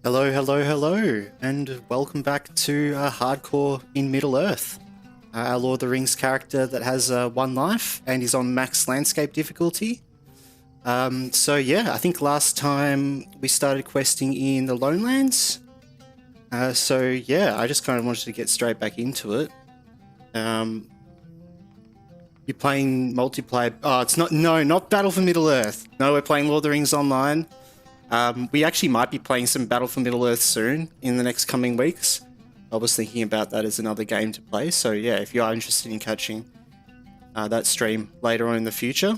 Hello, hello, hello, and welcome back to Hardcore in Middle-earth. Our Lord of the Rings character that has one life and is on max landscape difficulty. So yeah, I think last time we started questing in the Lone Lands. So yeah, I just kind of wanted to get straight back into it. You're playing multiplayer. Oh, it's not. No, not Battle for Middle-earth. No, we're playing Lord of the Rings Online. We actually might be playing some Battle for Middle-earth soon in the next coming weeks. I was thinking about that as another game to play. So yeah, if you are interested in catching that stream later on in the future,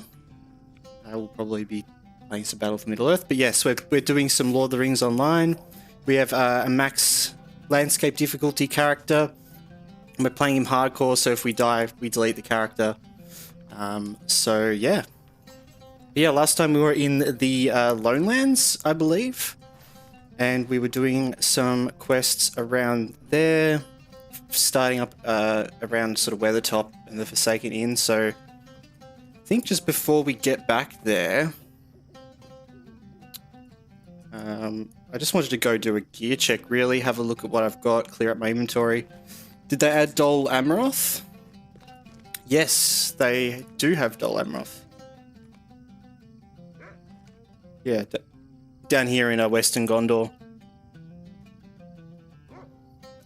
I will probably be playing some Battle for Middle-earth. But yes, we're doing some Lord of the Rings Online. We have a max landscape difficulty character. And we're playing him hardcore, so if we die, we delete the character. So yeah. Yeah, last time we were in the Lone Lands, I believe, and we were doing some quests around there, starting up around sort of Weathertop and the Forsaken Inn. So I think just before we get back there, I just wanted to go do a gear check, really, have a look at what I've got, clear up my inventory. Did they add Dol Amroth? Yes, they do have Dol Amroth. Yeah, down here in Western Gondor.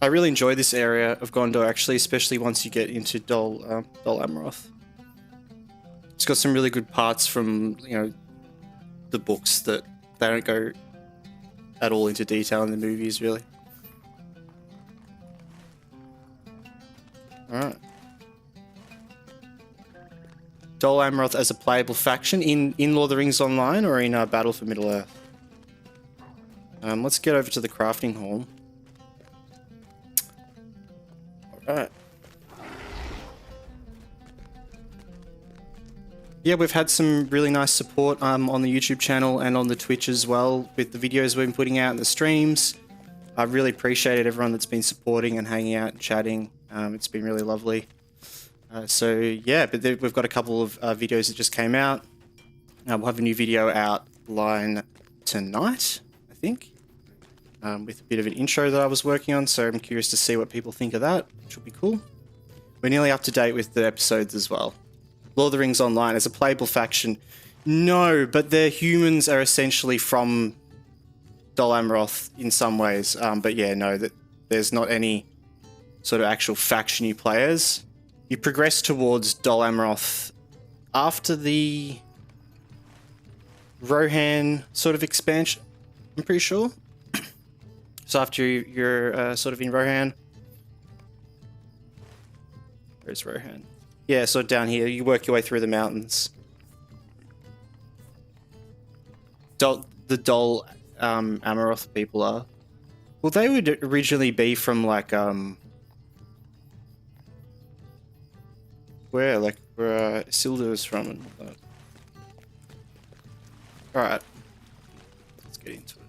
I really enjoy this area of Gondor, actually, especially once you get into Dol Amroth. It's got some really good parts from, you know, the books that they don't go at all into detail in the movies, really. Alright. Dol Amroth as a playable faction in Lord of the Rings Online or in Battle for Middle-earth? Let's get over to the crafting hall. Alright. Yeah, we've had some really nice support on the YouTube channel and on the Twitch as well with the videos we've been putting out and the streams. I really appreciated everyone that's been supporting and hanging out and chatting. It's been really lovely. So yeah, but we've got a couple of videos that just came out. We'll have a new video outline tonight, I think, with a bit of an intro that I was working on. So I'm curious to see what people think of that, which will be cool. We're nearly up to date with the episodes as well. Lord of the Rings Online as a playable faction. No, but their humans are essentially from Dol Amroth in some ways. But yeah, no, that there's not any sort of actual faction-y players. You progress towards Dol Amroth after the Rohan sort of expansion, I'm pretty sure. So after you're sort of in Rohan. Where's Rohan? Yeah, so down here, you work your way through the mountains. The Dol Amroth people are. Well, they would originally be from like where Isildur is from and all that. Alright. Let's get into it.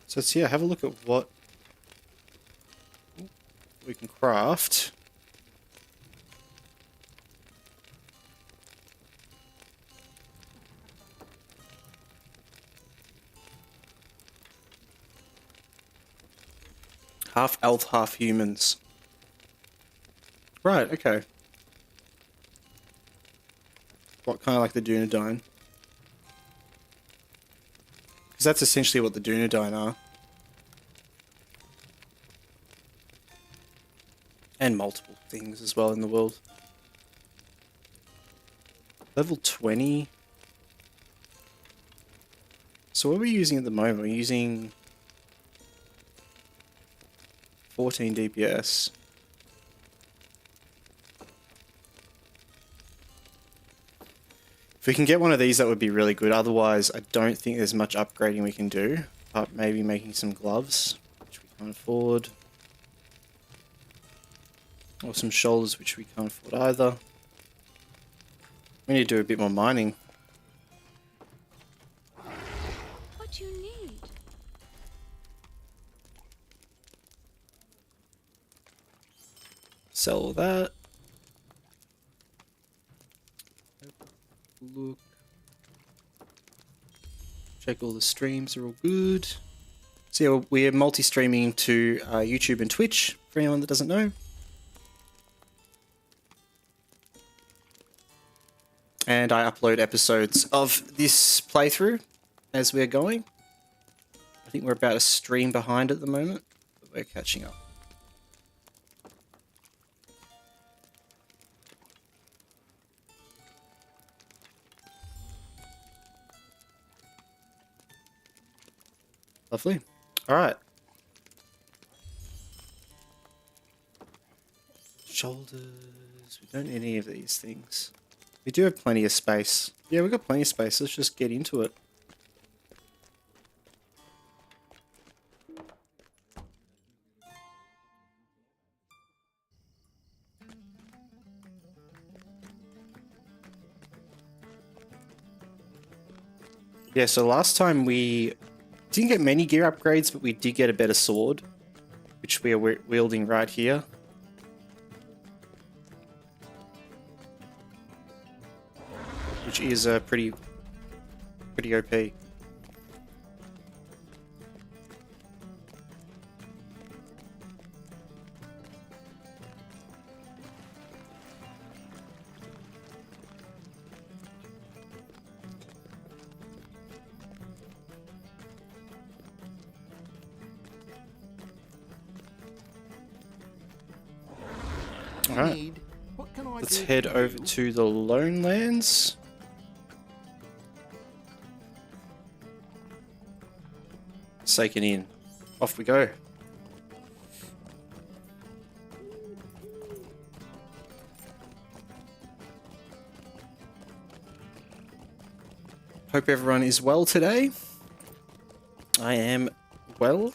So let's have a look at what we can craft. Half elf, half humans. Right, okay. What, kind of like the Dunedain? Because that's essentially what the Dunedain are. And multiple things as well in the world. Level 20. So what are we using at the moment? We're using 14 DPS. If we can get one of these, that would be really good. Otherwise, I don't think there's much upgrading we can do. But maybe making some gloves, which we can't afford. Or some shoulders, which we can't afford either. We need to do a bit more mining. What do you need? Sell that. Look. Check all the streams are all good. So yeah, we're multi-streaming to YouTube and Twitch, for anyone that doesn't know. And I upload episodes of this playthrough as we're going. I think we're about a stream behind at the moment, but we're catching up. Lovely. All right. Shoulders. We don't need any of these things. We do have plenty of space. Yeah, we've got plenty of space. Let's just get into it. Yeah, so last time we didn't get many gear upgrades, but we did get a better sword, which we are wielding right here. Which is pretty OP. Alright, let's head over to the Lone Lands. Saken in. Off we go. Hope everyone is well today. I am well.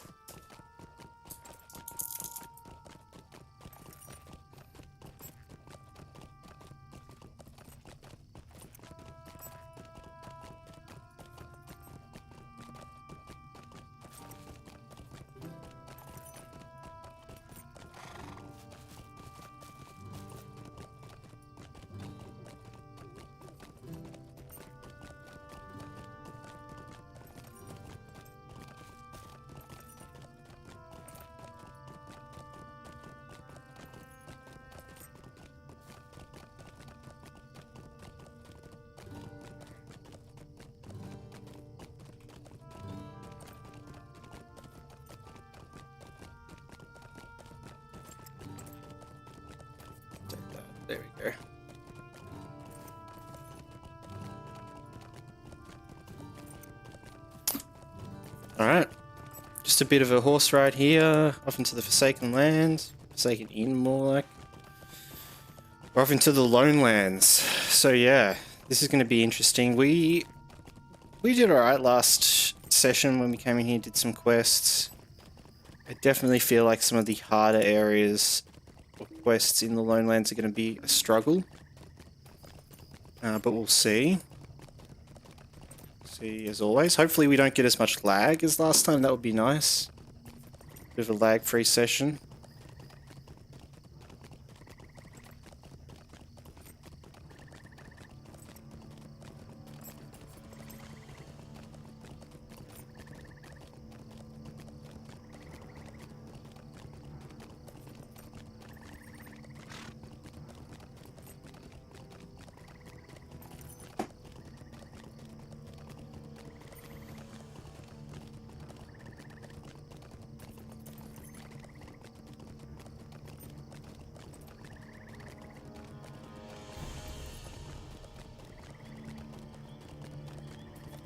There we go. Alright. Just a bit of a horse ride here, off into the Forsaken Lands. Forsaken Inn, more like. We're off into the Lone Lands. So yeah, this is going to be interesting. We did alright last session when we came in here, did some quests. I definitely feel like some of the harder areas quests in the Lone Lands are going to be a struggle, but we'll see. See, as always, hopefully we don't get as much lag as last time. That would be nice. Bit of a lag-free session.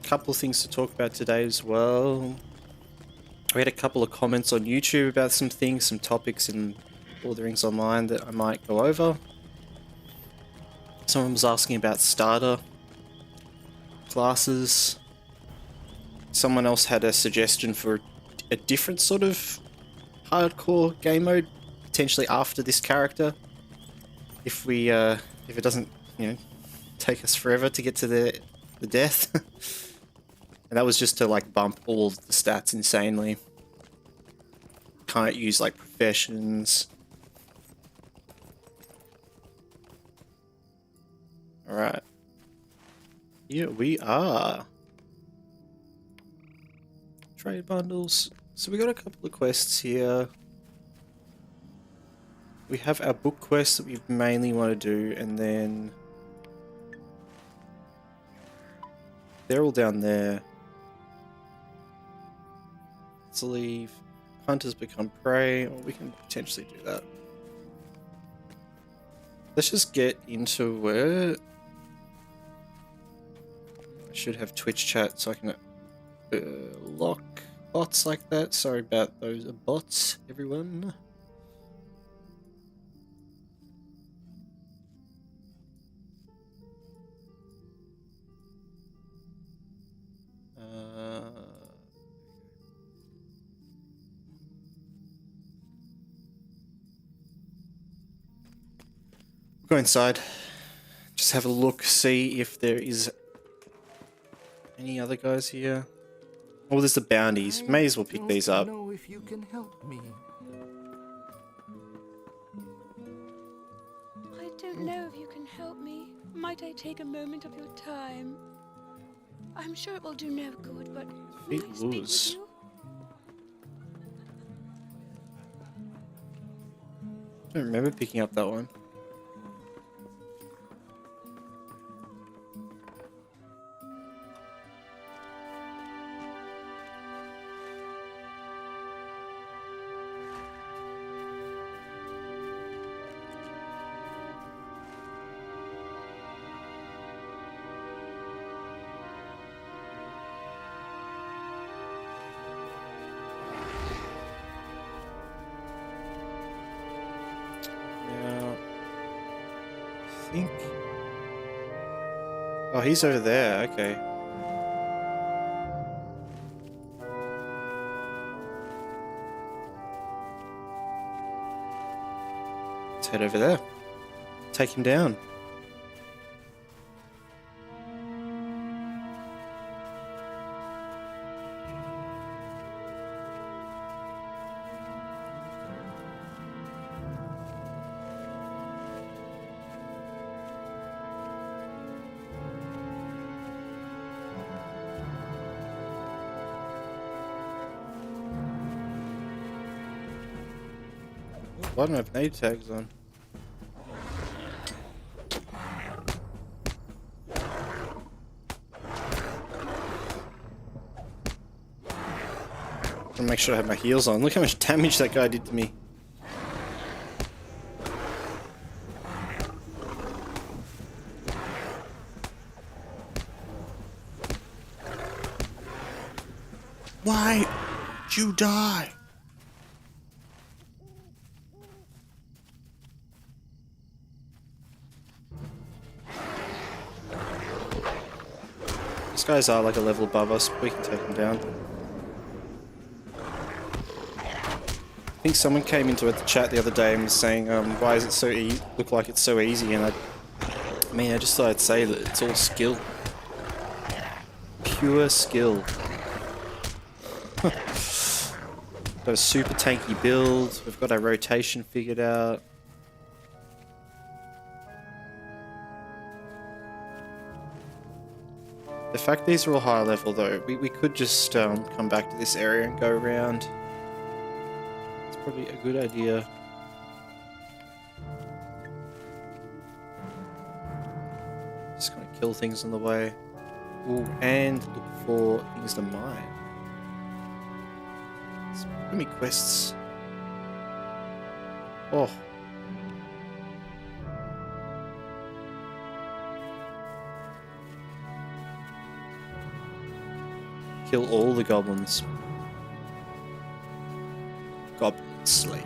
Couple of things to talk about today as well. We had a couple of comments on YouTube about some things, some topics in Lord of the Rings Online that I might go over. Someone was asking about starter classes. Someone else had a suggestion for a different sort of hardcore game mode, potentially after this character. If it doesn't, take us forever to get to the death. And that was just to like bump all the stats insanely. Can't use like professions. Alright. Here we are. Trade bundles. So we got a couple of quests here. We have our book quests that we mainly want to do, and then they're all down there. Let's leave. Hunters become prey, or we can potentially do that. Let's just get into it. I should have Twitch chat so I can lock bots like that. Sorry about those bots, everyone. Go inside. Just have a look, see if there is any other guys here. Oh, there's the bounties. May as well pick these up. I don't know if you can help me. I don't know if you can help me. Might I take a moment of your time? I'm sure it will do no good, but may I speak with you? I don't remember picking up that one. Oh, he's over there, okay. Let's head over there. Take him down. Why don't I have nade tags on? I'll make sure I have my heels on. Look how much damage that guy did to me. Why did you die? These guys are like a level above us, but we can take them down. I think someone came into the chat the other day and was saying, why is it so look like it's so easy? And I mean, I just thought I'd say that it's all skill. Pure skill. Got a super tanky build, we've got our rotation figured out. The fact these are all higher level though, we could just come back to this area and go around. It's probably a good idea. Just gonna kill things on the way. Ooh, and look for things to mine. So many quests. Oh. Kill all the goblins. Goblin slave.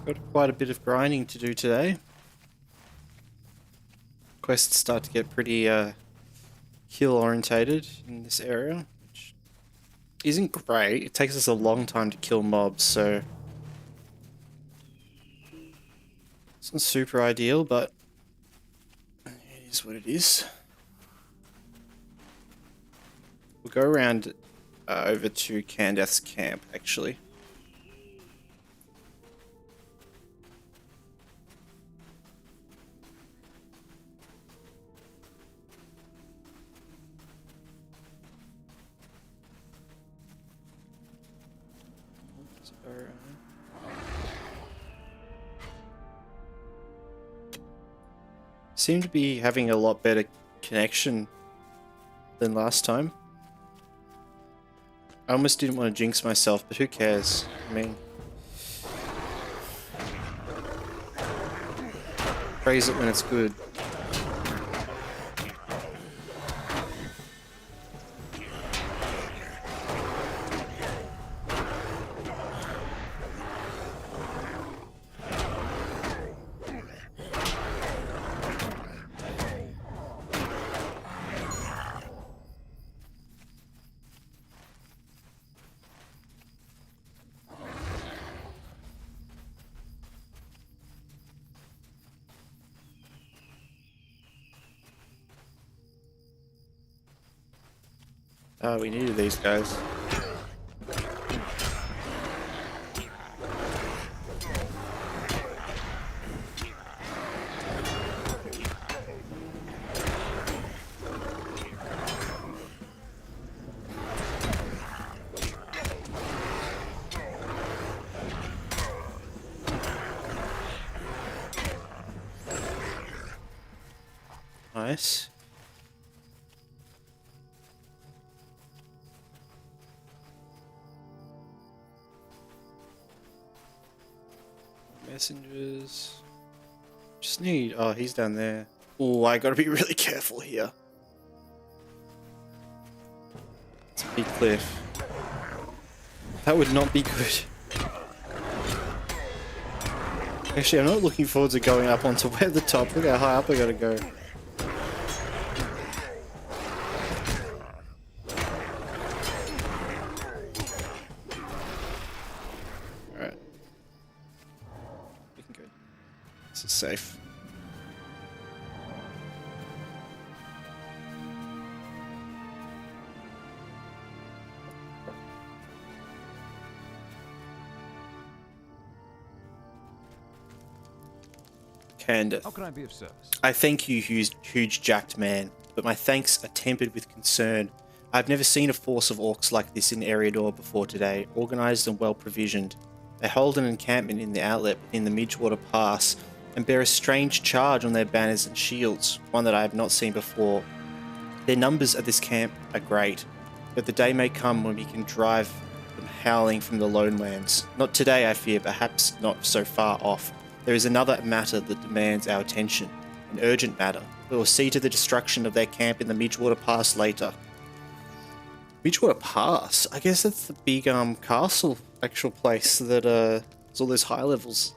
Got quite a bit of grinding to do today. Quests start to get pretty kill orientated in this area, which isn't great. It takes us a long time to kill mobs, so it's not super ideal, but it is what it is. We'll go around over to Candath's camp, actually. Seem to be having a lot better connection than last time. I almost didn't want to jinx myself, but who cares? I mean, praise it when it's good. Oh, we needed these guys. Nice. Messengers. Just need... Oh, he's down there. Oh, I gotta be really careful here. It's a big cliff. That would not be good. Actually, I'm not looking forward to going up onto where the top. Look how high up I gotta go. Alright. Looking good. This is safe. Candath. How can I be of service? I thank you, huge jacked man, but my thanks are tempered with concern. I've never seen a force of orcs like this in Eriador before today, organised and well provisioned. They hold an encampment in the outlet within the Midgewater Pass and bear a strange charge on their banners and shields, one that I have not seen before. Their numbers at this camp are great, but the day may come when we can drive them howling from the lone lands. Not today, I fear, perhaps not so far off. There is another matter that demands our attention, an urgent matter. We will see to the destruction of their camp in the Midgewater Pass later. Midgewater Pass? I guess that's the big castle, actual place that has all those high levels.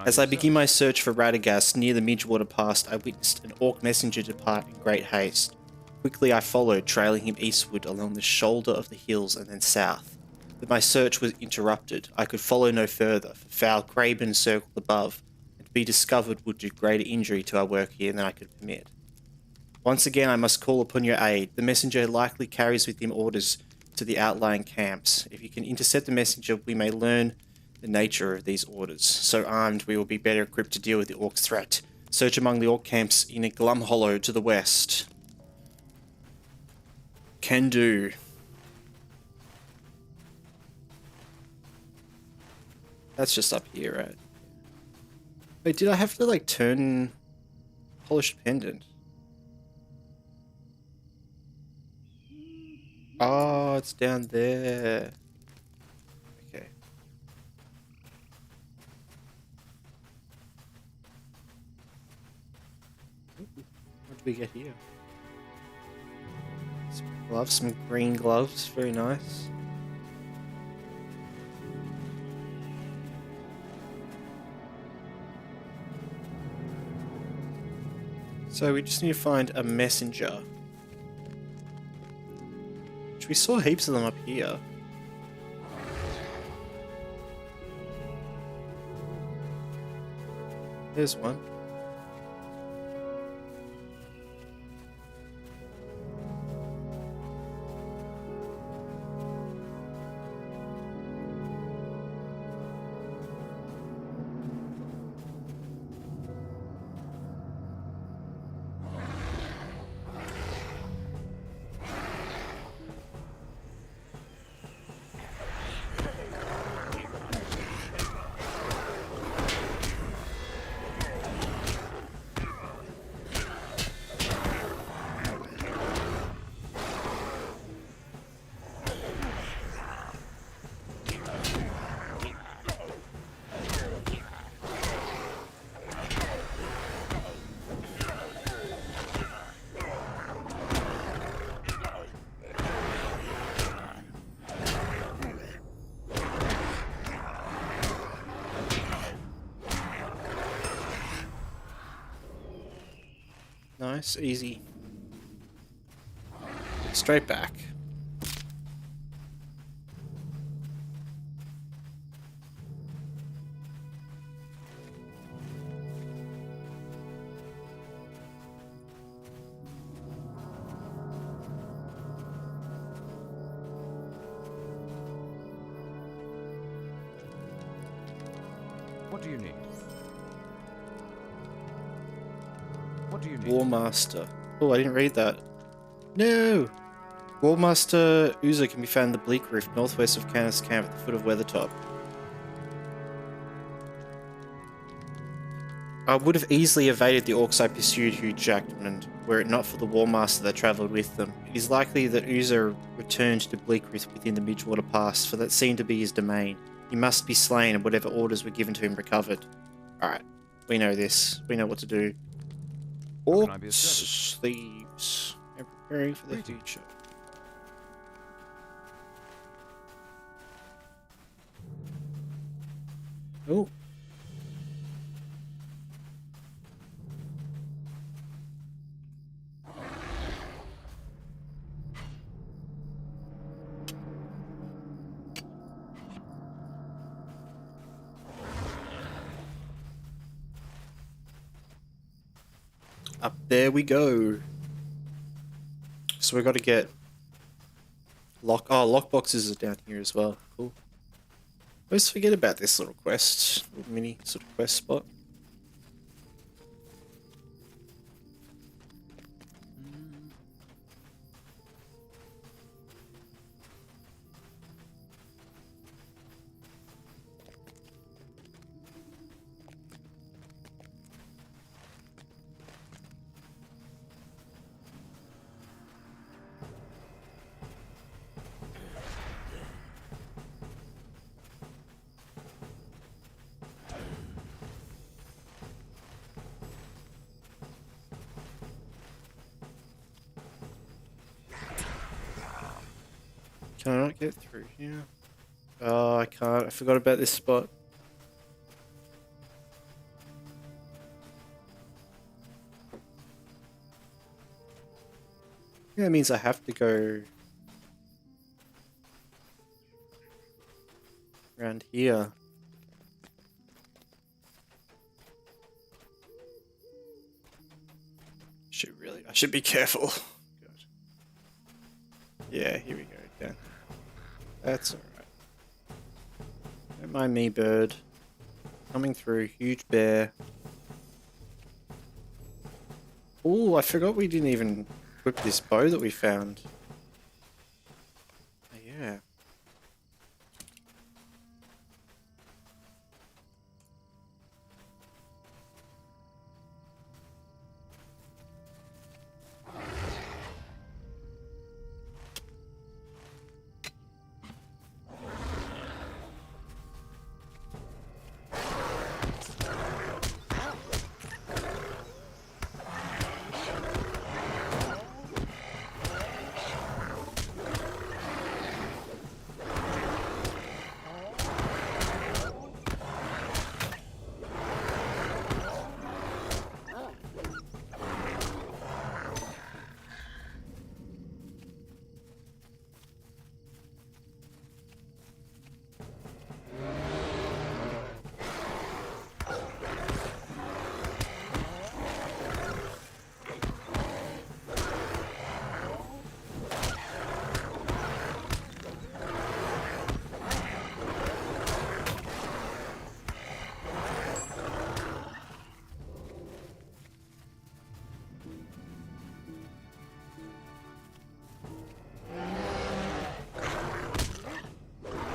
As I begin my search for Radagast near the Midgewater Pass, I witnessed an orc messenger depart in great haste. Quickly I followed, trailing him eastward along the shoulder of the hills and then south. But my search was interrupted. I could follow no further, for foul Kraben circled above, and to be discovered would do greater injury to our work here than I could permit. Once again I must call upon your aid. The messenger likely carries with him orders to the outlying camps. If you can intercept the messenger, we may learn the nature of these orders. So armed, we will be better equipped to deal with the orc threat. Search among the orc camps in a glum hollow to the west. Can do. That's just up here, right? Wait, did I have to, like, turn polished pendant? Oh, it's down there. Okay. What did we get here? Some gloves, some green gloves. Very nice. So we just need to find a messenger. Which we saw heaps of them up here. There's one. Nice, easy. Straight back. What do you need? What do you need? Warmaster. Oh, I didn't read that. No! Warmaster Uzo can be found in the Bleak Rift, northwest of Canis Camp at the foot of Weathertop. I would have easily evaded the orcs I pursued Hugh Jackman, were it not for the Warmaster that travelled with them. It is likely that Uzo returned to Bleak Rift within the Midgewater Pass, for that seemed to be his domain. He must be slain and whatever orders were given to him recovered. Alright, we know this. We know what to do. How can I be of service? Orcs, thieves, and preparing for the future. Oh. Up there we go. So we got to get lockboxes are down here as well. Cool. Always forget about this little quest, little mini sort of quest spot. Can I not get through here? Oh, I can't. I forgot about this spot. Yeah, that means I have to go around here. I should be careful. Good. Yeah, here we go. Down. That's alright. Don't mind me, bird. Coming through. Huge bear. Oh, I forgot we didn't even equip this bow that we found. Oh, yeah.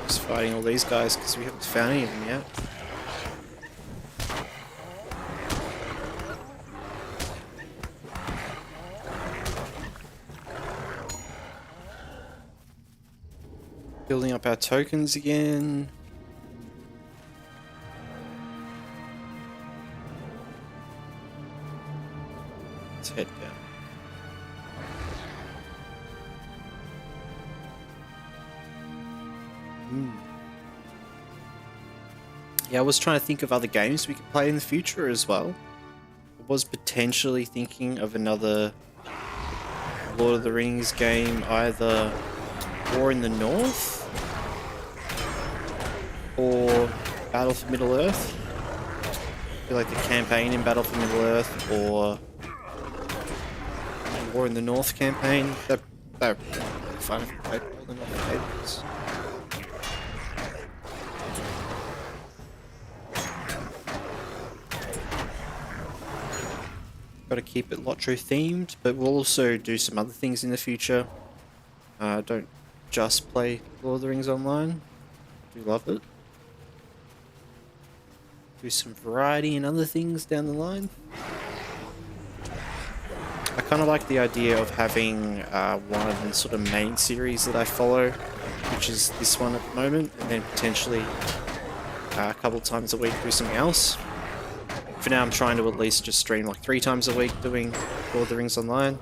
Just fighting all these guys because we haven't found any of them yet. Building up our tokens again. Let's head down. Yeah, I was trying to think of other games we could play in the future as well. I was potentially thinking of another Lord of the Rings game, either War in the North or Battle for Middle-earth. I feel like the campaign in Battle for Middle-earth or War in the North campaign. That would be fun if we played War in the North tables. Got to keep it LOTRO themed, but we'll also do some other things in the future. Don't just play Lord of the Rings Online. Do love it. Do some variety and other things down the line. I kind of like the idea of having one sort of main series that I follow, which is this one at the moment, and then potentially a couple times a week do something else. For now, I'm trying to at least just stream like 3 times a week doing Lord of the Rings Online.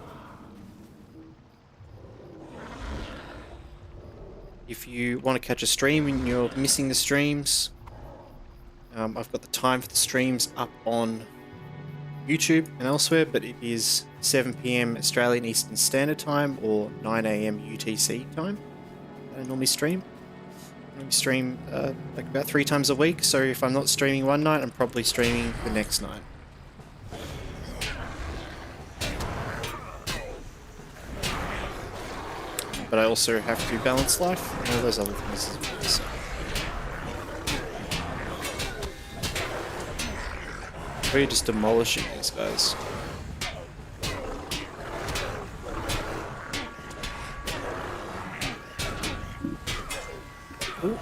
If you want to catch a stream and you're missing the streams, I've got the time for the streams up on YouTube and elsewhere, but it is 7 PM Australian Eastern Standard Time or 9 AM UTC time that I normally stream. I stream like about 3 times a week, so if I'm not streaming one night, I'm probably streaming the next night. But I also have to balance life and all those other things as well. So. We're just demolishing these guys. Ooh.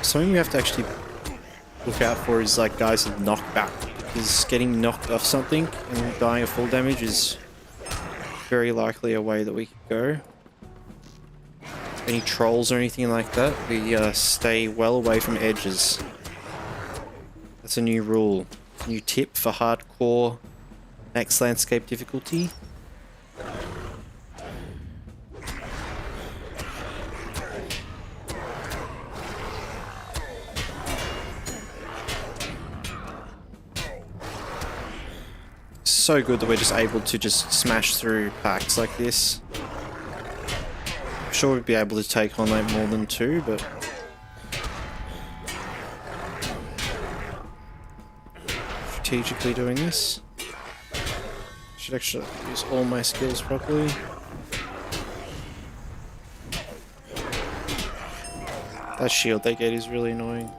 Something we have to actually look out for is like guys with knockback, because getting knocked off something and dying of full damage is very likely a way that we could go. Any trolls or anything like that, we stay well away from edges. That's a new rule. New tip for hardcore next landscape difficulty. So good that we're just able to just smash through packs like this. I'm sure we'd be able to take on like more than 2, but strategically doing this. Should actually use all my skills properly. That shield they get is really annoying.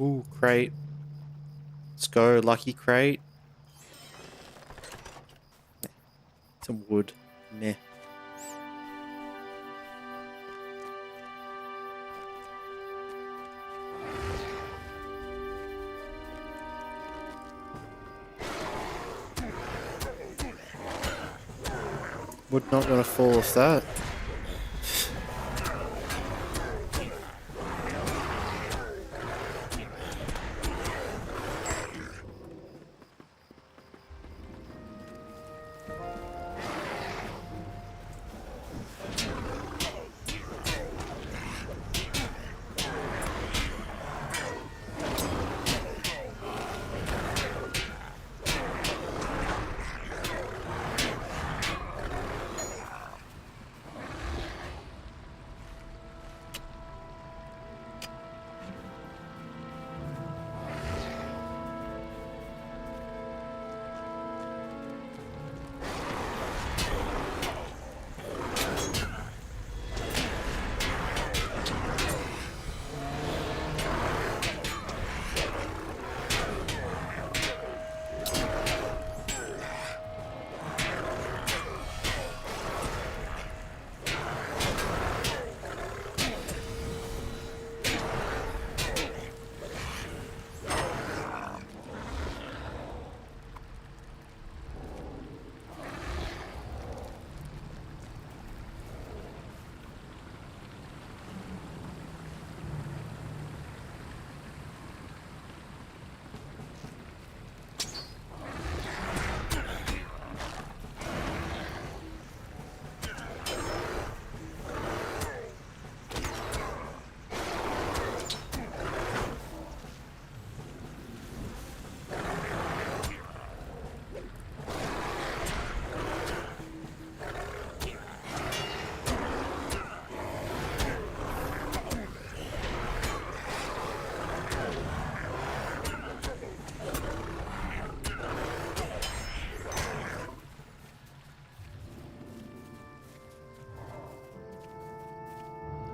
Ooh, crate. Let's go, lucky crate. Some wood. Meh. Would not want to fall off that.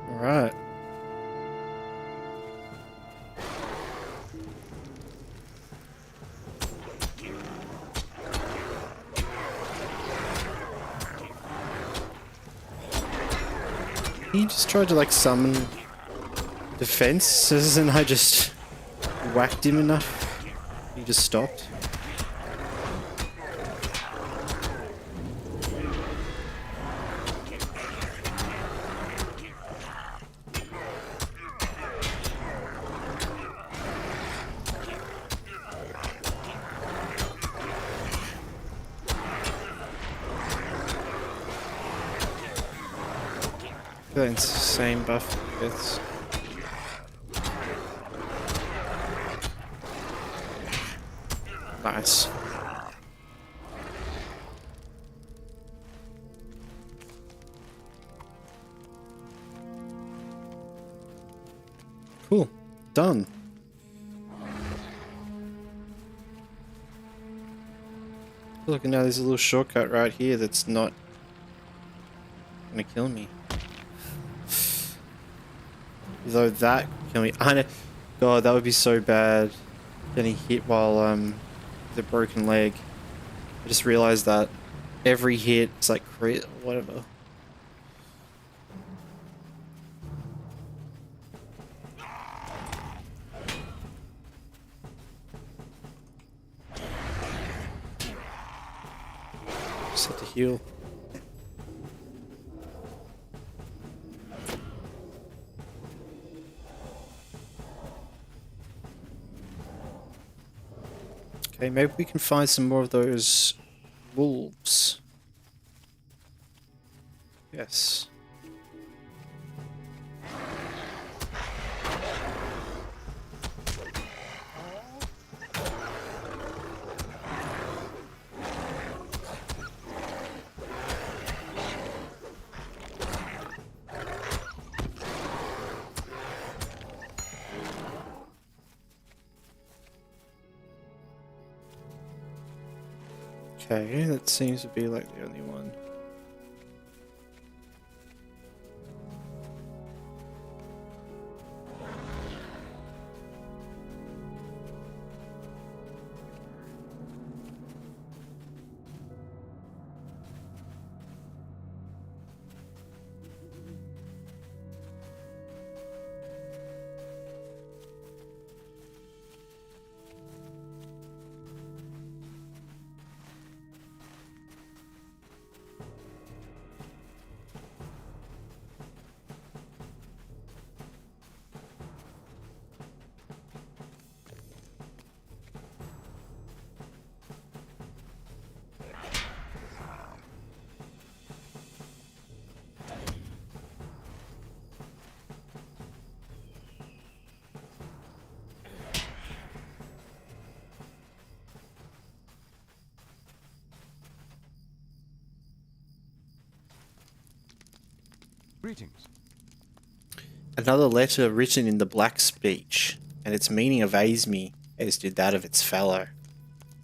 Alright. He just tried to like summon defense, and I just whacked him enough. He just stopped. That insane buff gets. Nice. Cool. Done. Look, now there's a little shortcut right here that's not gonna kill me. Though that kill me. I know. God, that would be so bad. Getting hit while with a broken leg. I just realized that every hit is like crit or whatever. Just have to heal. Okay, maybe we can find some more of those wolves. Yes. Okay, that seems to be like the only one. Greetings. Another letter written in the black speech, and its meaning evades me, as did that of its fellow.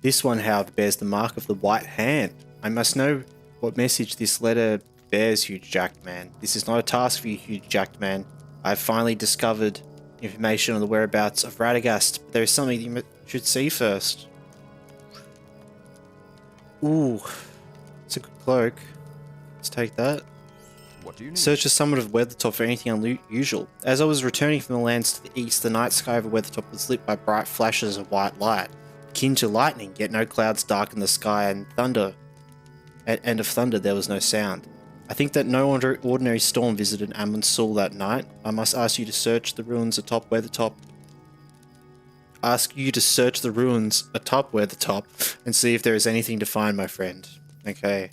This one, however, bears the mark of the white hand. I must know what message this letter bears, huge jacked man. This is not a task for you, huge jacked man. I have finally discovered information on the whereabouts of Radagast, but there is something you should see first. Ooh, it's a good cloak. Let's take that. What do you need? Search the summit of Weathertop for anything unusual. As I was returning from the lands to the east, the night sky over Weathertop was lit by bright flashes of white light, akin to lightning, yet no clouds darkened the sky, and of thunder there was no sound. I think that no ordinary storm visited Ammon's Soul that night. I must ask you to search the ruins atop Weathertop. Ask you to search the ruins atop Weathertop and see if there is anything to find, my friend. Okay.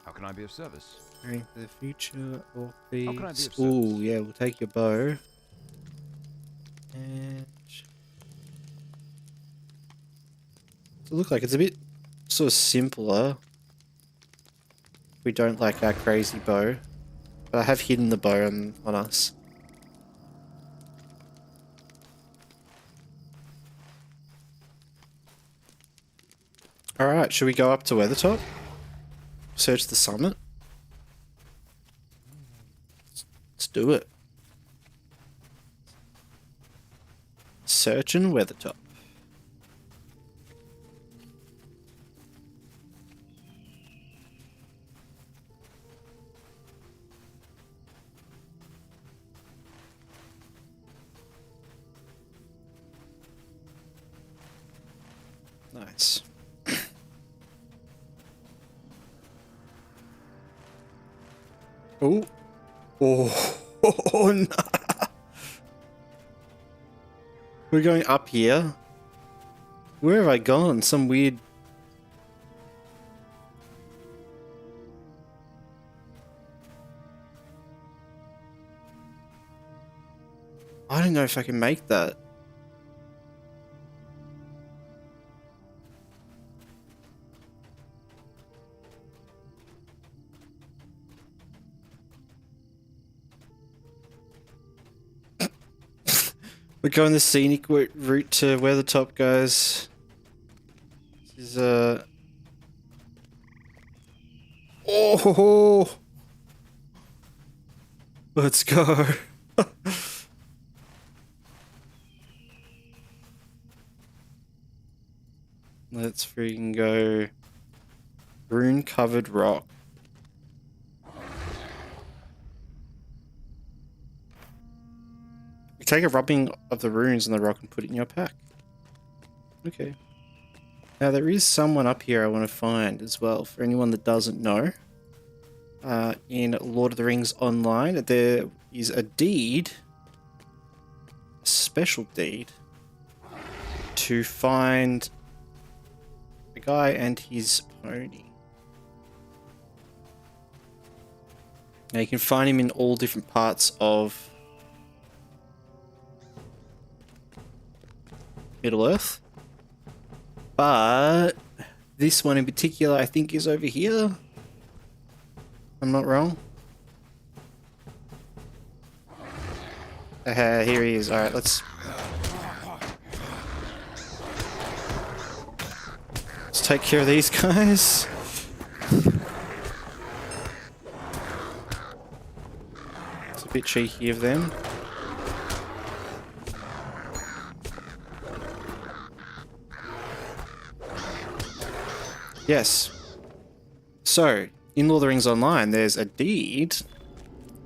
How can I be of service? Preparing for the future or How can I be thieves. of service? Ooh, yeah, we'll take your bow. And so look like it's a bit sort of simpler. We don't like our crazy bow. But I have hidden the bow on us. Alright, should we go up to Weathertop? Search the summit? Let's do it. Searching Weathertop. Nice. Oh. Oh. Oh, no. We're going up here. Where have I gone? Some weird... I don't know if I can make that. We're going the scenic route to Weathertop, guys. This is oh! Let's go. Let's freaking go. Rune-covered rock. Take a rubbing of the runes on the rock and put it in your pack. Okay. Now there is someone up here I want to find as well. For anyone that doesn't know, in Lord of the Rings Online, there is a deed, a special deed, to find a guy and his pony. Now you can find him in all different parts of Middle-earth, but this one in particular I think is over here. I'm not wrong. Here he is. Alright, let's take care of these guys. It's a bit cheeky of them. Yes. So, in Lord of the Rings Online, there's a deed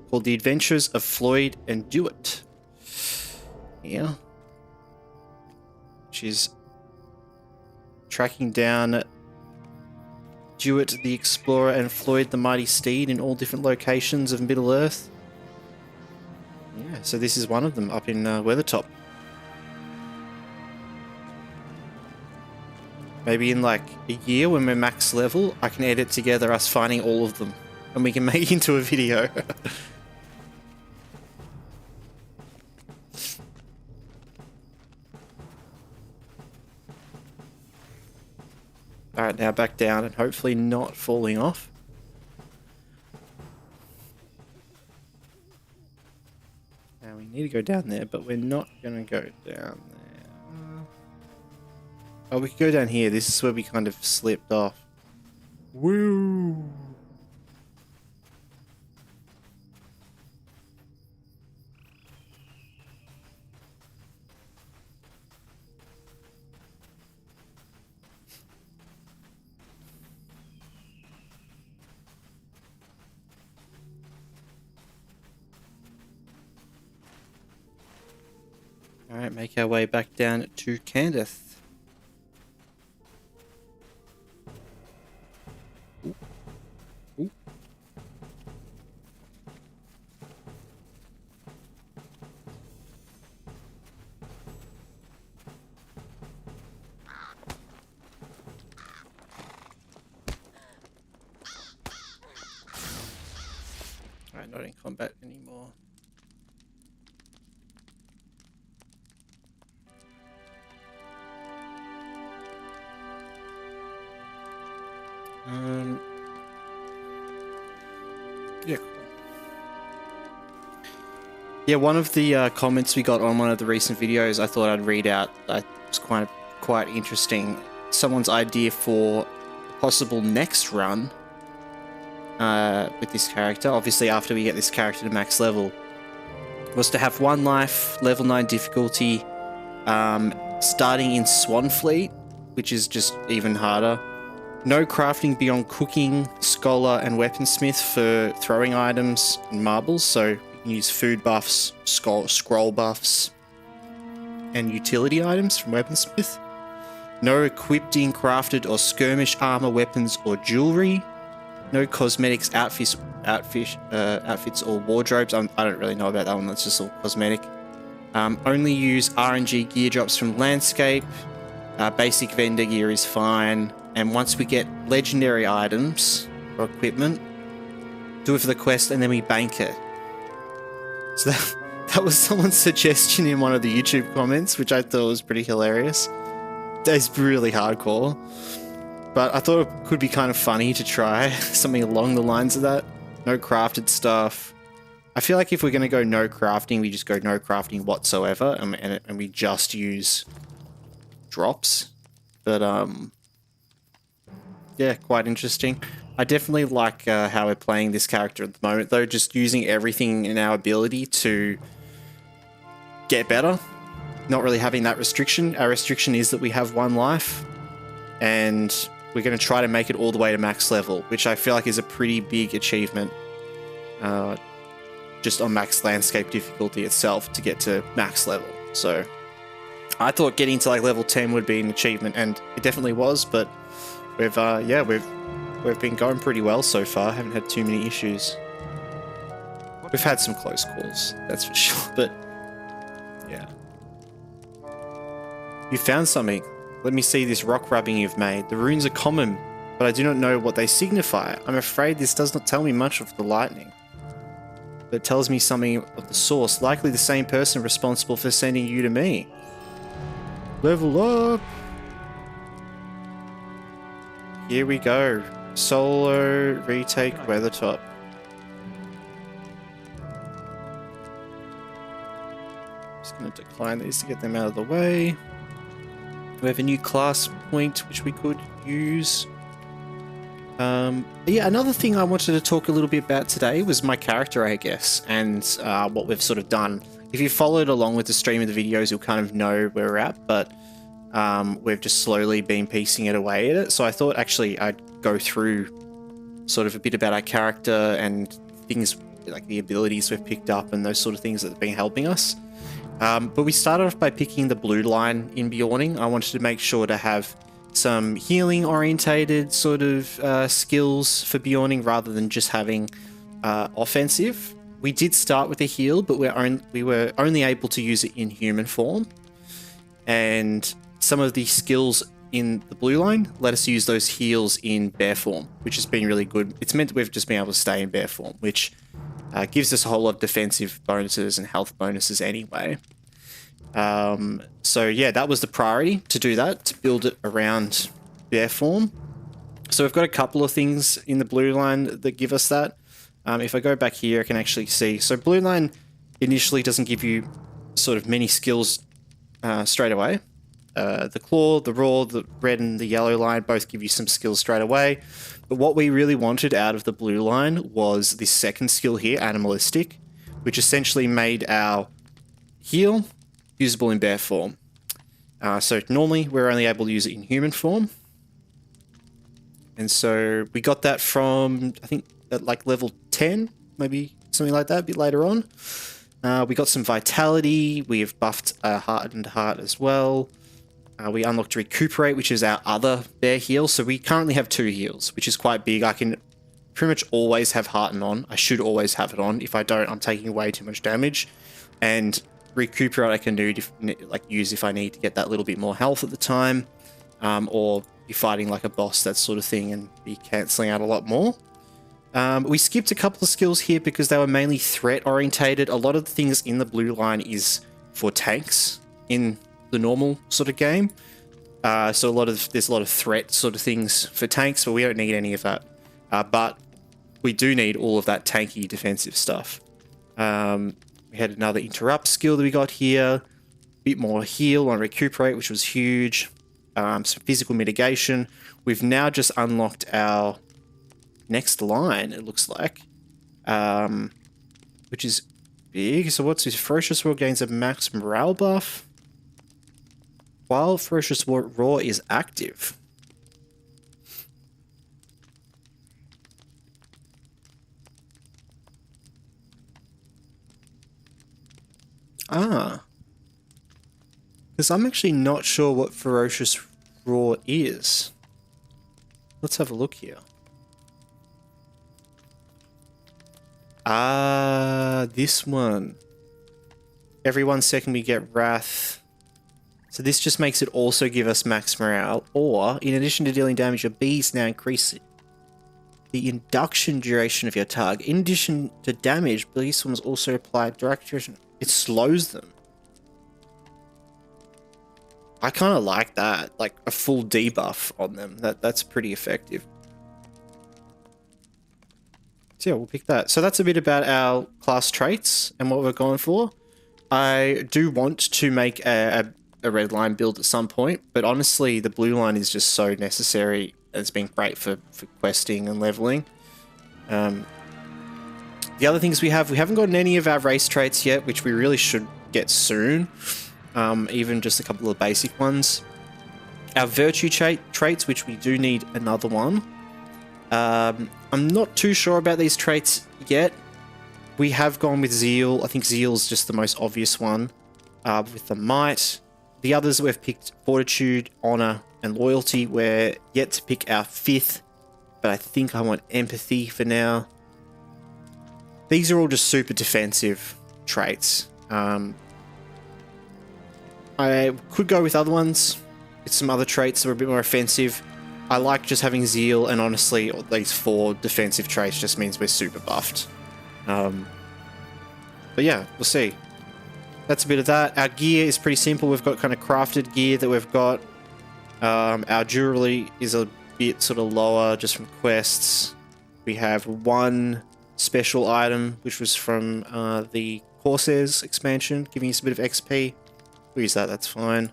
called The Adventures of Floyd and Dewitt. Yeah. Which is tracking down Dewitt the Explorer and Floyd the Mighty Steed in all different locations of Middle-earth. Yeah, so this is one of them up in Weathertop. Maybe in like a year when we're max level, I can edit together us finding all of them. And we can make it into a video. Alright, now back down and hopefully not falling off. go down there, but we're not going to go down there. Oh, we could go down here. This is where we kind of slipped off. Woo! Alright, make our way back down to Candace. Ooh. Ooh. Alright, not in combat anymore. Yeah, cool. Yeah, one of the comments we got on one of the recent videos I thought I'd read out. It was quite interesting. Someone's idea for a possible next run with this character, obviously after we get this character to max level, was to have 1 life, level 9 difficulty, starting in Swanfleet, which is just even harder. No crafting beyond cooking, scholar, and weaponsmith for throwing items and marbles, so you can use food buffs, scroll buffs, and utility items from weaponsmith. No equipping, crafted, or skirmish armor, weapons, or jewelry. No cosmetics, outfits, or wardrobes. I don't really know about that one, that's just all cosmetic. Only use RNG gear drops from landscape. Basic vendor gear is fine. And once we get legendary items or equipment, do it for the quest and then we bank it. So that was someone's suggestion in one of the YouTube comments, which I thought was pretty hilarious. That's really hardcore. But I thought it could be kind of funny to try something along the lines of that. No crafted stuff. I feel like if we're going to go no crafting, we just go no crafting whatsoever and we just use drops. But, yeah, quite interesting. I definitely like how we're playing this character at the moment, though, just using everything in our ability to get better. Not really having that restriction. Our restriction is that we have 1 life, and we're going to try to make it all the way to max level, which I feel like is a pretty big achievement just on max landscape difficulty itself to get to max level. So I thought getting to like level 10 would be an achievement, and it definitely was, but we've been going pretty well so far. Haven't had too many issues. We've had some close calls, that's for sure, but yeah. You found something. Let me see this rock rubbing you've made. The runes are common, but I do not know what they signify. I'm afraid this does not tell me much of the lightning, but it tells me something of the source, likely the same person responsible for sending you to me. Level up! Here we go. Solo retake Weathertop. Just going to decline these to get them out of the way. We have a new class point which we could use. Yeah, another thing I wanted to talk a little bit about today was my character, I guess, and what we've sort of done. If you followed along with the stream of the videos, you'll kind of know where we're at, but we've just slowly been piecing it away at it. So I thought actually I'd go through sort of a bit about our character and things like the abilities we've picked up and those sort of things that have been helping us. But we started off by picking the blue line in Bjorning. I wanted to make sure to have some healing orientated sort of skills for Bjorning rather than just having offensive. We did start with a heal, but we were only able to use it in human form. And some of the skills in the blue line let us use those heals in bear form, which has been really good. It's meant that we've just been able to stay in bear form, which gives us a whole lot of defensive bonuses and health bonuses anyway. So yeah, that was the priority, to do that, to build it around bear form. So we've got a couple of things in the blue line that give us that. If I go back here, I can actually see. So blue line initially doesn't give you sort of many skills straight away. The claw, the raw, the red and the yellow line both give you some skills straight away. But what we really wanted out of the blue line was this second skill here, animalistic, which essentially made our heal usable in bear form. So normally we're only able to use it in human form. And so we got that from, I think, at like level 10, maybe something like that, a bit later on. We got some vitality. We have buffed hardened heart as well. We unlocked recuperate, which is our other bear heal. So we currently have 2 heals, which is quite big. I can pretty much always have harden on. I should always have it on. If I don't, I'm taking way too much damage. And recuperate I can do use if I need to get that little bit more health at the time, or be fighting like a boss, that sort of thing, and be cancelling out a lot more. We skipped a couple of skills here because they were mainly threat orientated. A lot of the things in the blue line is for tanks in the normal sort of game. So there's a lot of threat sort of things for tanks, but we don't need any of that. But we do need all of that tanky defensive stuff. We had another interrupt skill that we got here. A bit more heal on recuperate, which was huge. Some physical mitigation. We've now just unlocked our next line, it looks like, which is big. So what's this? Ferocious Roar gains a max morale buff while Ferocious Roar is active. Because I'm actually not sure what Ferocious Roar is. Let's have a look here. This one. Every 1 second we get Wrath. So this just makes it also give us max morale. Or, in addition to dealing damage, your bees now increase the induction duration of your target. In addition to damage, bee swarms also apply direct duration. It slows them. I kind of like that. Like a full debuff on them. That's pretty effective. So yeah, we'll pick that. So that's a bit about our class traits and what we're going for. I do want to make a red line build at some point, but honestly, the blue line is just so necessary. It's been great for questing and leveling. The other things we haven't gotten any of our race traits yet, which we really should get soon. Even just a couple of basic ones. Our virtue traits, which we do need another one. I'm not too sure about these traits yet. We have gone with Zeal. I think Zeal's just the most obvious one. With the Might. The others we've picked Fortitude, Honor, and Loyalty. We're yet to pick our 5th, but I think I want Empathy for now. These are all just super defensive traits. I could go with other ones. It's some other traits that are a bit more offensive. I like just having Zeal, and honestly, these 4 defensive traits just means we're super buffed. But yeah, we'll see. That's a bit of that. Our gear is pretty simple. We've got kind of crafted gear that we've got. Our jewelry is a bit sort of lower just from quests. We have 1 special item, which was from the Corsairs expansion, giving us a bit of XP. We'll use that, that's fine.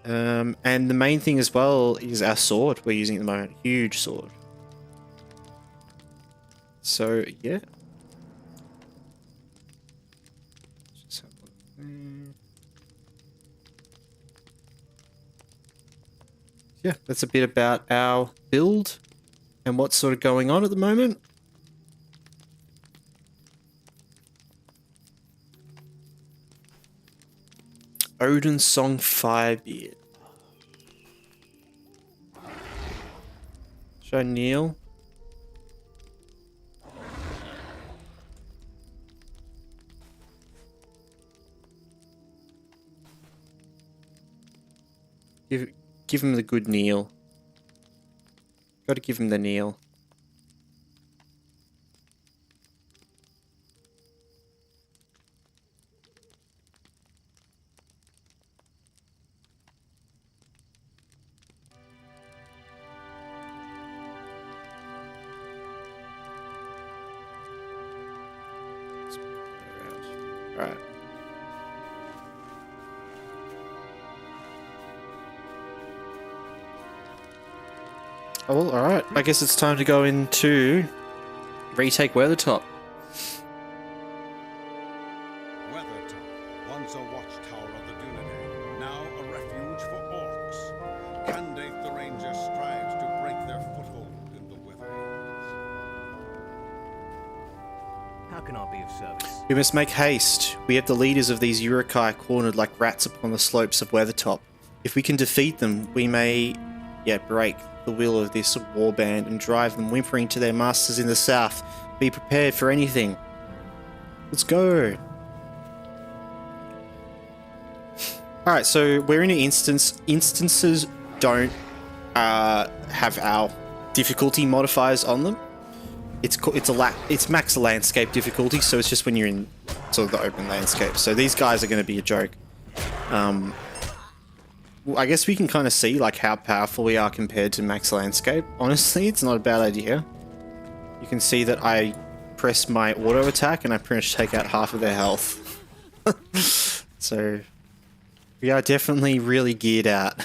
And the main thing as well is our sword we're using at the moment. Huge sword. So, yeah. Just have a look there. Yeah, that's a bit about our build and what's sort of going on at the moment. Odin's Song Firebeard. Should I kneel? Give him the good kneel. Gotta give him the kneel. Oh, well, alright. I guess it's time to go into retake Weathertop. Weathertop, once a watchtower of the Dunedain, now a refuge for orcs. Candate the Ranger strives to break their foothold in the Weatherlands. How can I be of service? We must make haste. We have the leaders of these Urukai cornered like rats upon the slopes of Weathertop. If we can defeat them, we may yet break the will of this warband and drive them whimpering to their masters in the south. Be prepared for anything. Let's go. Alright, so we're in an instance. Instances don't have our difficulty modifiers on them. It's max landscape difficulty, so it's just when you're in sort of the open landscape. So these guys are going to be a joke. Well, I guess we can kind of see like how powerful we are compared to max landscape. Honestly, it's not a bad idea. You can see that I press my auto attack and I pretty much take out half of their health. So we are definitely really geared out.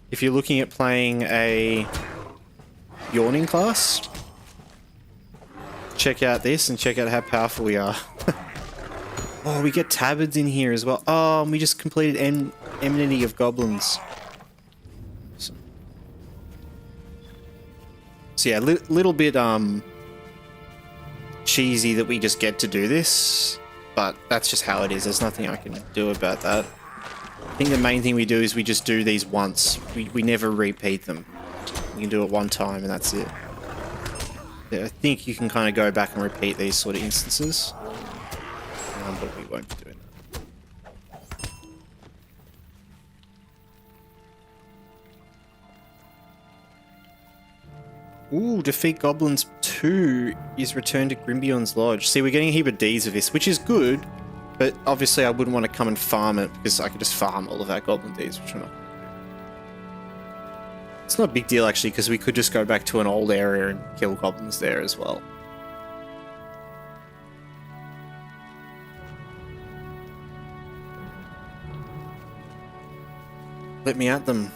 If you're looking at playing a yawning class, check out this and check out how powerful we are. Oh, we get tabards in here as well. Oh, and we just completed Enmity of Goblins. So yeah, little bit cheesy that we just get to do this, but that's just how it is. There's nothing I can do about that. I think the main thing we do is we just do these once. We never repeat them. You can do it one time and that's it. I think you can kind of go back and repeat these sort of instances, but we won't be doing that. Ooh, defeat goblins 2 is returned to Grimbion's Lodge. See, we're getting a heap of Ds of this, which is good, but obviously I wouldn't want to come and farm it because I could just farm all of our goblin Ds, which I'm not. It's not a big deal actually, because we could just go back to an old area and kill goblins there as well. Let me at them.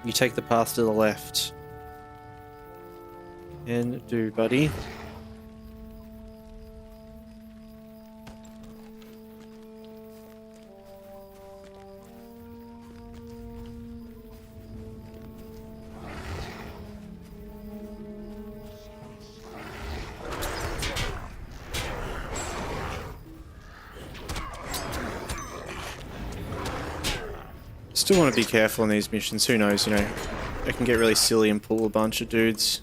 You take the path to the left. And do, buddy. Still want to be careful on these missions. Who knows, you know, I can get really silly and pull a bunch of dudes.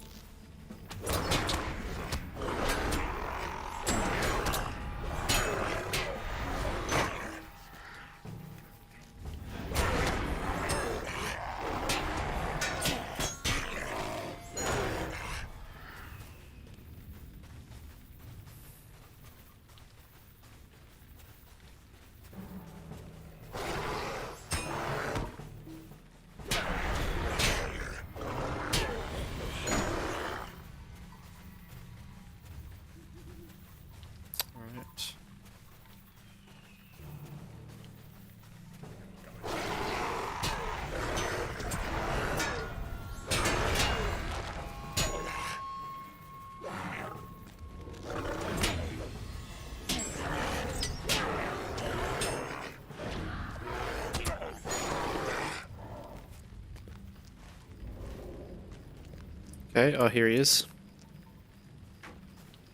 Okay, oh, here he is.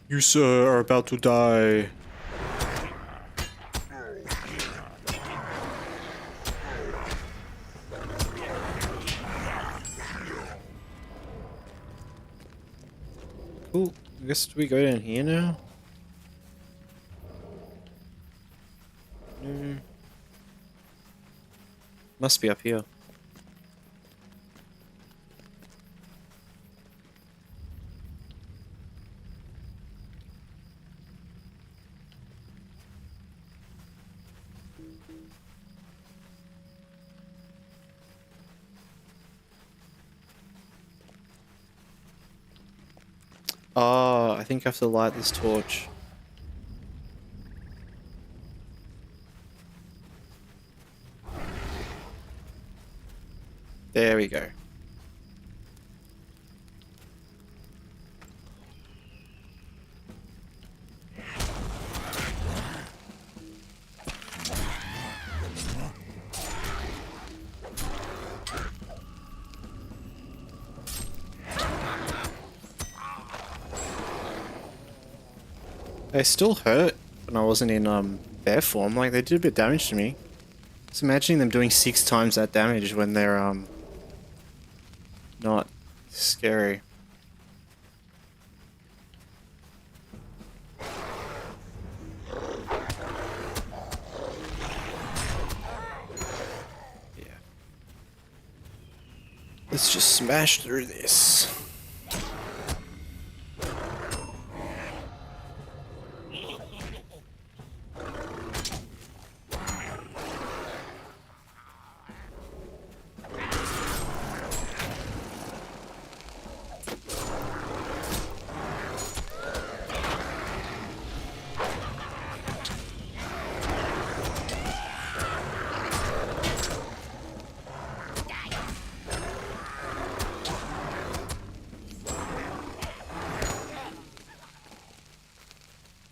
You, sir, are about to die. Cool. I guess we go down here now? No. Must be up here. Oh, I think I have to light this torch. There we go. They still hurt when I wasn't in their form. Like, they did a bit of damage to me. Just imagining them doing 6 times that damage when they're not scary. Yeah. Let's just smash through this.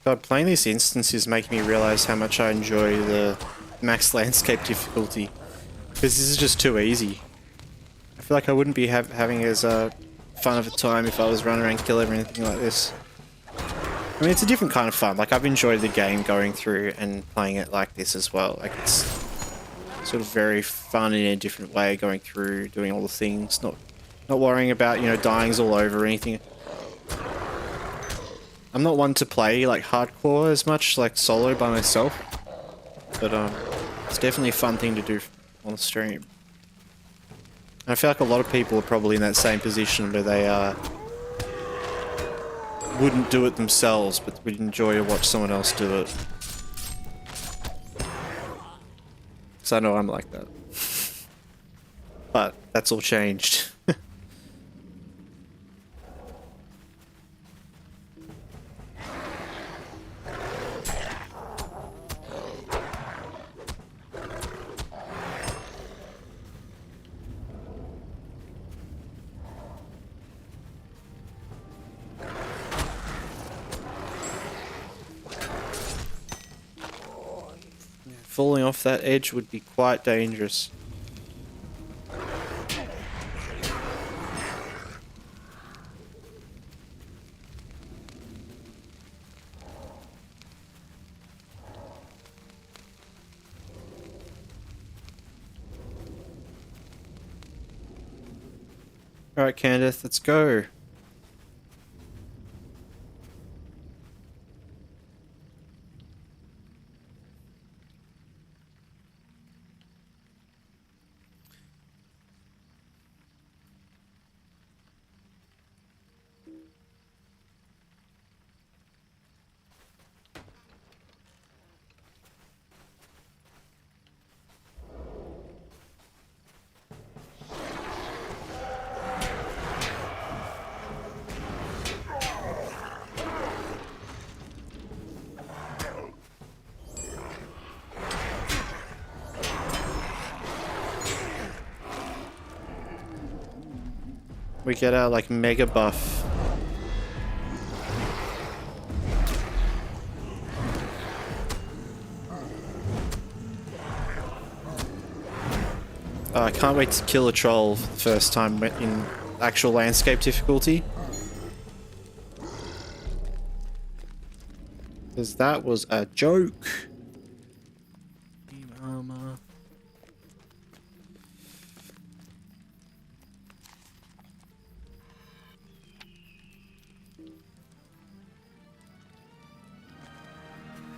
God, playing this instance is making me realize how much I enjoy the max landscape difficulty. Because this is just too easy. I feel like I wouldn't be having as fun of a time if I was running around kill everything like this. I mean, it's a different kind of fun. Like, I've enjoyed the game going through and playing it like this as well. Like, it's sort of very fun in a different way, going through, doing all the things, not worrying about, you know, dyings all over or anything. I'm not one to play like hardcore as much, like solo by myself, but it's definitely a fun thing to do on the stream. And I feel like a lot of people are probably in that same position where they wouldn't do it themselves, but would enjoy to watch someone else do it. So I know I'm like that, but that's all changed. Falling off that edge would be quite dangerous. Alright, Candace, let's go. We get our like mega buff. Oh, I can't wait to kill a troll for the first time in actual landscape difficulty. Because that was a joke. Armor.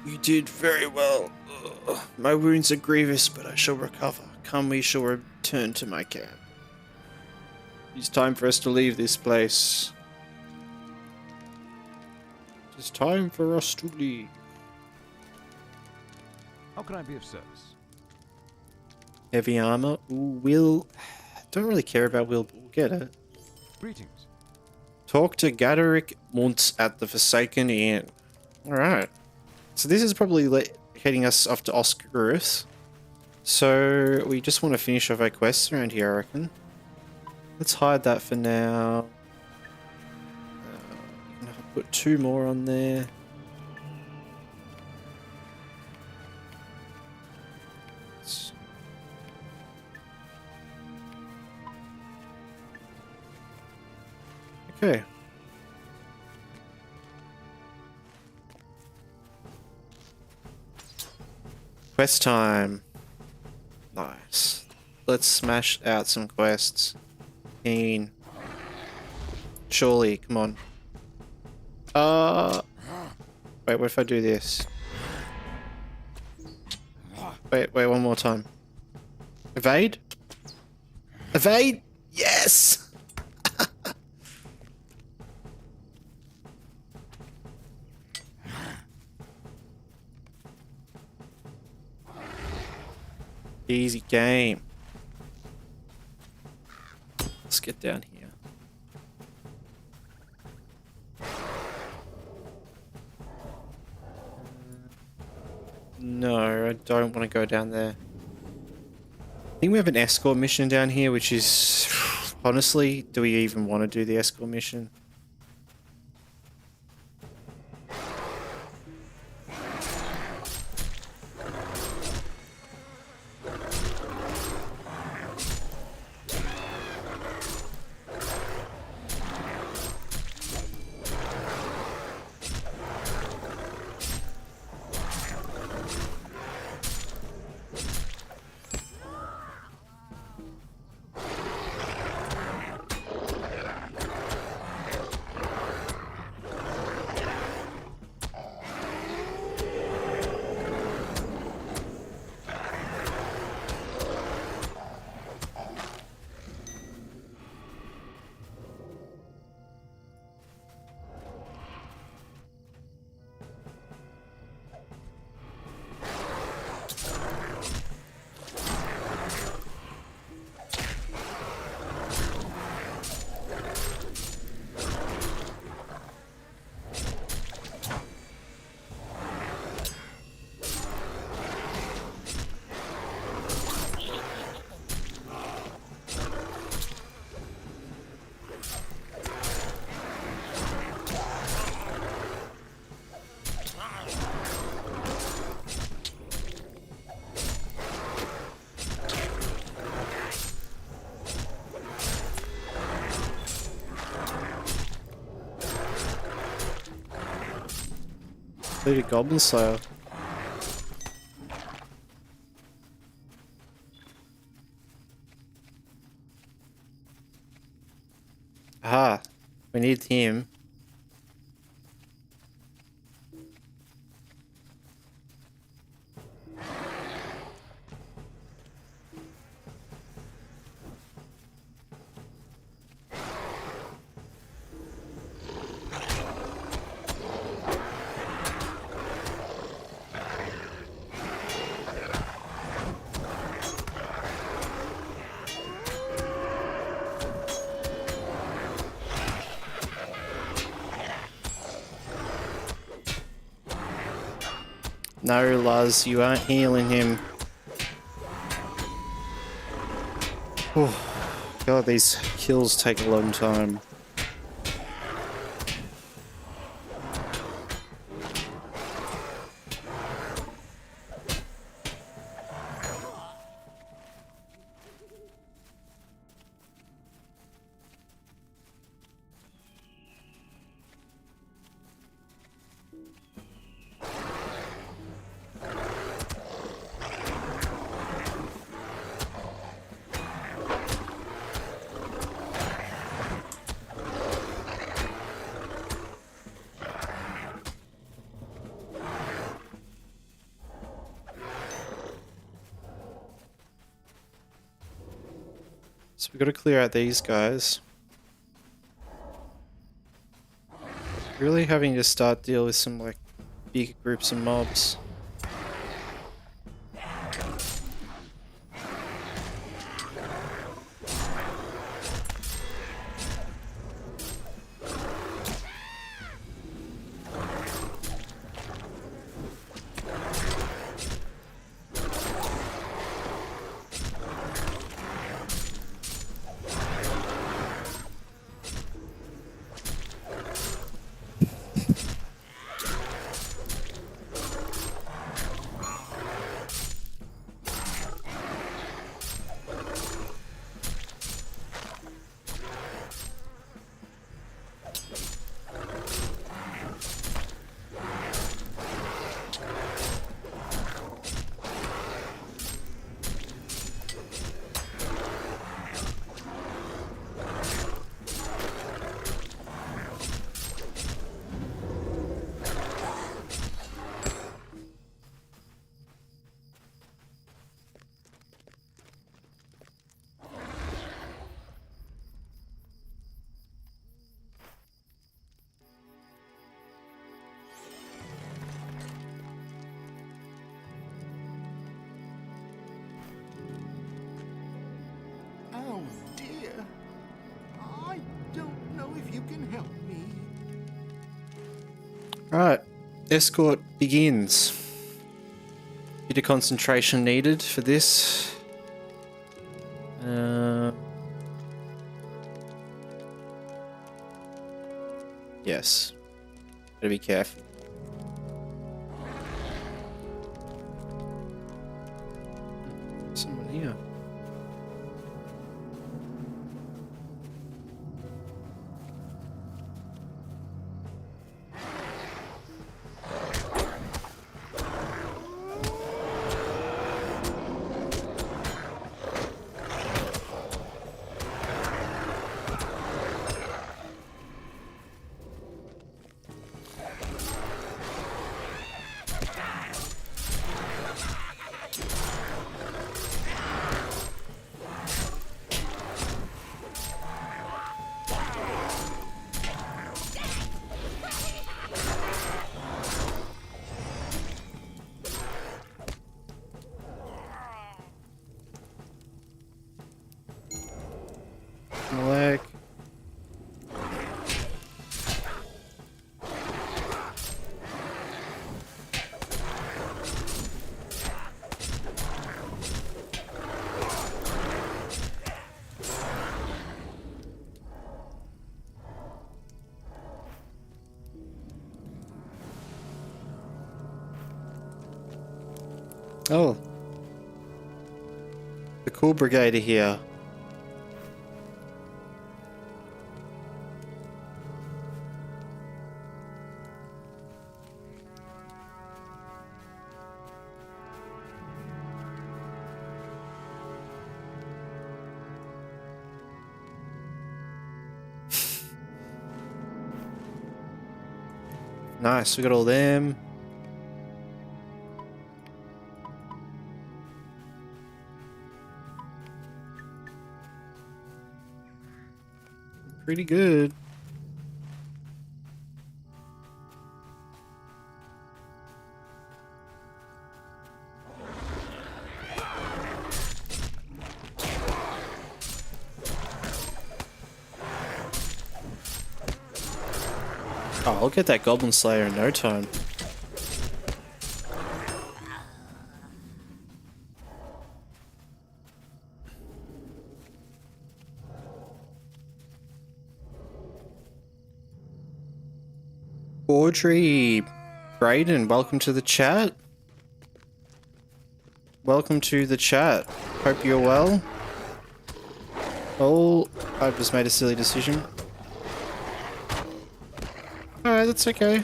You did very well. Ugh. My wounds are grievous, but I shall recover. Come, we shall return to my camp. It's time for us to leave this place. It is time for us to leave. How can I be of service? Heavy armor. Ooh, Will. Don't really care about Will, but we'll get it. Greetings. Talk to Gaderick Muntz at the Forsaken Inn. Alright. So this is probably heading us off to Oscarus. So we just want to finish off our quests around here, I reckon. Let's hide that for now. I'm gonna put 2 more on there. Okay. Quest time. Nice. Let's smash out some quests. Keen. Surely, come on. Wait, what if I do this? Wait, one more time. Evade? Evade? Yes! Easy game. Let's get down here. No, I don't want to go down there. I think we have an escort mission down here, which is... Honestly, do we even want to do the escort mission? Completed Goblin Slayer. Aha, we need him. No, Luz, you aren't healing him. Oh, God, these kills take a long time. So we've got to clear out these guys. Really having to start deal with some like big groups of mobs. Alright, escort begins. Bit of concentration needed for this. Yes. Gotta be careful. Someone here. Leg. Oh. The cool brigade are here. Nice, we got all them. Pretty good. Oh, I'll get that Goblin Slayer in no time. Audrey Braden, welcome to the chat. Welcome to the chat. Hope you're well. Oh, I just made a silly decision. Alright, that's okay.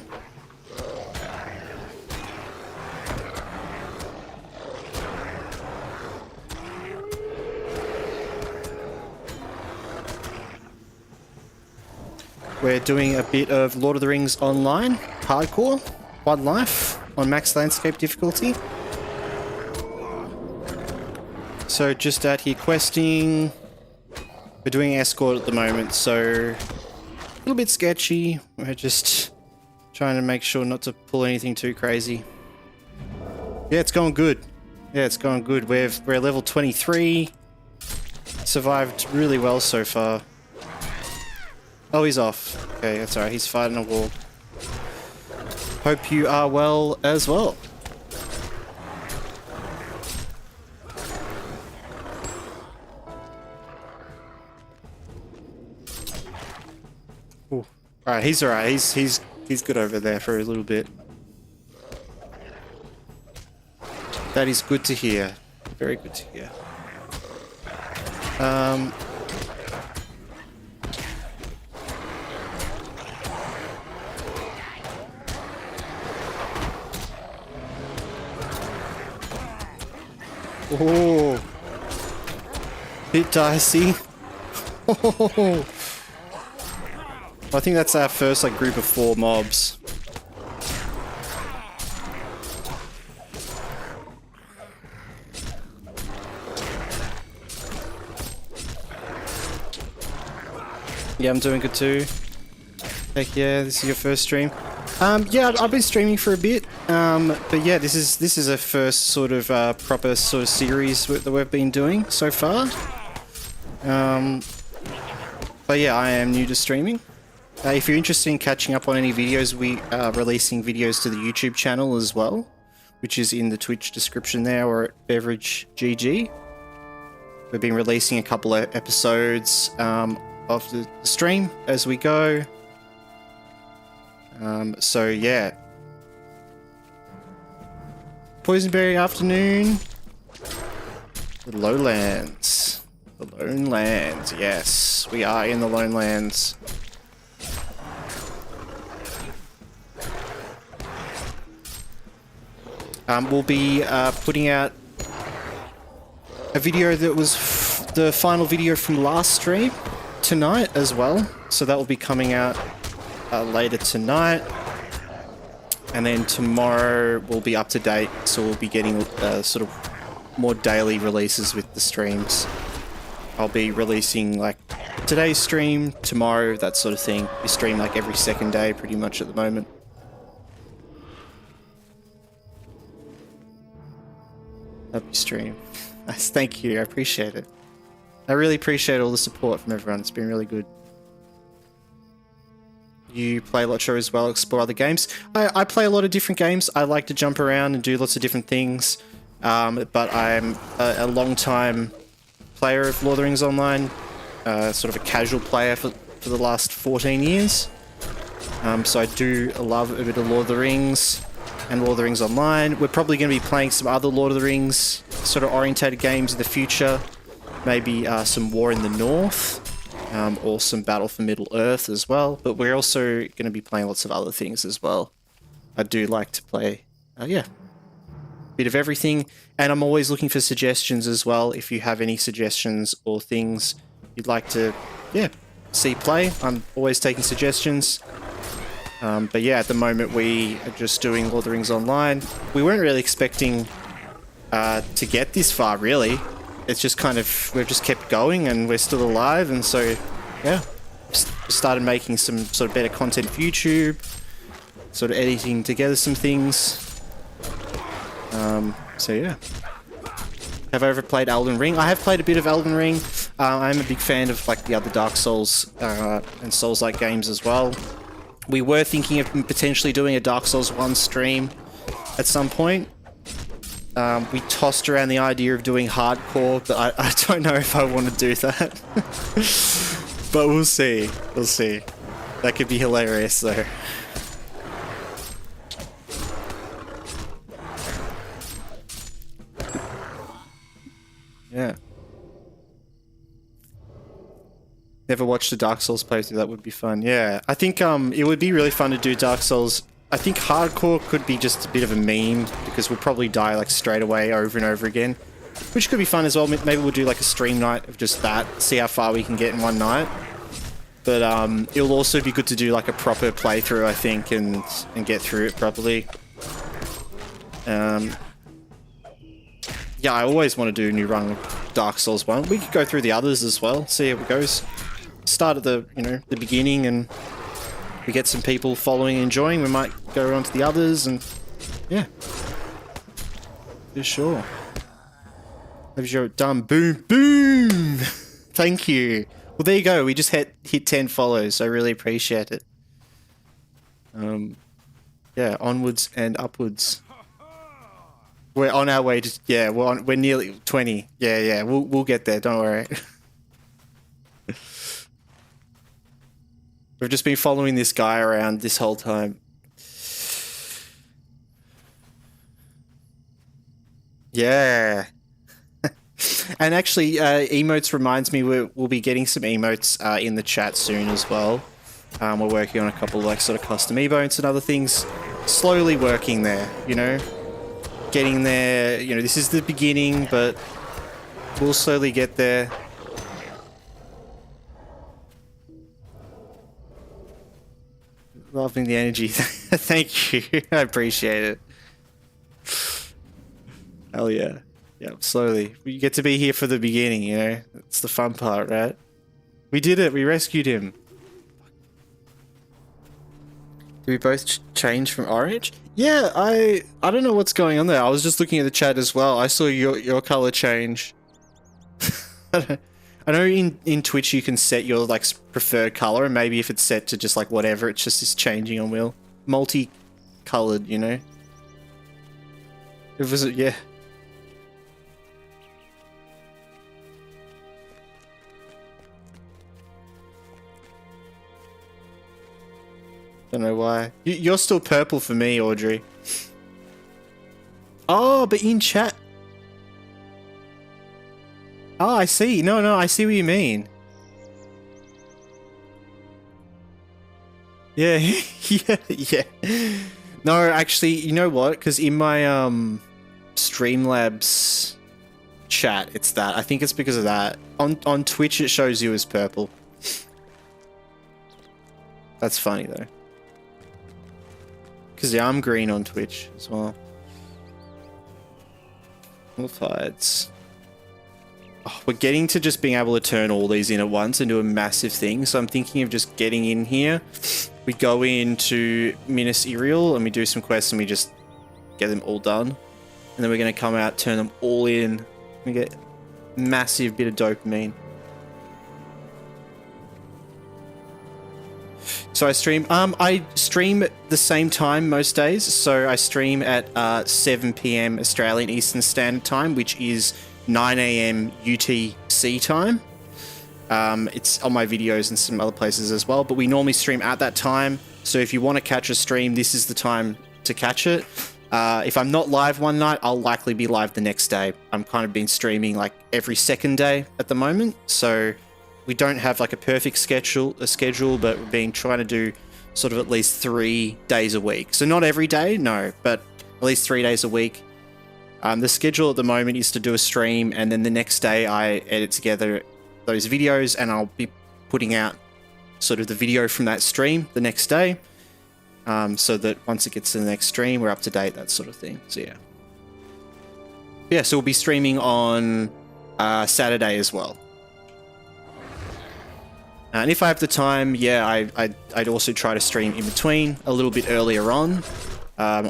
We're doing a bit of Lord of the Rings Online, hardcore, One Life, on max landscape difficulty. So just out here questing. We're doing escort at the moment, so a little bit sketchy. We're just trying to make sure not to pull anything too crazy. Yeah, it's going good. Yeah, it's going good. We're level 23. Survived really well so far. Oh, he's off. Okay, that's alright. He's fighting a war. Hope you are well as well. Alright, he's alright. He's good over there for a little bit. That is good to hear. Very good to hear. Oh, bit dicey. Oh. I think that's our first like group of 4 mobs. Yeah, I'm doing good too. Heck yeah, this is your first stream. Yeah, I've been streaming for a bit, but yeah, this is a first sort of proper sort of series that we've been doing so far. But yeah, I am new to streaming. If you're interested in catching up on any videos, we are releasing videos to the YouTube channel as well, which is in the Twitch description there, or at Beveridge GG. We've been releasing a couple of episodes of the stream as we go. So yeah. Poisonberry afternoon. The lowlands. The lone lands, yes. We are in the lone lands. We'll be putting out a video that was the final video from last stream tonight as well. So that will be coming out later tonight. And then tomorrow we'll be up to date. So we'll be getting sort of more daily releases with the streams. I'll be releasing like today's stream, tomorrow, that sort of thing. We stream like every second day pretty much at the moment. Happy stream. Thank you, I appreciate it. I really appreciate all the support from everyone. It's been really good. You play LOTRO as well, explore other games. I play a lot of different games. I like to jump around and do lots of different things. But I'm a long time player of Lord of the Rings Online. Sort of a casual player for the last 14 years. So I do love a bit of Lord of the Rings and Lord of the Rings Online. We're probably going to be playing some other Lord of the Rings sort of orientated games in the future. Maybe some War in the North. Or some Battle for Middle-earth as well, but we're also going to be playing lots of other things as well. I do like to play, yeah, bit of everything, and I'm always looking for suggestions as well. If you have any suggestions or things you'd like to, yeah, see play, I'm always taking suggestions. But yeah, at the moment we are just doing Lord of the Rings Online. We weren't really expecting to get this far, really. It's just kind of, we've just kept going and we're still alive, and so yeah, started making some sort of better content for YouTube, sort of editing together some things. So yeah. Have I ever played Elden Ring? I have played a bit of Elden Ring. I'm a big fan of like the other Dark Souls and Souls-like games as well. We were thinking of potentially doing a Dark Souls 1 stream at some point. We tossed around the idea of doing hardcore, but I don't know if I want to do that. But we'll see. We'll see. That could be hilarious, though. Yeah. Never watched a Dark Souls playthrough. That would be fun. Yeah. I think it would be really fun to do Dark Souls. I think hardcore could be just a bit of a meme, because we'll probably die like straight away over and over again, which could be fun as well. Maybe we'll do like a stream night of just that, see how far we can get in one night. But it'll also be good to do like a proper playthrough, I think, and get through it properly. Yeah, I always want to do a new run of Dark Souls 1. We could go through the others as well, see how it goes. Start at the, you know, the beginning, and we get some people following and enjoying, we might go on to the others, and yeah. For sure. Have you done? Boom, boom! Thank you. Well, there you go. We just hit 10 follows. I really appreciate it. Yeah, onwards and upwards. We're on our way to, yeah, we're nearly 20. Yeah, we'll get there, don't worry. We've just been following this guy around this whole time. Yeah. And actually, emotes reminds me we'll be getting some emotes in the chat soon as well. We're working on a couple of like sort of custom emotes and other things. Slowly working there, you know? Getting there, you know, this is the beginning, but we'll slowly get there. Loving the energy. Thank you. I appreciate it. Hell yeah. Yeah, slowly. We get to be here for the beginning, you know? It's the fun part, right? We did it. We rescued him. Did we both change from orange? Yeah, I don't know what's going on there. I was just looking at the chat as well. I saw your color change. I know in Twitch you can set your like preferred color, and maybe if it's set to just like whatever, it's just is changing on wheel. Multi-colored, you know. It was yeah. Don't know why. You're still purple for me, Audrey. Oh, but in chat. Oh, I see. No, I see what you mean. Yeah, yeah. No, actually, you know what? Because in my Streamlabs chat, it's that. I think it's because of that. On Twitch, it shows you as purple. That's funny though. Because yeah, I'm green on Twitch as well. All tides. Oh, we're getting to just being able to turn all these in at once and do a massive thing. So I'm thinking of just getting in here. We go into Ministerial and we do some quests and we just get them all done. And then we're going to come out, turn them all in. We get a massive bit of dopamine. So I stream at the same time most days. So I stream at 7 PM Australian Eastern Standard Time, which is 9 AM UTC time. It's on my videos and some other places as well, but we normally stream at that time. So if you want to catch a stream, this is the time to catch it. If I'm not live one night, I'll likely be live the next day. I'm kind of been streaming like every second day at the moment. So we don't have like a perfect schedule, but we've been trying to do sort of at least 3 days a week. So not every day, no, but at least 3 days a week. The schedule at the moment is to do a stream, and then the next day I edit together those videos, and I'll be putting out sort of the video from that stream the next day, so that once it gets to the next stream, we're up to date, that sort of thing. So yeah, so we'll be streaming on Saturday as well. And if I have the time, yeah, I'd also try to stream in between a little bit earlier on,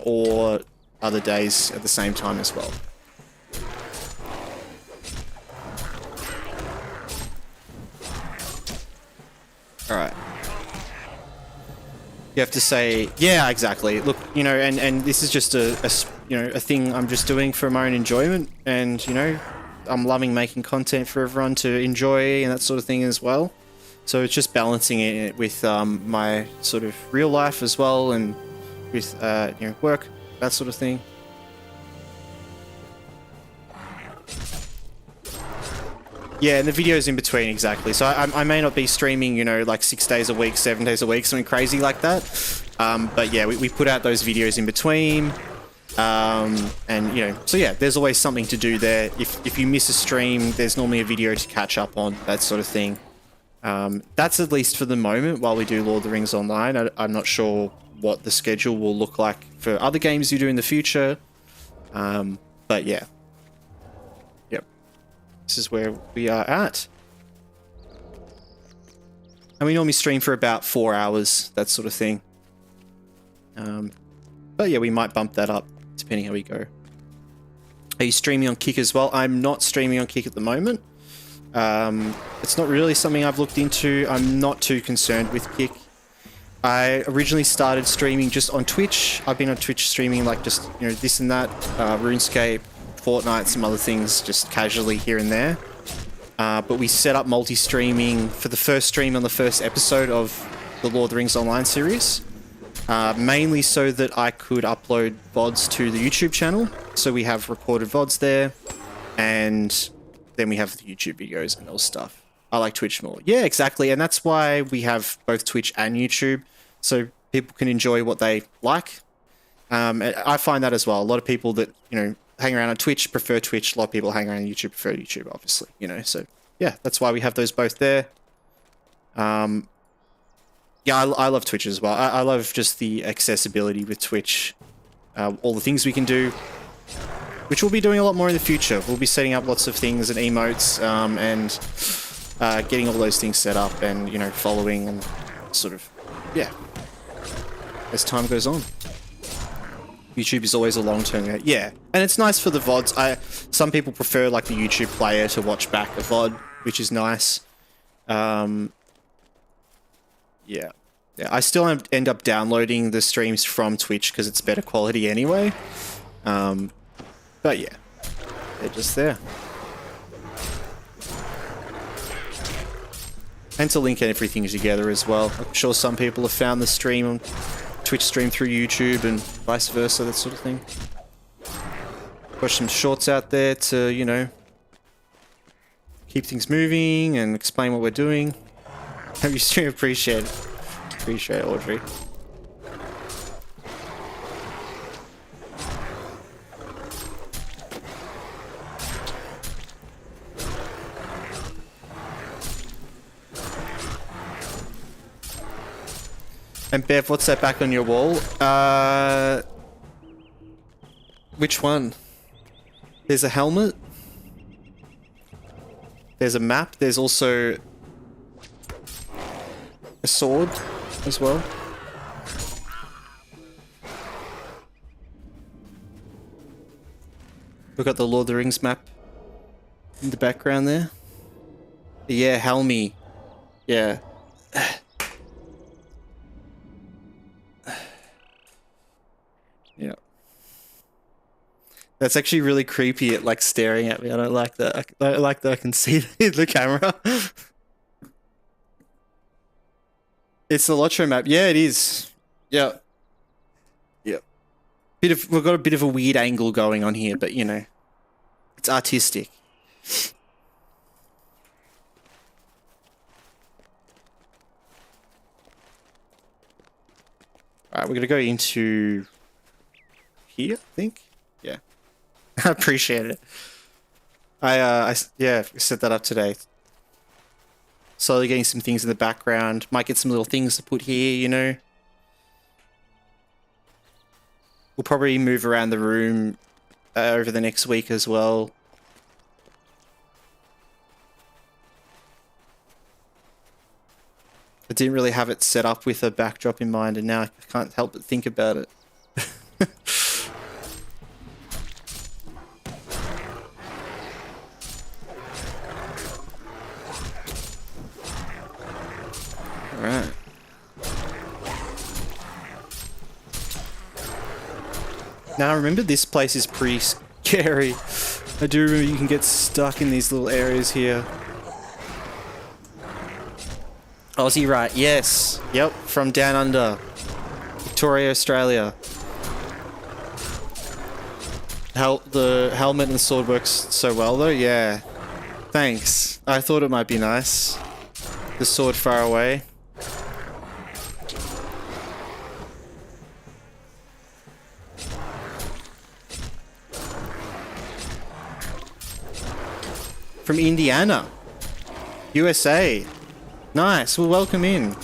or other days at the same time as well. All right. You have to say, yeah, exactly. Look, you know, and this is just a thing I'm just doing for my own enjoyment, and you know, I'm loving making content for everyone to enjoy and that sort of thing as well. So it's just balancing it with my sort of real life as well, and with you know, work, that sort of thing. Yeah, and the videos in between, exactly. So I may not be streaming, you know, like 6 days a week, 7 days a week, something crazy like that. But yeah, we put out those videos in between. And, you know, so yeah, there's always something to do there. If you miss a stream, there's normally a video to catch up on, that sort of thing. That's at least for the moment while we do Lord of the Rings Online. I'm not sure what the schedule will look like for other games you do in the future. But yeah. Yep. This is where we are at. And we normally stream for about 4 hours, that sort of thing. But yeah, we might bump that up depending how we go. Are you streaming on Kick as well? I'm not streaming on Kick at the moment. It's not really something I've looked into. I'm not too concerned with Kick. I originally started streaming just on Twitch. I've been on Twitch streaming like just, you know, this and that, RuneScape, Fortnite, some other things, just casually here and there. But we set up multi-streaming for the first stream on the first episode of the Lord of the Rings Online series. Mainly so that I could upload VODs to the YouTube channel. So we have recorded VODs there, and then we have the YouTube videos and all stuff. I like Twitch more. Yeah, exactly. And that's why we have both Twitch and YouTube, so people can enjoy what they like. I find that as well. A lot of people that, you know, hang around on Twitch prefer Twitch. A lot of people hang around on YouTube prefer YouTube, obviously, you know. So yeah, that's why we have those both there. Yeah, I love Twitch as well. I love just the accessibility with Twitch. All the things we can do, which we'll be doing a lot more in the future. We'll be setting up lots of things and emotes, and getting all those things set up, and, you know, following and sort of, yeah, as time goes on. YouTube is always a long-term, yeah, and it's nice for the VODs. Some people prefer like the YouTube player to watch back a VOD. which is nice. Yeah. Yeah, I still end up downloading the streams from Twitch because it's better quality anyway. But yeah, they're just there. And to link everything together as well. I'm sure some people have found the stream on Twitch stream through YouTube and vice versa, that sort of thing. Got some shorts out there to, you know, keep things moving and explain what we're doing. Hope you stream, appreciate it. Appreciate it, Audrey. And Bev, what's that back on your wall? Which one? There's a helmet. There's a map. There's also a sword as well. We've got the Lord of the Rings map in the background there. Yeah, Helmy. Yeah. Yeah. That's actually really creepy. It like staring at me. I don't like that. I don't like that I can see the camera. It's the LOTRO map. Yeah, it is. Yeah. Yeah. We've got a bit of a weird angle going on here, but you know, it's artistic. Alright, we're gonna go into here, I think. Yeah. I appreciate it. I set that up today. Slowly getting some things in the background. Might get some little things to put here, you know. We'll probably move around the room over the next week as well. I didn't really have it set up with a backdrop in mind, and now I can't help but think about it. Alright. Now remember, this place is pretty scary. I do remember you can get stuck in these little areas here. Aussie right, yes. Yep, from down under. Victoria, Australia. The helmet and the sword works so well though, yeah. Thanks. I thought it might be nice. The sword far away. From Indiana, USA. Nice, well, welcome in.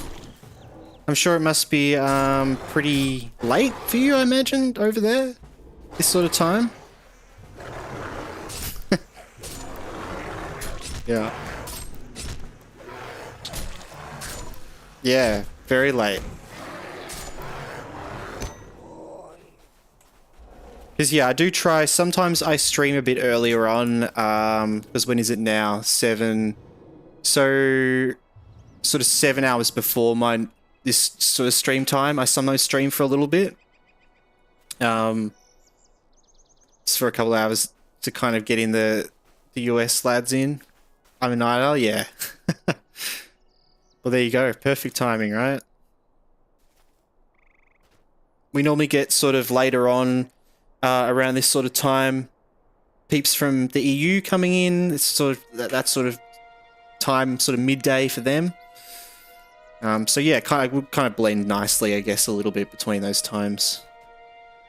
I'm sure it must be pretty late for you, I imagine, over there, this sort of time. Yeah. Yeah, very late. Because yeah, I do try, sometimes I stream a bit earlier on, because when is it now? 7. So, sort of 7 hours before this sort of stream time, I sometimes stream for a little bit. Just for a couple of hours to kind of get in the US lads in. I'm a night owl, yeah. Well, there you go. Perfect timing, right? We normally get sort of later on, around this sort of time, peeps from the EU coming in. It's sort of that sort of time, sort of midday for them. So yeah, would kind of blend nicely, I guess, a little bit between those times,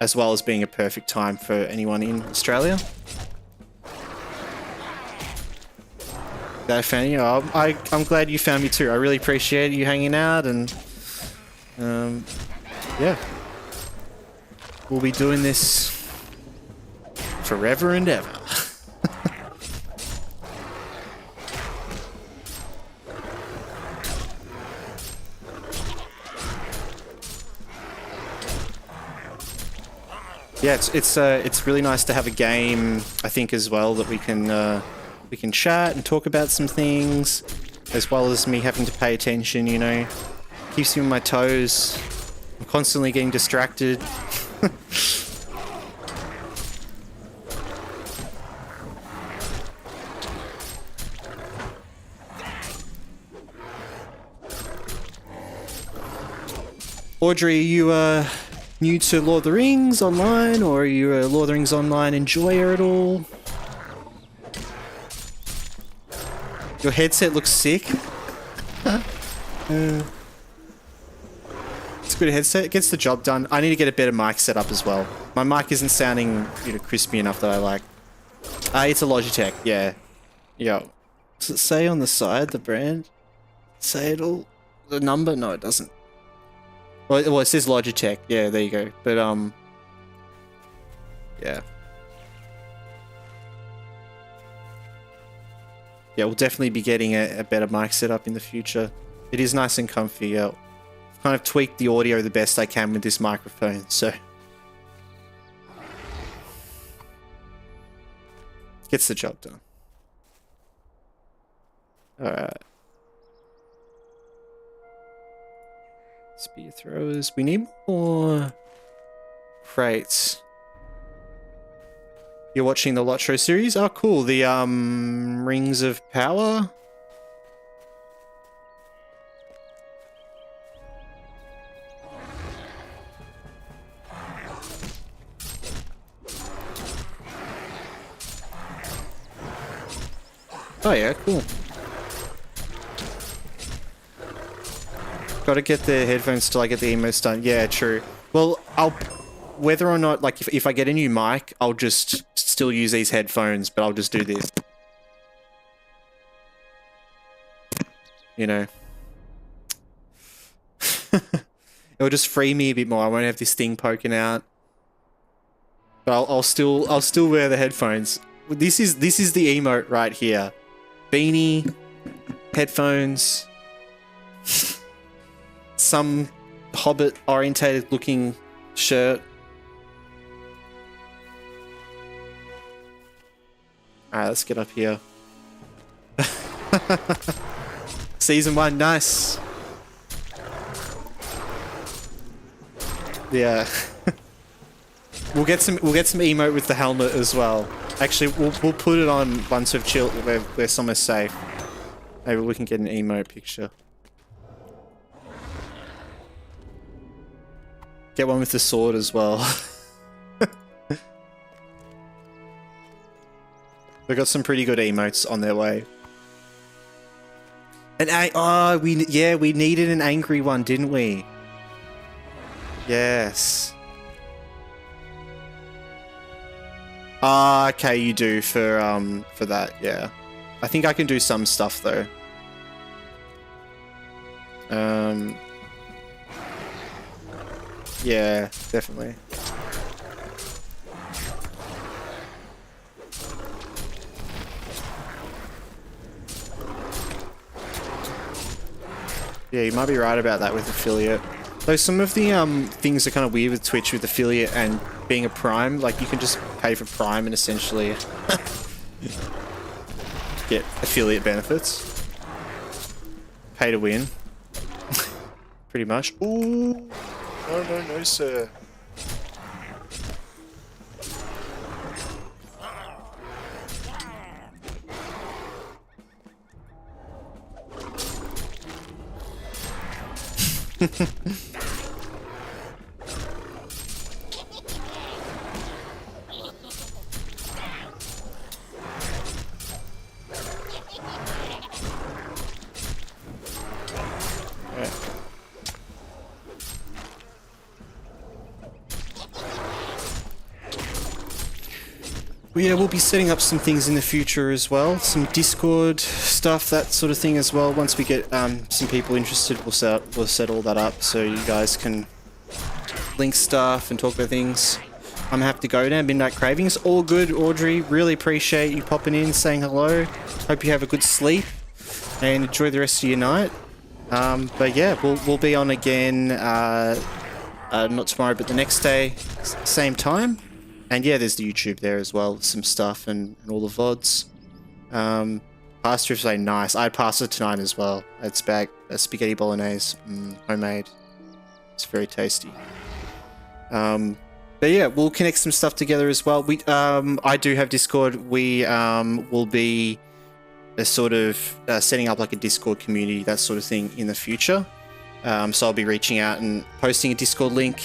as well as being a perfect time for anyone in Australia. That fan, I'm glad you found me too. I really appreciate you hanging out, and yeah, we'll be doing this forever and ever. Yeah, it's really nice to have a game, I think, as well, that we can We can chat and talk about some things, as well as me having to pay attention, you know. Keeps me on my toes. I'm constantly getting distracted. Audrey, are you new to Lord of the Rings online, or are you a Lord of the Rings online enjoyer at all? Your headset looks sick. It's a good headset. It gets the job done. I need to get a better mic set up as well. My mic isn't sounding, you know, crispy enough that I like. It's a Logitech, yeah. Yo. Does it say on the side, the brand? Say it all? The number? No, it doesn't. Well, it says Logitech. Yeah, there you go. But, yeah. Yeah, we'll definitely be getting a better mic setup in the future. It is nice and comfy, yeah. I've kind of tweaked the audio the best I can with this microphone, so... Gets the job done. Alright. Spear throwers. We need more crates. You're watching the LOTRO series? Oh, cool. The, Rings of Power? Oh, yeah, cool. Gotta get the headphones till I get the emotes done. Yeah, true. Well, whether or not, like, if I get a new mic, I'll just still use these headphones, but I'll just do this. You know. It'll just free me a bit more. I won't have this thing poking out. But I'll still wear the headphones. This is the emote right here. Beanie, headphones, some Hobbit orientated looking shirt. Alright, let's get up here. Season 1, nice. Yeah. We'll get some emote with the helmet as well. Actually, we'll put it on once we've chilled, we're somewhere safe. Maybe we can get an emote picture. Get one with the sword as well. We've got some pretty good emotes on their way. And we needed an angry one, didn't we? Yes. Okay, you do for that, yeah. I think I can do some stuff though. Yeah, definitely. Yeah, you might be right about that with affiliate. Though some of the things are kind of weird with Twitch with affiliate and being a Prime. Like, you can just pay for Prime and essentially get affiliate benefits. Pay to win. Pretty much. Ooh. No, sir. Well, yeah, we'll be setting up some things in the future as well. Some Discord stuff, that sort of thing as well. Once we get some people interested, we'll set all that up so you guys can link stuff and talk about things. I'm happy to go now. Midnight Cravings, all good, Audrey. Really appreciate you popping in, saying hello. Hope you have a good sleep and enjoy the rest of your night. But yeah, we'll be on again. Not tomorrow, but the next day, same time. And yeah, there's the YouTube there as well, some stuff and all the VODs. Pasta is very nice. I had pasta tonight as well. I had spaghetti bolognese, homemade. It's very tasty. But yeah, we'll connect some stuff together as well. I do have Discord. We will be sort of setting up like a Discord community, that sort of thing in the future. So I'll be reaching out and posting a Discord link.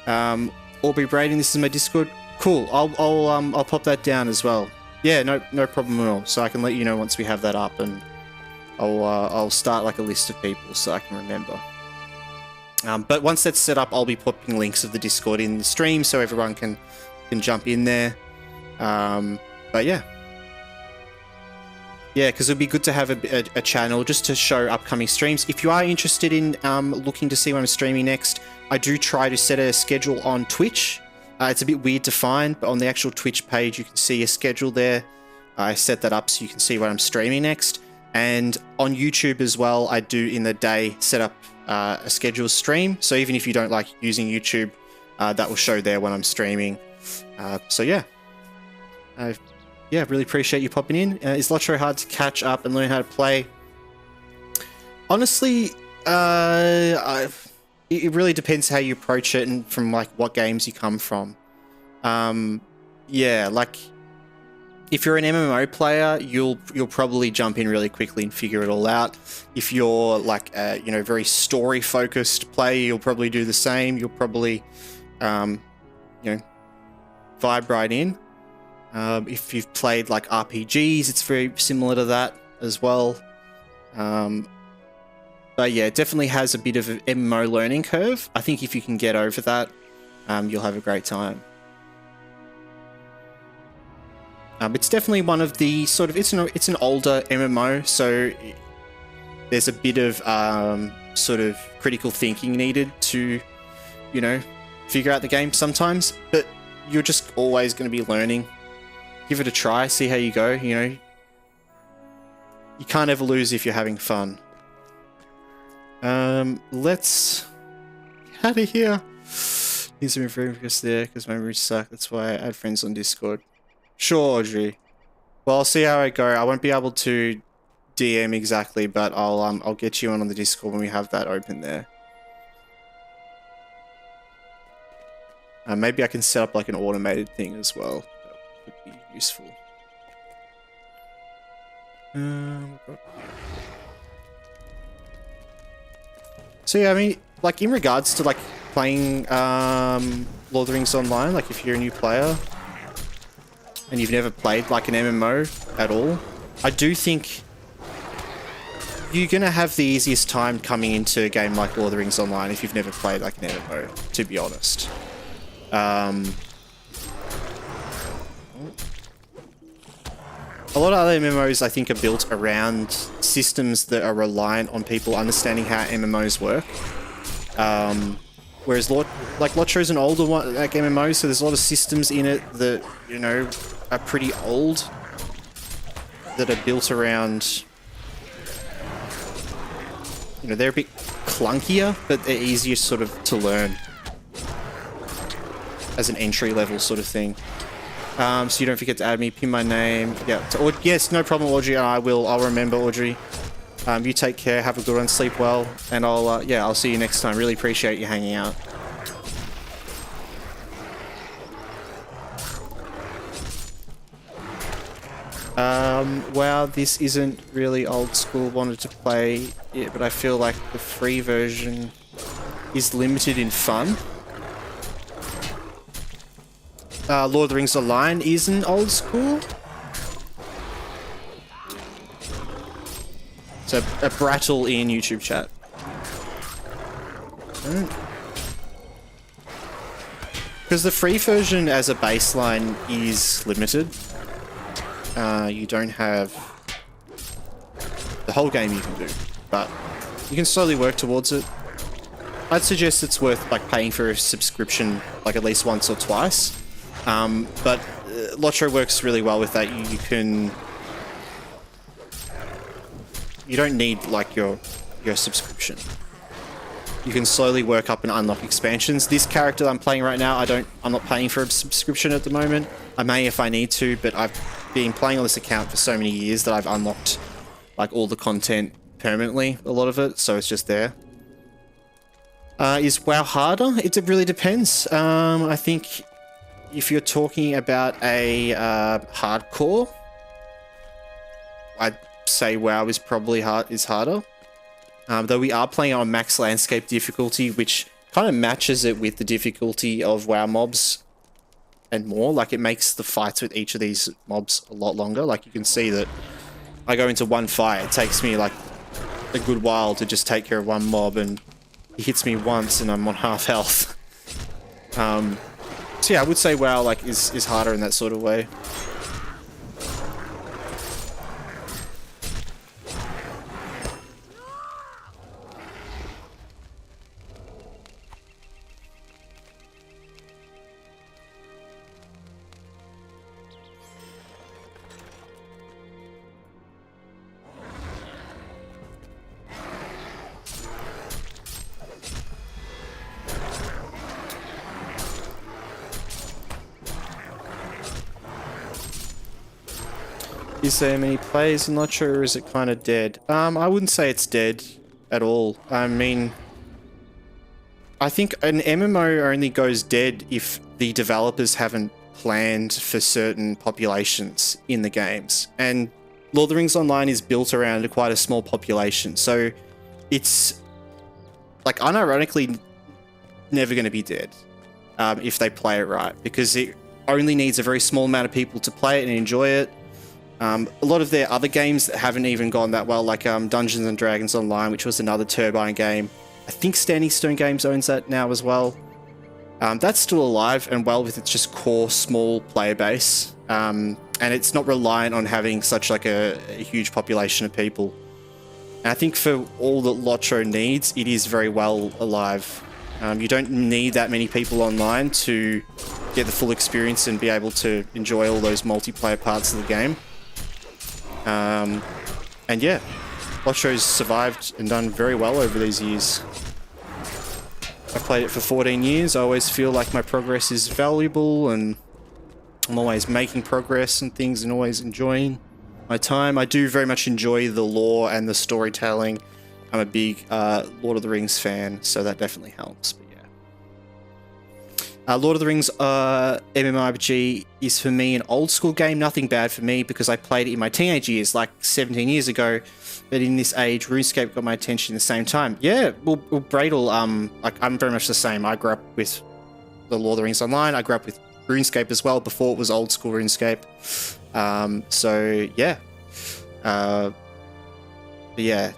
Aubrey Braden, this is my Discord. Cool. I'll pop that down as well. Yeah, no problem at all. So I can let you know once we have that up, and I'll start like a list of people so I can remember. But once that's set up, I'll be popping links of the Discord in the stream so everyone can jump in there. But yeah. Yeah, because it'd be good to have a channel just to show upcoming streams. If you are interested in looking to see when I'm streaming next, I do try to set a schedule on Twitch. It's a bit weird to find, but on the actual Twitch page, you can see a schedule there. I set that up so you can see when I'm streaming next. And on YouTube as well, I do in the day set up a scheduled stream. So even if you don't like using YouTube, that will show there when I'm streaming. So yeah. Yeah, really appreciate you popping in. Is LOTRO hard to catch up and learn how to play? Honestly, it really depends how you approach it and from like what games you come from. Yeah, like if you're an MMO player, you'll probably jump in really quickly and figure it all out. If you're like a, very story focused player, you'll probably do the same. You'll probably vibe right in. If you've played like RPGs, it's very similar to that as well. But yeah, it definitely has a bit of an MMO learning curve. I think if you can get over that, you'll have a great time. It's definitely one of the sort of, it's an older MMO, so there's a bit of sort of critical thinking needed to, figure out the game sometimes, but you're just always going to be learning. Give it a try, see how you go, You can't ever lose if you're having fun. Let's get out of here. Need some improvements there because my memories suck. That's why I add friends on Discord. Sure, Audrey. Well, I'll see how I go. I won't be able to DM exactly, but I'll get you on the Discord when we have that open there. Maybe I can set up like an automated thing as well. That would be useful. So yeah, I mean, like in regards to like playing Lord of the Rings Online, like if you're a new player and you've never played like an MMO at all, I do think you're gonna have the easiest time coming into a game like Lord of the Rings Online if you've never played like an MMO, to be honest. A lot of other MMOs, I think, are built around systems that are reliant on people understanding how MMOs work. Whereas LOTRO is an older one, like MMO, so there's a lot of systems in it that, are pretty old, that are built around, they're a bit clunkier, but they're easier sort of to learn as an entry level sort of thing. So you don't forget to add me, pin my name. Yeah. Yes, no problem, Audrey. I'll remember, Audrey. You take care, have a good one, sleep well, and I'll see you next time. Really appreciate you hanging out. Wow, this isn't really old school. Wanted to play it, but I feel like the free version is limited in fun. Lord of the Rings Online isn't old school. So a brattle in YouTube chat. Because the free version as a baseline is limited. You don't have the whole game you can do, but you can slowly work towards it. I'd suggest it's worth like paying for a subscription like at least once or twice. But LOTRO works really well with that. You don't need like your subscription. You can slowly work up and unlock expansions. This character I'm playing right now, I'm not paying for a subscription at the moment. I may if I need to, but I've been playing on this account for so many years that I've unlocked like all the content permanently, a lot of it, so it's just there. Is WoW harder? It really depends. I think if you're talking about a hardcore, I'd say WoW is probably harder. Though we are playing on max landscape difficulty, which kind of matches it with the difficulty of WoW mobs and more. Like, it makes the fights with each of these mobs a lot longer. Like, you can see that I go into one fight, it takes me like a good while to just take care of one mob, and he hits me once and I'm on half health. So yeah, I would say WoW like is harder in that sort of way. Is there many players? I'm not sure, or is it kind of dead? I wouldn't say it's dead at all. I mean, I think an MMO only goes dead if the developers haven't planned for certain populations in the games. And Lord of the Rings Online is built around quite a small population, so it's like unironically never going to be dead if they play it right, because it only needs a very small amount of people to play it and enjoy it. A lot of their other games that haven't even gone that well, like Dungeons and Dragons Online, which was another Turbine game. I think Standing Stone Games owns that now as well. That's still alive and well with its just core small player base, and it's not reliant on having such like a huge population of people. And I think for all that LOTRO needs, it is very well alive. You don't need that many people online to get the full experience and be able to enjoy all those multiplayer parts of the game. And yeah, LOTRO's survived and done very well over these years. I played it for 14 years. I always feel like my progress is valuable, and I'm always making progress and things, and always enjoying my time. I do very much enjoy the lore and the storytelling. I'm a big Lord of the Rings fan, so that definitely helps. But yeah, Lord of the Rings MMORPG is for me an old school game. Nothing bad for me because I played it in my teenage years, like 17 years ago. But in this age, RuneScape got my attention at the same time. Yeah, well Bradle, like I'm very much the same. I grew up with the Lord of the Rings Online. I grew up with RuneScape as well before it was old school RuneScape. So yeah, yeah.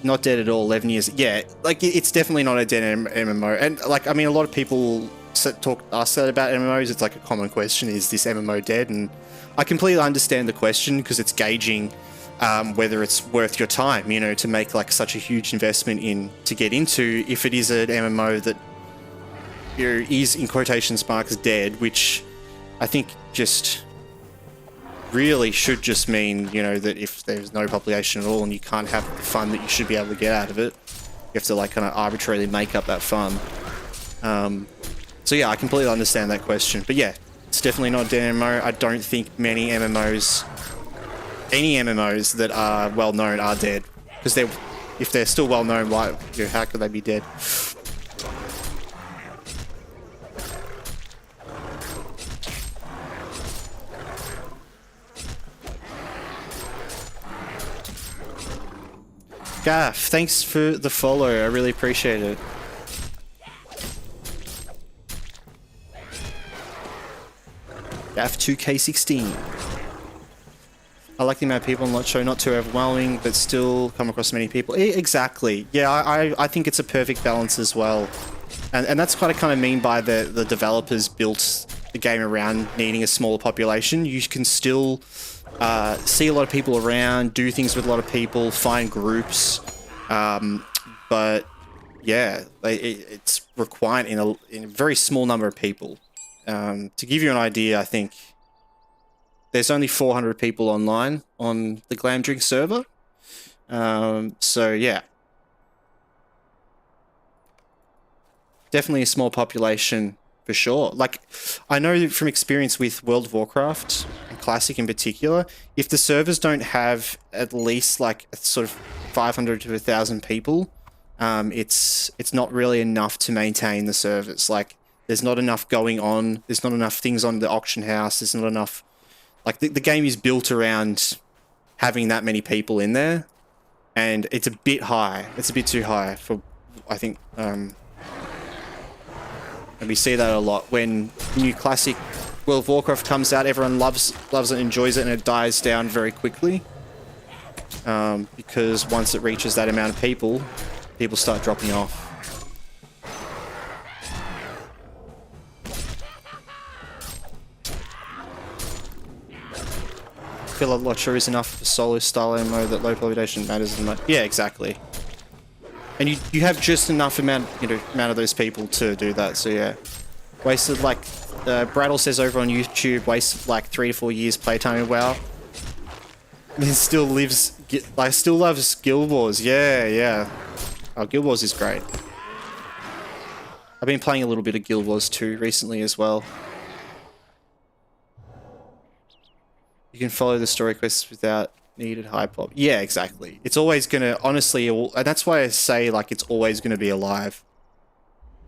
Not dead at all. 11 years. Yeah, like it's definitely not a dead MMO. And like, I mean, a lot of people ask that about MMOs. It's like a common question: is this MMO dead? And I completely understand the question because it's gauging whether it's worth your time, you know, to make like such a huge investment in to get into. If it is an MMO that is in quotations marks dead, which I think just really should just mean, you know, that if there's no population at all and you can't have the fun that you should be able to get out of it, you have to like kind of arbitrarily make up that fun. So yeah, I completely understand that question. But yeah, it's definitely not a dead MMO. I don't think any MMOs that are well known are dead, because if they're still well known, why, you know, how could they be dead? Gaff, thanks for the follow. I really appreciate it. Gaff 2K16. I like the amount of people on LOTRO, not too overwhelming, but still come across many people. Exactly. Yeah, I think it's a perfect balance as well. And that's what I kind of mean by the developers built the game around needing a smaller population. You can still see a lot of people around, do things with a lot of people, find groups, but yeah, it's required in a very small number of people. To give you an idea, I think there's only 400 people online on the Glam Drink server, so yeah, definitely a small population for sure. Like, I know from experience with World of Warcraft and Classic in particular, if the servers don't have at least like a sort of 500 to 1,000 people, it's not really enough to maintain the servers. Like, there's not enough going on. There's not enough things on the auction house. There's not enough. Like, the game is built around having that many people in there, and it's a bit high. It's a bit too high for, I think. And we see that a lot when new classic World of Warcraft comes out. Everyone loves it, enjoys it, and it dies down very quickly. Because once it reaches that amount of people start dropping off. I feel like LOTRO is enough for solo style MMO that low population matters as much. Yeah, exactly. And you have just enough amount of those people to do that. So yeah, wasted like Brattle says over on YouTube, wasted like 3 to 4 years playtime in WoW. And then still still loves Guild Wars. Yeah. Oh, Guild Wars is great. I've been playing a little bit of Guild Wars 2 recently as well. You can follow the story quests without needed high pop. Yeah, exactly. It's always gonna, honestly, and that's why I say like it's always gonna be alive.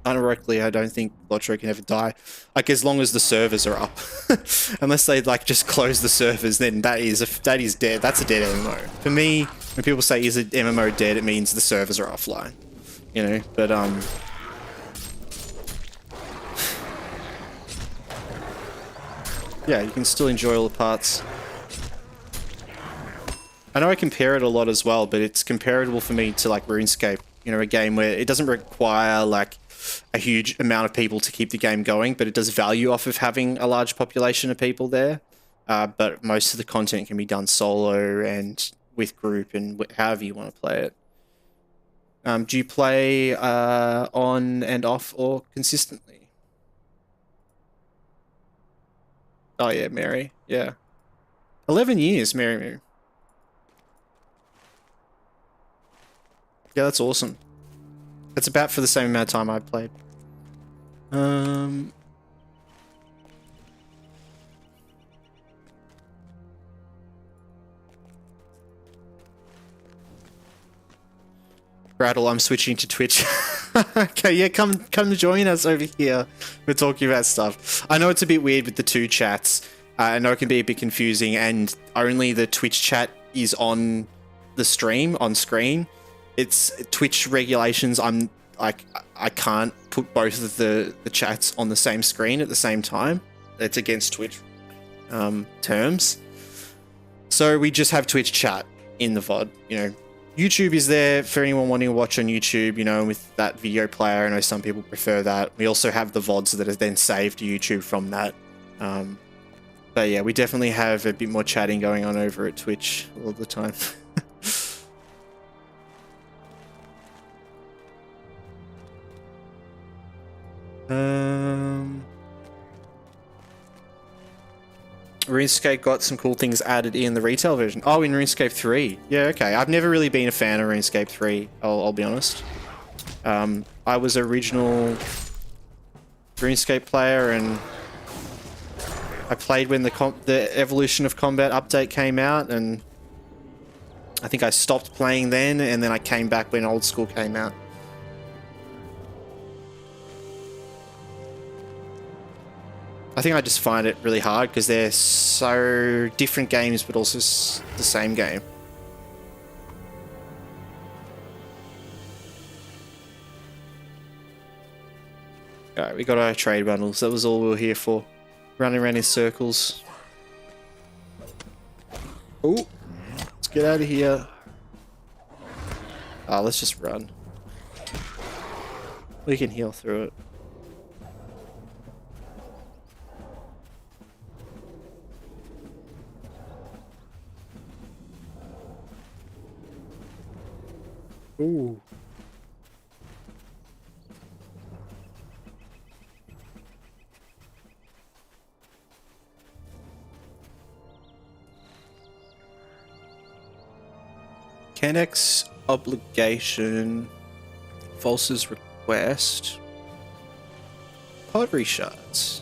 Unironically, I don't think LOTRO can ever die. Like, as long as the servers are up. Unless they like just close the servers, then that is dead. That's a dead MMO. For me, when people say is an MMO dead, it means the servers are offline. You know, but yeah, you can still enjoy all the parts. I know I compare it a lot as well, but it's comparable for me to like RuneScape. You know, a game where it doesn't require like a huge amount of people to keep the game going, but it does value off of having a large population of people there. But most of the content can be done solo and with group and however you want to play it. Do you play on and off or consistently? Oh yeah, Mary. Yeah. 11 years, Mary. Yeah, that's awesome. That's about for the same amount of time I played. Brattle, I'm switching to Twitch. Okay, yeah, come to join us over here. We're talking about stuff. I know it's a bit weird with the 2 chats. I know it can be a bit confusing, and only the Twitch chat is on the stream, on screen. It's Twitch regulations. I can't put both of the chats on the same screen at the same time. It's against Twitch terms. So we just have Twitch chat in the VOD. You know, YouTube is there for anyone wanting to watch on YouTube, you know, with that video player. I know some people prefer that. We also have the VODs that are then saved to YouTube from that. But yeah, we definitely have a bit more chatting going on over at Twitch all the time. RuneScape got some cool things added in the retail version. Oh, in RuneScape 3. Yeah, okay. I've never really been a fan of RuneScape 3, I'll be honest. I was an original RuneScape player, and I played when the Evolution of Combat update came out, and I think I stopped playing then, and then I came back when Old School came out. I think I just find it really hard because they're so different games, but also the same game. Alright, we got our trade bundles. That was all we were here for. Running around in circles. Oh, let's get out of here. Oh, let's just run. We can heal through it. Ooh. Canex obligation, False's request. Pottery shards.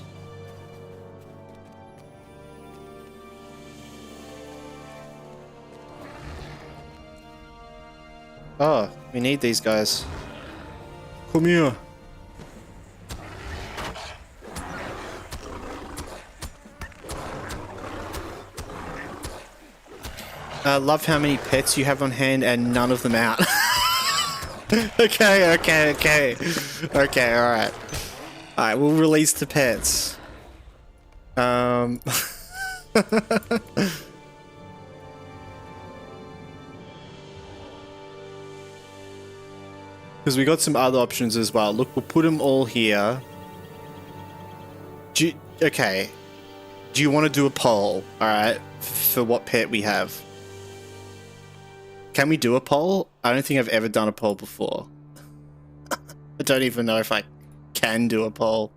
Oh, we need these guys. Come here. I love how many pets you have on hand and none of them out. Okay, alright. Alright, we'll release the pets. Because we got some other options as well. Look, we'll put them all here. Okay. Do you want to do a poll, alright, for what pet we have? Can we do a poll? I don't think I've ever done a poll before. I don't even know if I can do a poll.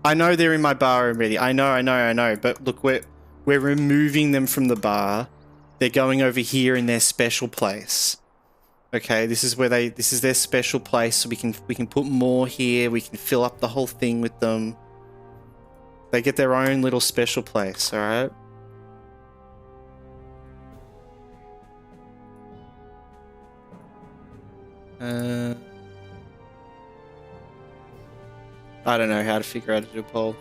I know they're in my bar already. I know. But look, we're removing them from the bar. They're going over here in their special place. Okay, this is their special place, so we can put more here. We can fill up the whole thing with them. They get their own little special place, all right? I don't know how to figure out how to do a poll.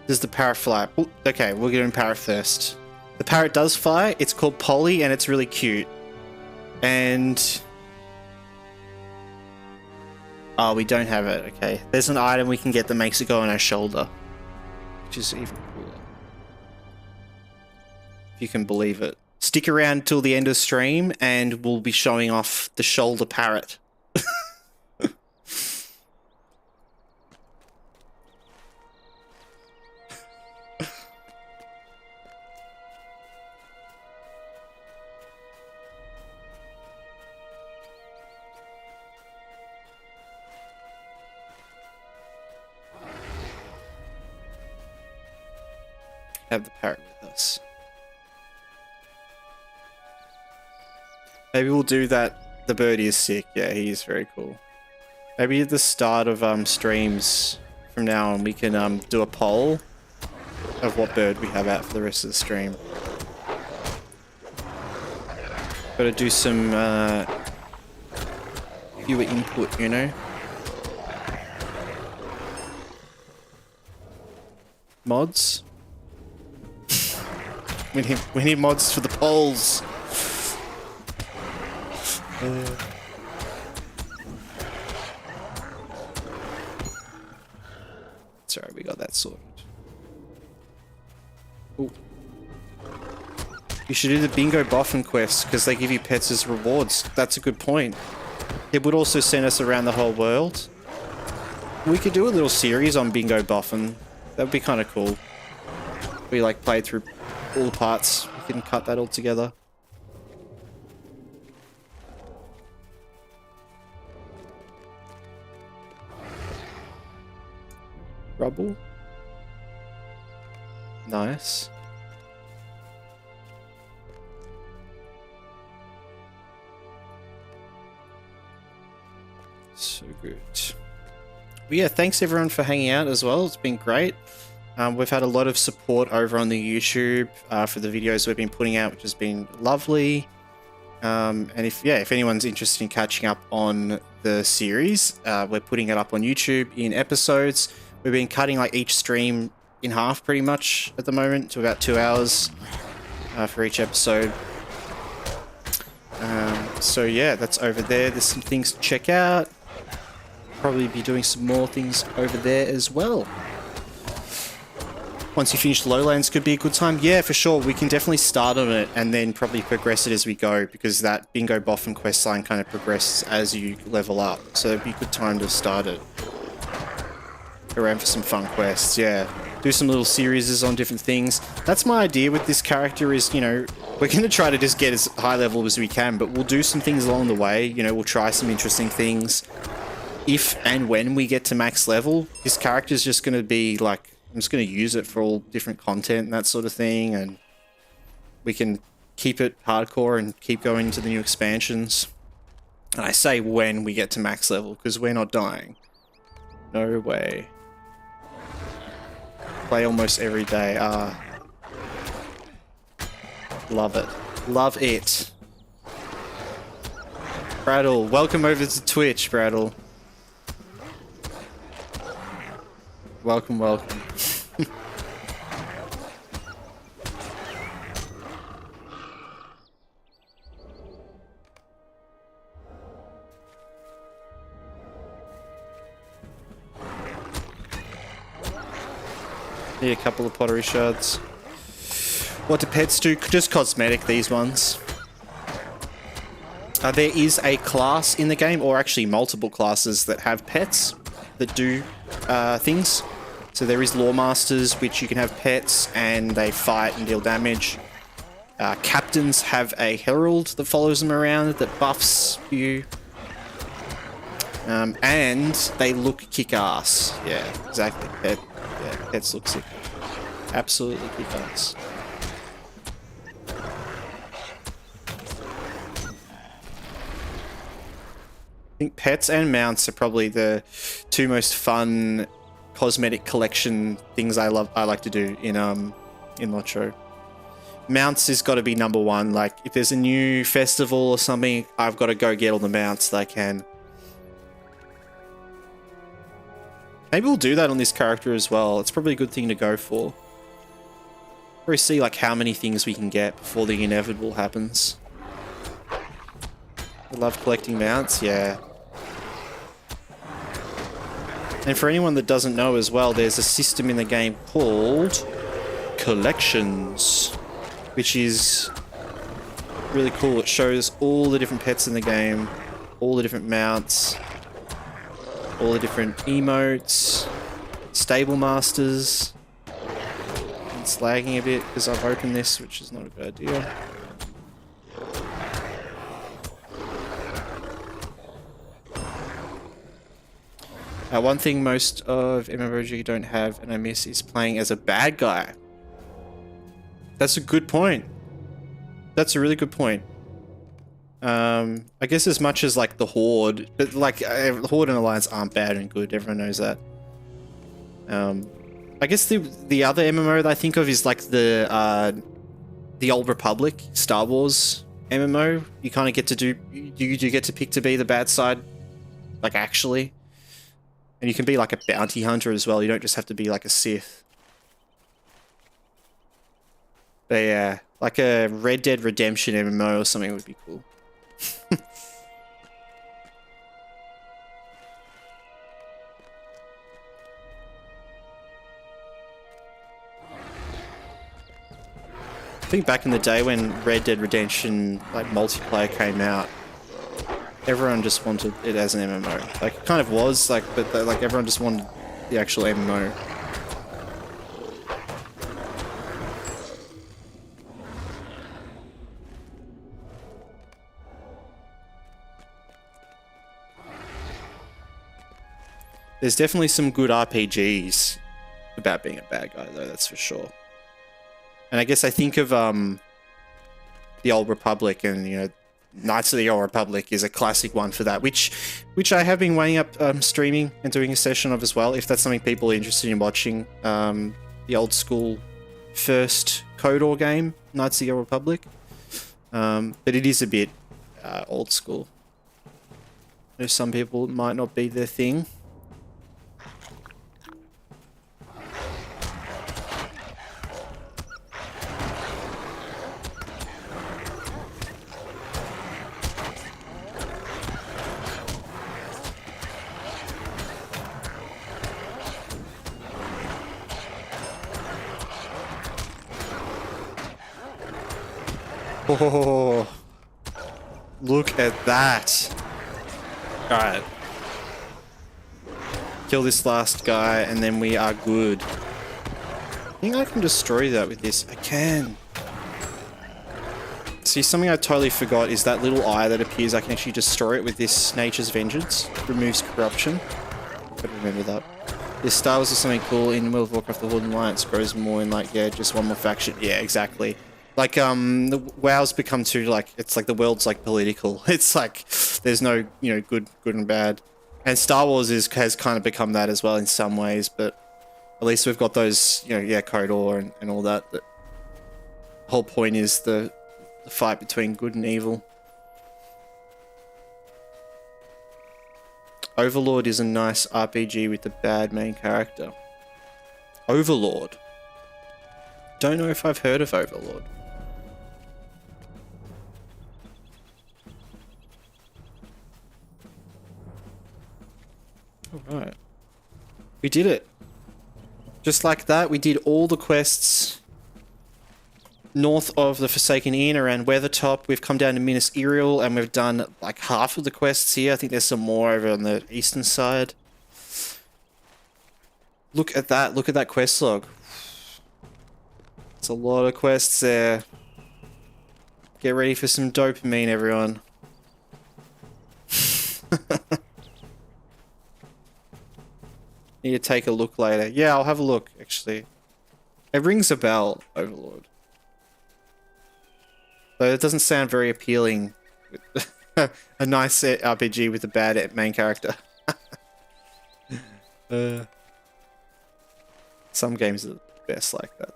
Does the parrot fly? Ooh, okay, we'll get in parrot first. The parrot does fly. It's called Polly, and it's really cute. And... oh, we don't have it. Okay. There's an item we can get that makes it go on our shoulder. Which is even cooler. If you can believe it. Stick around till the end of the stream, and we'll be showing off the shoulder parrot. Have the parrot with us. Maybe we'll do that. The birdie is sick. Yeah, he is very cool. Maybe at the start of streams from now on, we can do a poll of what bird we have out for the rest of the stream. Gotta do some viewer input, you know? Mods? We need mods for the polls. Sorry, we got that sorted. Ooh. You should do the bingo boffin quest because they give you pets as rewards. That's a good point. It would also send us around the whole world. We could do a little series on bingo boffin. That would be kind of cool. We like played through all the parts. We can cut that all together. Rubble. Nice. So good. But yeah, thanks everyone for hanging out as well. It's been great. We've had a lot of support over on the YouTube for the videos we've been putting out, which has been lovely. And if anyone's interested in catching up on the series, we're putting it up on YouTube in episodes. We've been cutting like each stream in half pretty much at the moment to about 2 hours for each episode. So yeah, that's over there. There's some things to check out. Probably be doing some more things over there as well. Once you finish the Lowlands, could be a good time. Yeah, for sure. We can definitely start on it and then probably progress it as we go, because that Bingo Boffin quest line kind of progresses as you level up. So it'd be a good time to start it. Go around for some fun quests, yeah. Do some little series on different things. That's my idea with this character is, you know, we're going to try to just get as high level as we can, but we'll do some things along the way. You know, we'll try some interesting things. if and when we get to max level, this character's just going to be like, I'm just going to use it for all different content and that sort of thing, and we can keep it hardcore and keep going into the new expansions. And I say when we get to max level, because we're not dying. No way. Play almost every day. Love it. Love it. Bradle, welcome over to Twitch, Bradle. Welcome, welcome. Need a couple of pottery shards. What do pets do? Just cosmetic, these ones. There is a class in the game, or actually multiple classes that have pets that do things. So there is Lawmasters, which you can have pets and they fight and deal damage. Captains have a herald that follows them around that buffs you. And they look kick-ass. Yeah, exactly. Pets look sick. Absolutely kick-ass. I think pets and mounts are probably the two most fun cosmetic collection things I like to do in LOTRO. Mounts has got to be number one. Like, if there's a new festival or something, I've got to go get all the mounts that I can. Maybe we'll do that on this character as well. It's probably a good thing to go for. Or see like how many things we can get before the inevitable happens. I love collecting mounts, yeah. And for anyone that doesn't know as well, there's a system in the game called Collections, which is really cool. It shows all the different pets in the game, all the different mounts, all the different emotes, stable masters. It's lagging a bit because I've opened this, which is not a good idea. One thing most of MMORPG don't have, and I miss, is playing as a bad guy. That's a good point. That's a really good point. I guess as much as like the Horde, but like the Horde and Alliance aren't bad and good. Everyone knows that. I guess the other MMO that I think of is like the Old Republic Star Wars MMO. You kind of get to do you get to pick to be the bad side, like actually, and you can be like a bounty hunter as well. You don't just have to be like a Sith. But yeah, like a Red Dead Redemption MMO or something would be cool. I think back in the day when Red Dead Redemption like multiplayer came out, everyone just wanted it as an MMO. Like it kind of was like, but like everyone just wanted the actual MMO. There's definitely some good RPGs about being a bad guy, though, that's for sure. And I guess I think of the Old Republic, and you know, Knights of the Old Republic is a classic one for that, which I have been weighing up streaming and doing a session of as well, if that's something people are interested in watching. The old school first KOTOR game, Knights of the Old Republic. But it is a bit old school. I know some people it might not be their thing. Oh, look at that. Alright. Kill this last guy and then we are good. I think I can destroy that with this. I can. See, something I totally forgot is that little eye that appears. I can actually destroy it with this Nature's Vengeance. Removes corruption. Gotta remember that. This Star Wars is something cool in World of Warcraft. The Horde Alliance grows more in like, yeah, just one more faction. Yeah, exactly. Like, the WoW's become too, like, it's like the world's like political. It's like, there's no, you know, good and bad. And Star Wars has kind of become that as well in some ways, but at least we've got those, you know, yeah, Kodor and all that. The whole point is the fight between good and evil. Overlord is a nice RPG with a bad main character. Overlord. Don't know if I've heard of Overlord. Alright. We did it. Just like that, we did all the quests north of the Forsaken Inn around Weathertop. We've come down to Minas Ithil and we've done like half of the quests here. I think there's some more over on the eastern side. Look at that. Look at that quest log. It's a lot of quests there. Get ready for some dopamine, everyone. Need to take a look later. Yeah, I'll have a look, actually. It rings a bell, Overlord. Though it doesn't sound very appealing. A nice RPG with a bad main character. Some games are the best like that,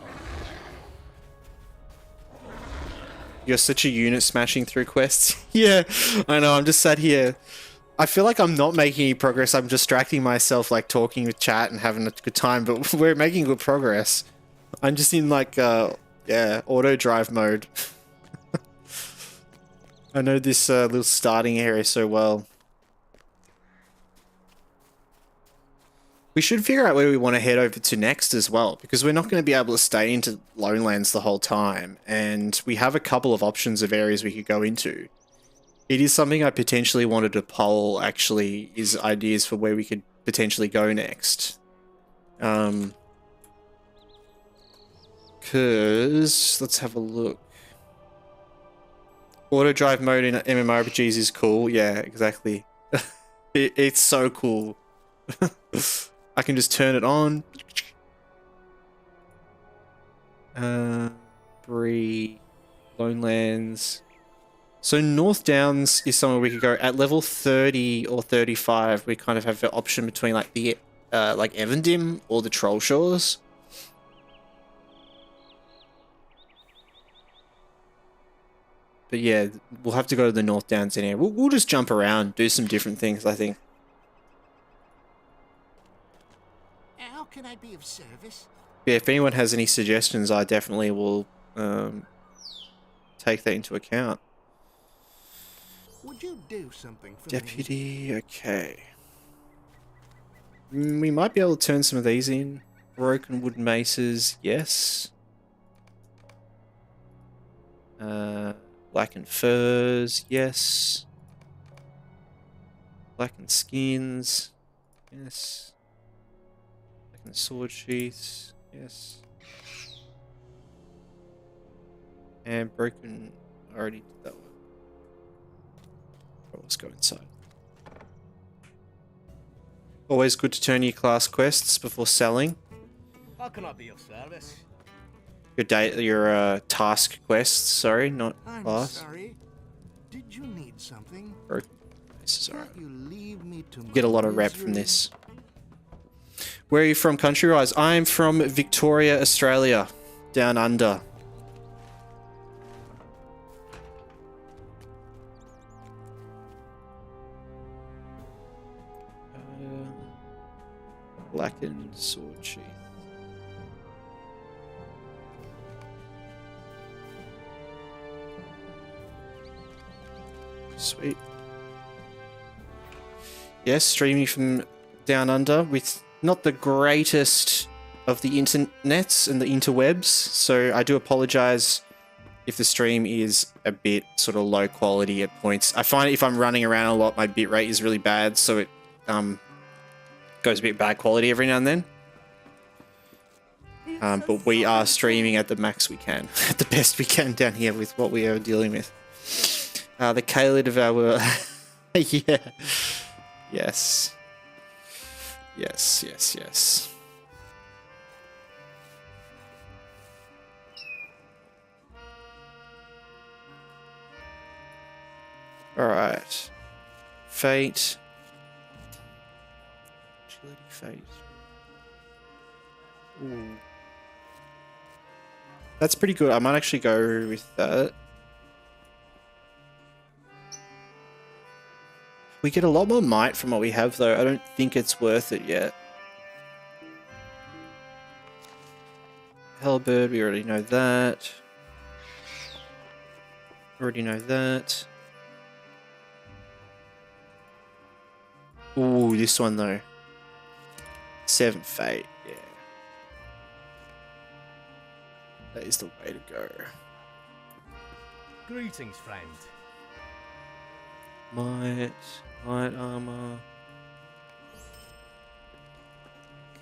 though. You're such a unit smashing through quests. Yeah, I know, I'm just sat here. I feel like I'm not making any progress. I'm distracting myself, like talking with chat and having a good time, but we're making good progress. I'm just in like, yeah, auto drive mode. I know this little starting area so well. We should figure out where we want to head over to next as well, because we're not going to be able to stay into Lonelands the whole time, and we have a couple of options of areas we could go into. It is something I potentially wanted to poll, actually, is ideas for where we could potentially go next. Because, let's have a look. Auto drive mode in MMORPGs is cool. Yeah, exactly. It's so cool. I can just turn it on. Bree, Lonelands. So North Downs is somewhere we could go at level 30 or 35. We kind of have the option between like the like Evendim or the Troll Shores. But yeah, we'll have to go to the North Downs in here. We'll just jump around, do some different things, I think. How can I be of service? Yeah, if anyone has any suggestions, I definitely will take that into account. Would you do something for Deputy, okay. We might be able to turn some of these in. Broken wood maces, yes. Blackened furs, yes. Blackened skins, yes. Blackened sword sheaths, yes. And broken, I already did that one. Oh, let's go inside. Always good to turn your class quests before selling. How can I be of service? Your task quests, sorry, not I'm class. sorry. Did you need something? This is alright. Can't you leave me to Get a lot of rep from this. Where are you from, country-wise? I'm from Victoria, Australia. Down under. Blackened sword sheath. Sweet. Yes, streaming from down under with not the greatest of the internets and the interwebs, so I do apologize if the stream is a bit sort of low quality at points. I find if I'm running around a lot, my bitrate is really bad, so it goes a bit bad quality every now and then. But we are streaming at the max we can, at the best we can down here with what we are dealing with. The Kaled of our... yeah. Yes. Yes, yes, yes. Alright. Fate. Agility, fate. Ooh. That's pretty good. I might actually go with that. We get a lot more might from what we have, though. I don't think it's worth it yet. Hellbird, we already know that. Already know that. Ooh, this one, though. 7 Fate, yeah. That is the way to go. Greetings, friend. Might armor.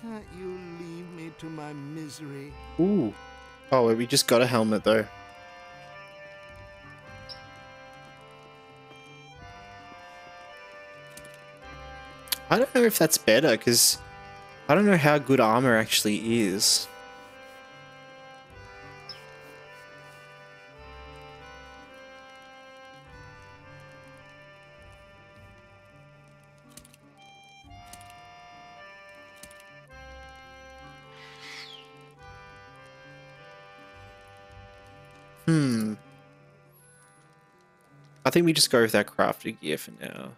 Can't you leave me to my misery? Ooh. Oh, well, we just got a helmet, though. I don't know if that's better, because I don't know how good armor actually is. I think we just go with that crafted gear for now.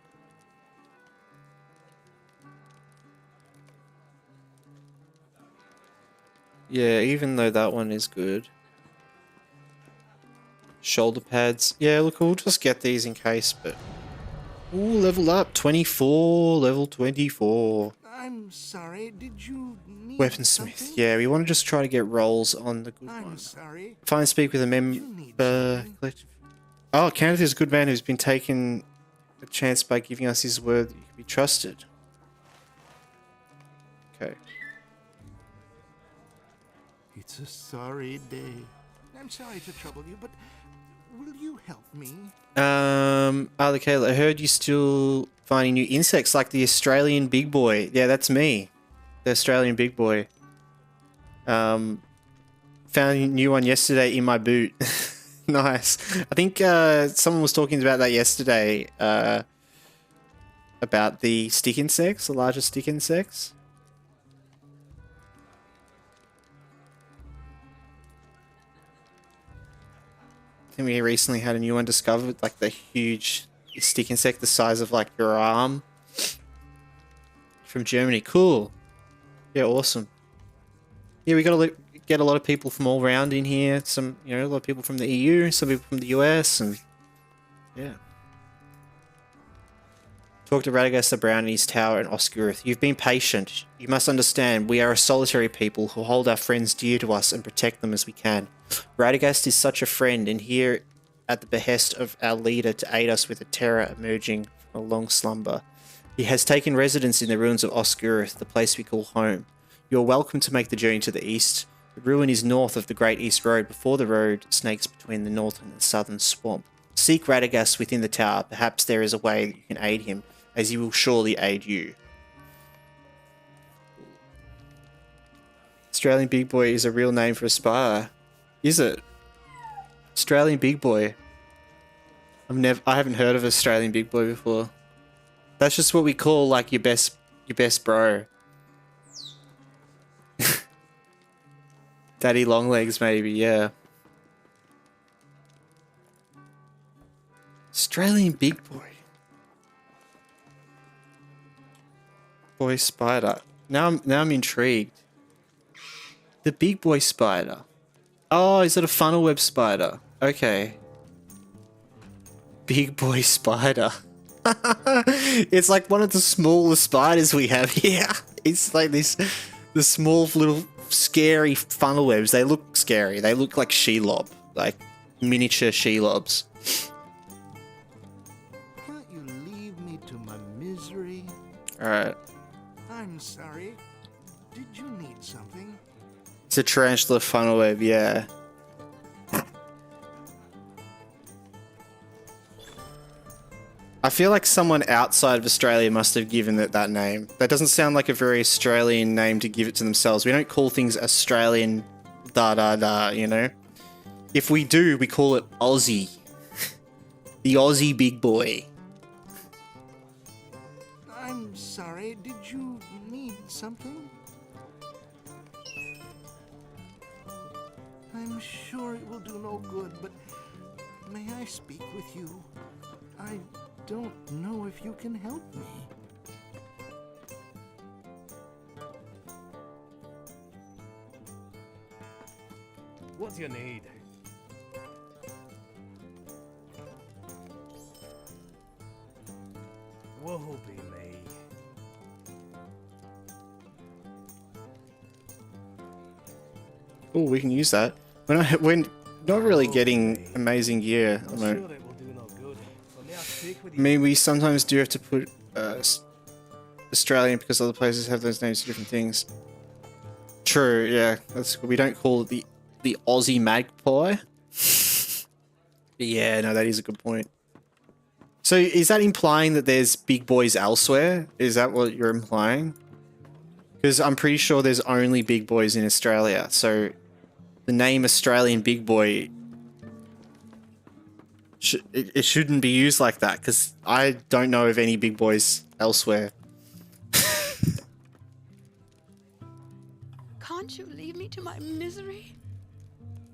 Yeah, even though that one is good. Shoulder pads. Yeah, look, we'll just get these in case, but... Ooh, level up. 24. Level 24. I'm sorry, did you need Weaponsmith. something? Yeah, we want to just try to get rolls on the good I'm ones. sorry. Find and speak with a You member. need something? Collective. Oh, Kenneth is a good man who's been taken a chance by giving us his word that you can be trusted. Okay. It's a sorry day. I'm sorry to trouble you, but will you help me? Okay, I heard you still finding new insects like the Australian big boy. Yeah, that's me. The Australian big boy. Found a new one yesterday in my boot. Nice. I think someone was talking about that yesterday. About the stick insects, the larger stick insects. I think we recently had a new one discovered, like the huge stick insect the size of like your arm. From Germany. Cool. Yeah, awesome. Yeah, we got to get a lot of people from all around in here. Some, you know, a lot of people from the EU, some people from the US, and yeah. Talk to Radagast the Brown in his tower in Osgurth. You've been patient. You must understand, we are a solitary people who hold our friends dear to us and protect them as we can. Radagast is such a friend, and here at the behest of our leader to aid us with a terror emerging from a long slumber. He has taken residence in the ruins of Osgurth, the place we call home. You are welcome to make the journey to the east. The ruin is north of the Great East Road, before the road snakes between the northern and southern swamp. Seek Radagast within the tower. Perhaps there is a way that you can aid him, as he will surely aid you. Australian Big Boy is a real name for a spy. Is it? Australian Big Boy. I haven't heard of Australian Big Boy before. That's just what we call like your best bro. Daddy Longlegs maybe, yeah. Australian Big Boy. Boy spider. Now I'm intrigued. The big boy spider. Oh, is it a funnel web spider? Okay. Big boy spider. It's like one of the smallest spiders we have here. It's like the small little scary funnel webs. They look scary. They look like Shelob, like miniature Shelobs. Can't you leave me to my misery? All right. I'm sorry. Did you need something? It's a tarantula funnel web, yeah. I feel like someone outside of Australia must have given it that name. That doesn't sound like a very Australian name to give it to themselves. We don't call things Australian you know? If we do, we call it Aussie. The Aussie big boy. I'm sorry, did you need something? I'm sure it will do no good, but may I speak with you? I don't know if you can help me. What do you need? Woe be me. Oh, we can use that. We're not really getting amazing gear. I'm sure it will do no good. But may I speak with I you? mean, we sometimes do have to put Australian because other places have those names for different things. True, yeah. We don't call it the Aussie magpie. But yeah, no, that is a good point. So is that implying that there's big boys elsewhere? Is that what you're implying? Because I'm pretty sure there's only big boys in Australia. So the name Australian big boy, it shouldn't be used like that because I don't know of any big boys elsewhere. Can't you leave me to my misery?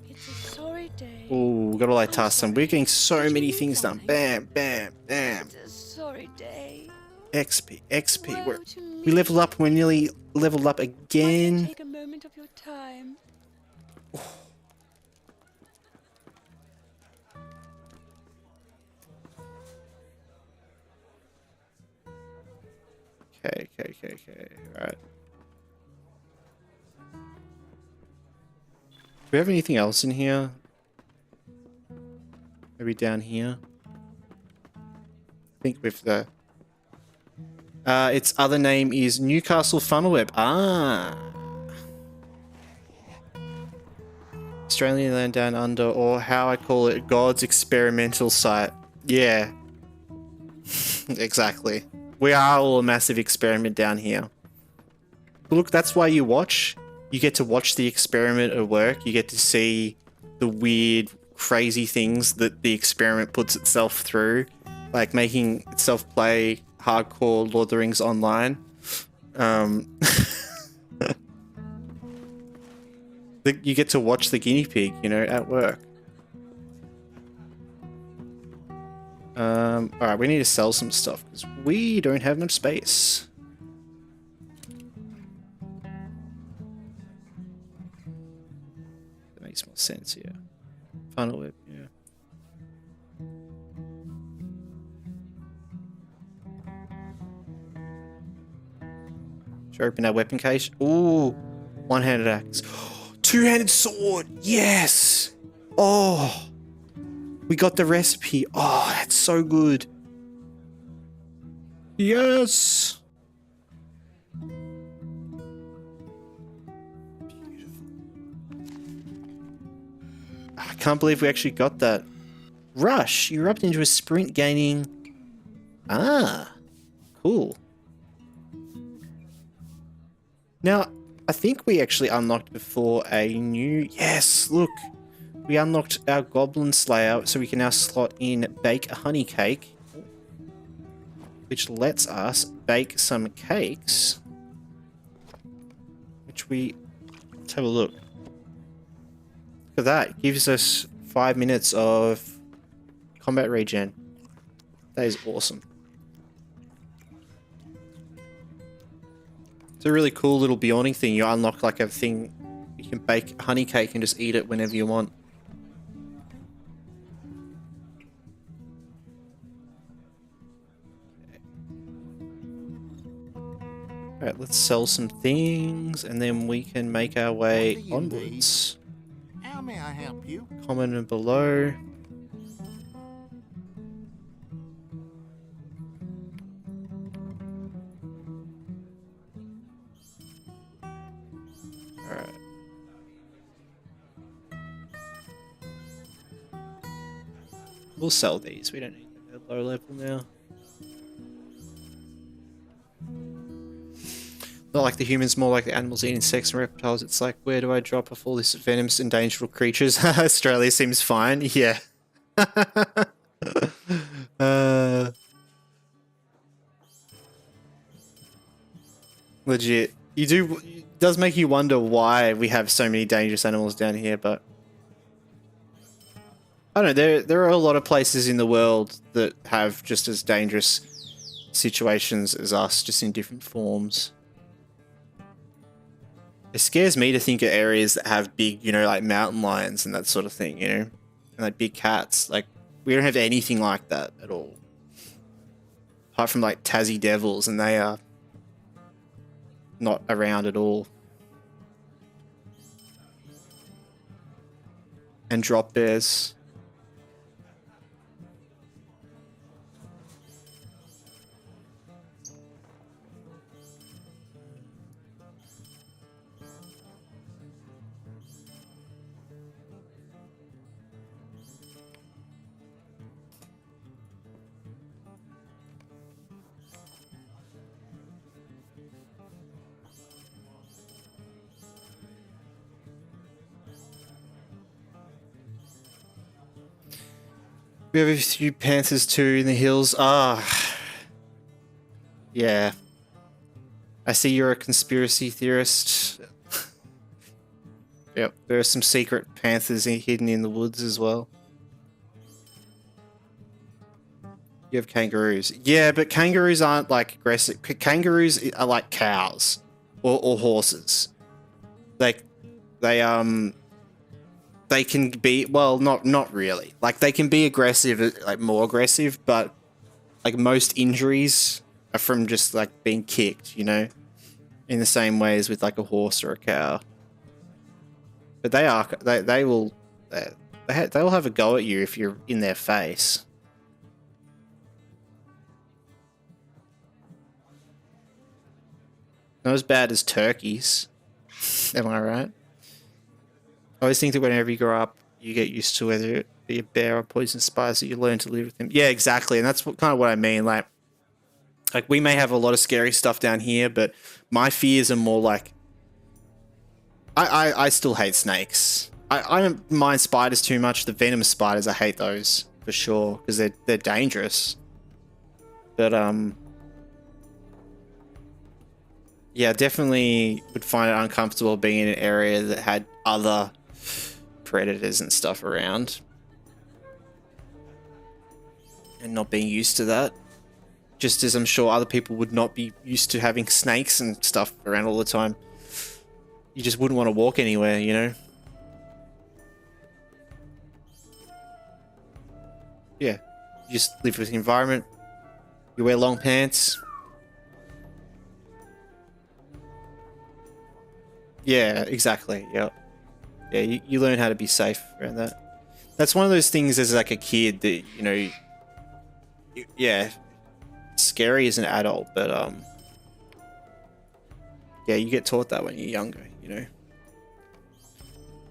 It's a sorry day. Ooh, we got to like task some. We're getting so Did you many need things done. something? Bam, bam, bam. It's a sorry day. XP, XP. Woe to We me. leveled up. We're nearly leveled up Might I again. take a moment of your time? Okay. Alright. Do we have anything else in here? Maybe down here? I think with the... its other name is Newcastle Funnelweb. Ah! Australian land down under, or how I call it, God's experimental site. Yeah. Exactly. We are all a massive experiment down here. But look, that's why you watch. You get to watch the experiment at work. You get to see the weird, crazy things that the experiment puts itself through. Like making itself play hardcore Lord of the Rings online. You get to watch the guinea pig, you know, at work. Alright, we need to sell some stuff because we don't have much space. That makes more sense here. Funnel whip, yeah. Should I open our weapon case? Ooh, one-handed axe. Two-handed sword, yes! Oh! We got the recipe. Oh, that's so good. Yes. Beautiful. I can't believe we actually got that. Rush. You erupted into a sprint gaining... Ah. Cool. Now, I think we actually unlocked before a new... Yes, look. We unlocked our Goblin Slayer, so we can now slot in Bake a Honey Cake, which lets us bake some cakes, which let's have a look. Look at that. It gives us 5 minutes of combat regen. That is awesome. It's a really cool little Beyonding thing. You unlock like a thing, you can bake a honey cake and just eat it whenever you want. Alright, let's sell some things and then we can make our way What do you onwards. How may I help you? Comment and below. Alright. We'll sell these. We don't need them at low level now. Not like the humans, more like the animals eating insects and reptiles. It's like, where do I drop off all this venomous and dangerous creatures? Australia seems fine. Yeah. Legit. It does make you wonder why we have so many dangerous animals down here, but I don't know, there are a lot of places in the world that have just as dangerous situations as us, just in different forms. It scares me to think of areas that have big, you know, like mountain lions and that sort of thing, you know, and like big cats. Like, we don't have anything like that at all. Apart from like Tassie devils, and they are not around at all. And drop bears. We have a few panthers too in the hills. Yeah. I see you're a conspiracy theorist. Yep, there are some secret panthers hidden in the woods as well. You have kangaroos. Yeah, but kangaroos aren't like aggressive. Kangaroos are like cows or horses. Like they can be, well, not really. Like, they can be aggressive, like more aggressive, but like most injuries are from just like being kicked, you know, in the same way as with like a horse or a cow. But they will have a go at you if you're in their face. Not as bad as turkeys. Am I right? I always think that whenever you grow up, you get used to whether it be a bear or poison spiders, that you learn to live with them. Yeah, exactly. And that's kind of what I mean. Like we may have a lot of scary stuff down here, but my fears are more like, I still hate snakes. I don't mind spiders too much. The venomous spiders, I hate those for sure, because they're dangerous. But yeah, definitely would find it uncomfortable being in an area that had other predators and stuff around, and not being used to that. Just as I'm sure other people would not be used to having snakes and stuff around all the time. You just wouldn't want to walk anywhere, you know? Yeah, you just live with the environment. You wear long pants. Yeah, exactly. Yep. Yeah, you learn how to be safe around that. That's one of those things as like a kid that, you know, yeah, it's scary as an adult, but yeah, you get taught that when you're younger, you know.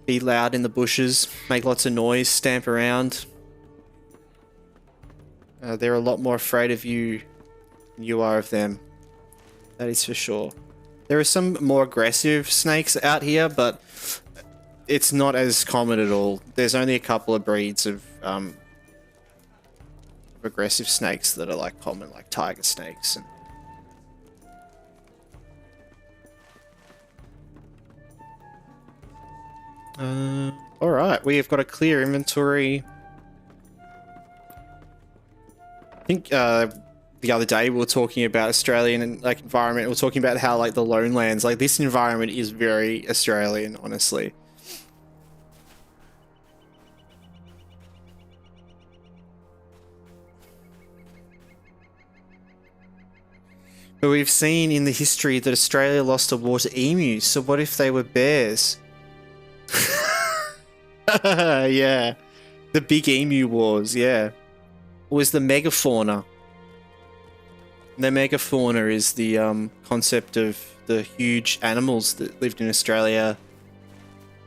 Be loud in the bushes, make lots of noise, stamp around. They're a lot more afraid of you than you are of them. That is for sure. There are some more aggressive snakes out here, but it's not as common at all. There's only a couple of breeds of aggressive snakes that are like common, like tiger snakes. All right, we have got a clear inventory. I think the other day we were talking about Australian and like environment. We were talking about how like the lone lands, like this environment is very Australian, honestly. But we've seen in the history that Australia lost a war to emus, so what if they were bears? Yeah. The big emu wars, yeah. It was the megafauna. The megafauna is the concept of the huge animals that lived in Australia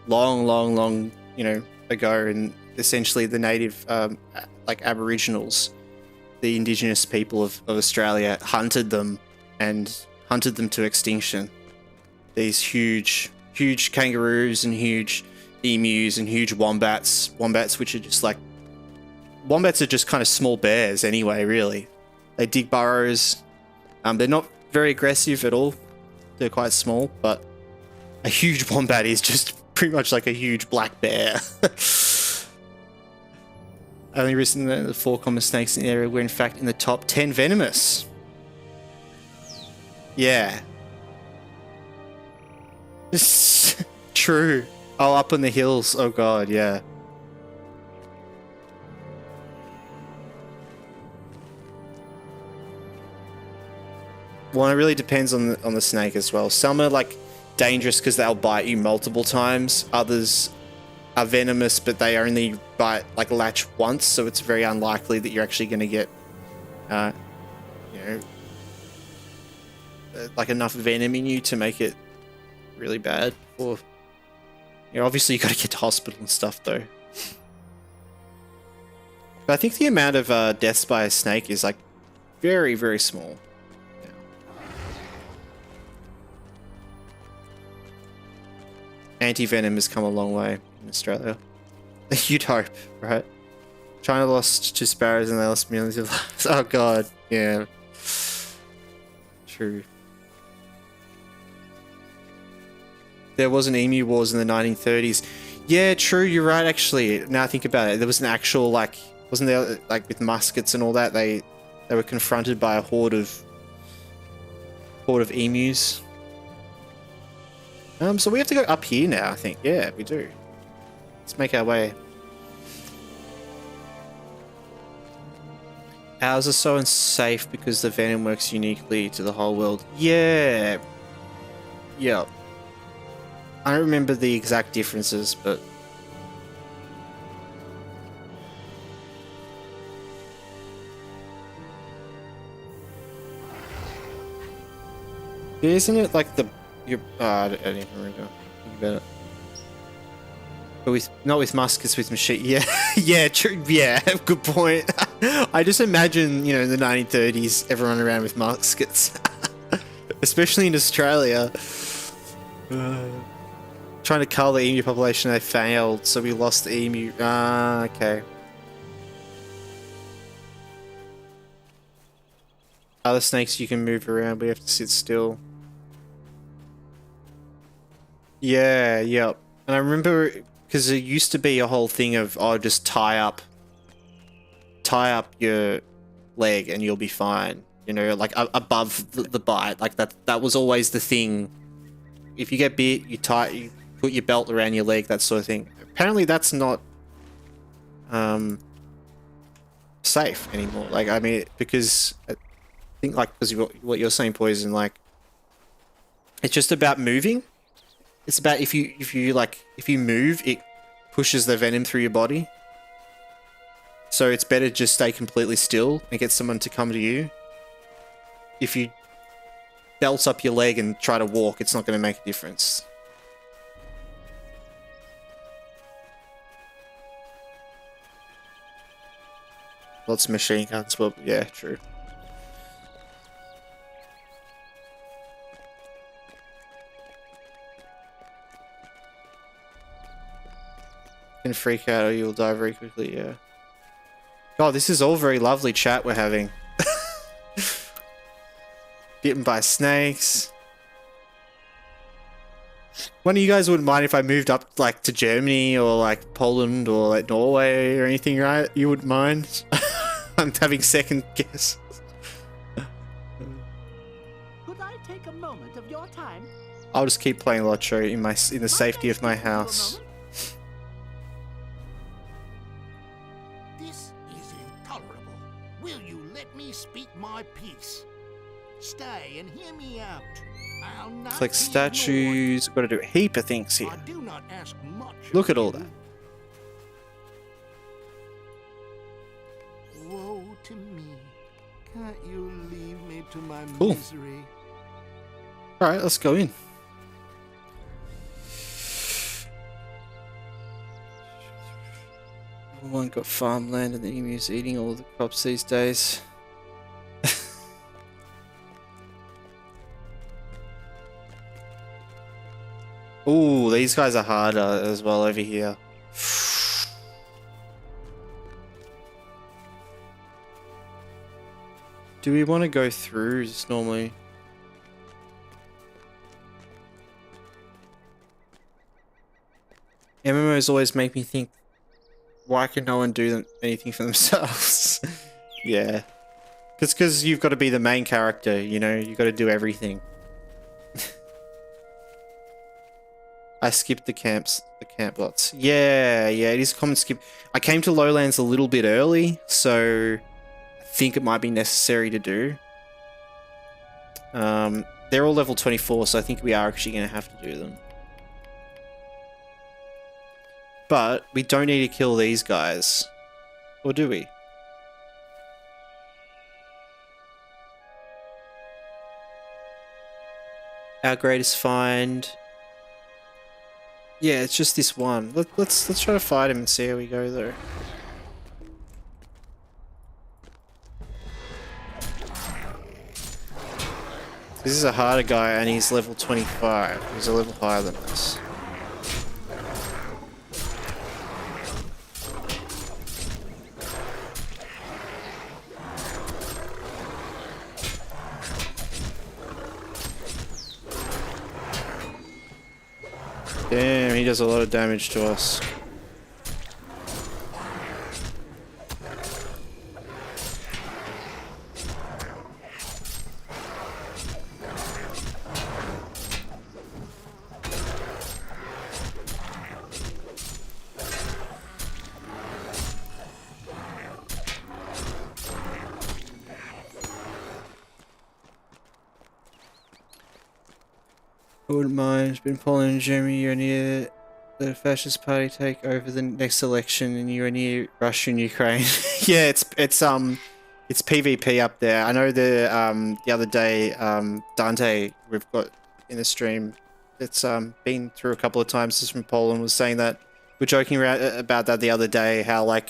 long, you know, ago, and essentially the native like Aboriginals, the indigenous people of Australia, hunted them to extinction. These huge kangaroos and huge emus and huge wombats, which are just like, wombats are just kind of small bears anyway, really. They dig burrows. They're not very aggressive at all. They're quite small, but a huge wombat is just pretty much like a huge black bear. Only recently, the 4 common snakes in the area were in fact in the top 10 venomous. Yeah. True. Oh, up in the hills. Oh god, yeah. Well, it really depends on the snake as well. Some are like dangerous because they'll bite you multiple times. Others are venomous, but they only bite, like, latch once, so it's very unlikely that you're actually going to get, like enough venom in you to make it really bad. Or, obviously you got to get to hospital and stuff though. But I think the amount of deaths by a snake is like very, very small. Anti-venom has come a long way in Australia. You'd hope, right? China lost 2 sparrows and they lost millions of lives. Oh god, yeah. True. There was an emu wars in the 1930s. Yeah, true, you're right actually. Now I think about it, there was an actual, like, wasn't there, like, with muskets and all that, they were confronted by a horde of emus. So we have to go up here now, I think. Yeah, we do. Let's make our way. Ours are so unsafe because the venom works uniquely to the whole world. Yeah. Yeah. I don't remember the exact differences, but... Isn't it like the... I don't even remember. Think about it. But not with muskets, with machine. Yeah, yeah, true. Yeah, good point. I just imagine, in the 1930s, everyone around with muskets, especially in Australia. Trying to cull the emu population, they failed, so we lost the emu. Okay. Other snakes you can move around, we have to sit still. Yeah, yep. And I remember, because there used to be a whole thing of, just tie up your leg and you'll be fine. Like above the bite. Like that was always the thing. If you get bit, you put your belt around your leg, that sort of thing. Apparently that's not safe anymore. Like, I mean, because I think, like, because what you're saying, Poison, like, it's just about moving. It's about if you move, it pushes the venom through your body. So it's better just stay completely still and get someone to come to you. If you belt up your leg and try to walk, it's not going to make a difference. Lots of machine guns, well, yeah, true. Can freak out or you'll die very quickly, yeah. God, this is all very lovely chat we're having. Bitten by snakes. One of you guys wouldn't mind if I moved up, like, to Germany or, like, Poland or, like, Norway or anything, right? You wouldn't mind? I'm having second guess. Could I take a moment of your time? I'll just keep playing LOTRO in the safety of my house. This is intolerable. Will you let me speak my piece? Stay and hear me out. I'll not Click be statues. Got to do a heap of things here. ignored. I do not ask much. Look of at all you. that. Woe to me. Can't you leave me to my Cool. misery? Alright, let's go in. One got farmland and the emu's eating all the crops these days. Ooh, these guys are harder as well over here. Do we want to go through just normally? MMOs always make me think, why can no one do anything for themselves? Yeah. Because you've got to be the main character, you know? You've got to do everything. I skipped the camp lots. Yeah, it is common skip. I came to Lowlands a little bit early, so I think it might be necessary to do. They're all level 24, so I think we are actually going to have to do them. But we don't need to kill these guys. Or do we? Our greatest find. Yeah, it's just this one. Let's try to fight him and see how we go though. This is a harder guy and he's level 25. He's a level higher than us. Damn, he does a lot of damage to us. I wouldn't mind. Been Poland and Germany, you're near the fascist party take over the next election, and you're near Russia and Ukraine. Yeah, it's PvP up there. I know the other day Dante we've got in the stream. It's been through a couple of times. Just from Poland was saying that we're joking around about that the other day. How like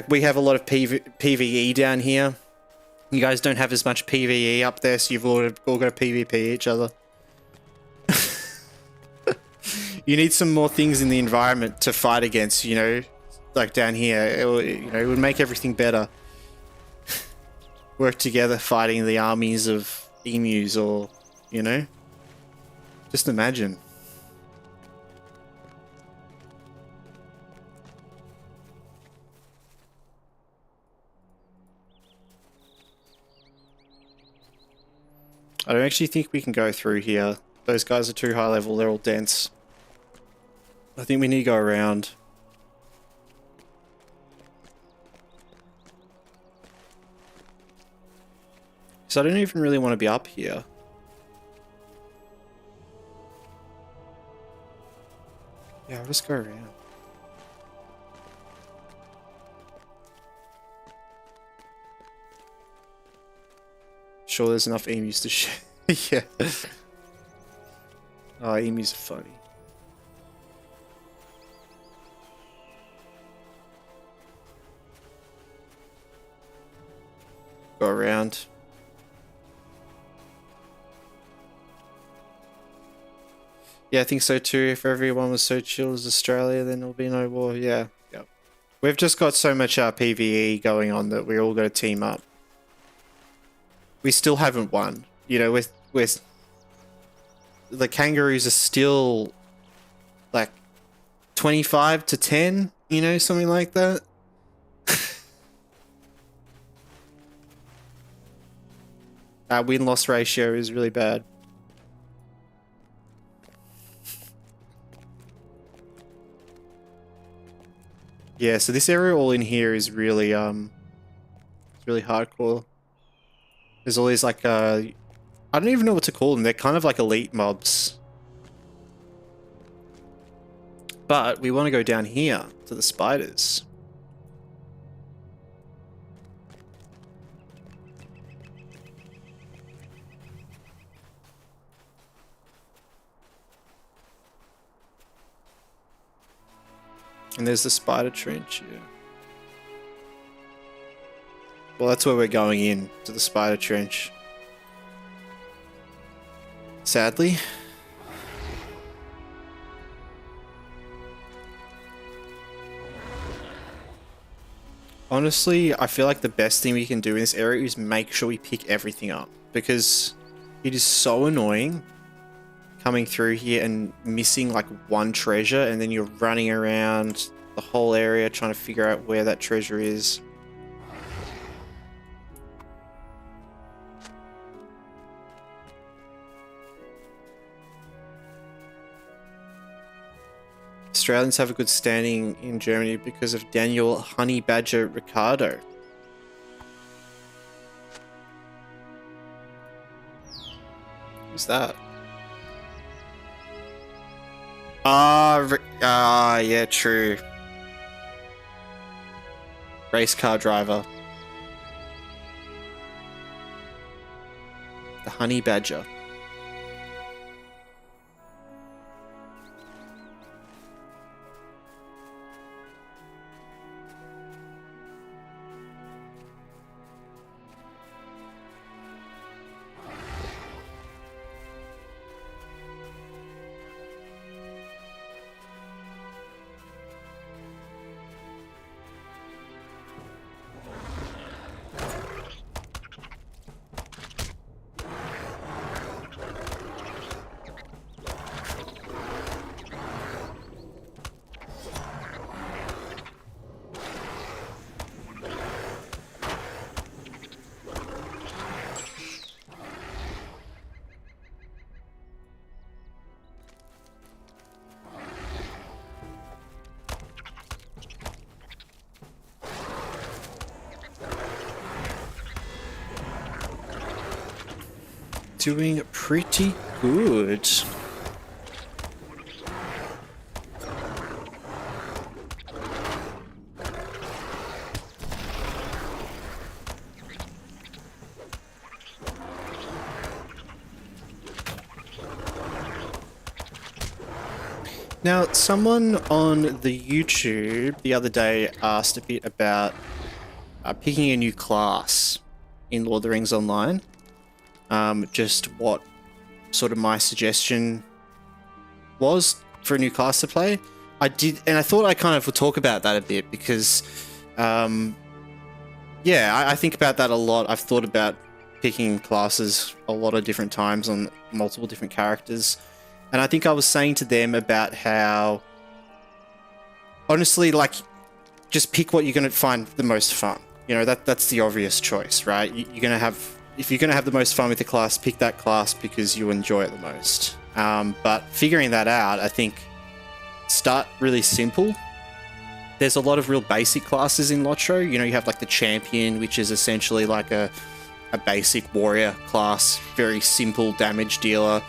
we have a lot of PvE down here. You guys don't have as much PvE up there, so you've all got to PvP each other. You need some more things in the environment to fight against, you know, like down here. It would make everything better. Work together fighting the armies of emus, or, you know, just imagine. I don't actually think we can go through here. Those guys are too high level, they're all dense. I think we need to go around. So I don't even really want to be up here. Yeah, I'll just go around. Sure, there's enough emus to shoot. Yeah. Oh, emus are funny. Go around. Yeah, I think so too. If everyone was so chill as Australia, then there'll be no war. Yeah, yep. We've just got so much PvE going on that we all got to team up. We still haven't won. You know, with the kangaroos are still like 25 to 10. You know, something like that. Our win-loss ratio is really bad. Yeah, so this area all in here is really it's really hardcore. There's all these like I don't even know what to call them. They're kind of like elite mobs. But we want to go down here to the spiders. And there's the spider trench, yeah. Well, that's where we're going in, to the spider trench. Sadly. Honestly, I feel like the best thing we can do in this area is make sure we pick everything up. Because it is so annoying coming through here and missing like one treasure, and then you're running around the whole area trying to figure out where that treasure is. Australians have a good standing in Germany because of Daniel Honey Badger Ricardo. Who's that? Yeah, true. Race car driver. The Honey Badger. Doing pretty good. Now, someone on the YouTube the other day asked a bit about picking a new class in Lord of the Rings Online. Just what sort of my suggestion was for a new class to play. I did, and I thought I kind of would talk about that a bit because, yeah, I think about that a lot. I've thought about picking classes a lot of different times on multiple different characters. And I think I was saying to them about how, honestly, like, just pick what you're going to find the most fun. You know, that's the obvious choice, right? You're going to have, if you're going to have the most fun with the class, pick that class because you enjoy it the most. But figuring that out, I think, start really simple. There's a lot of real basic classes in LOTRO. You know, you have like the champion, which is essentially like a basic warrior class, very simple damage dealer.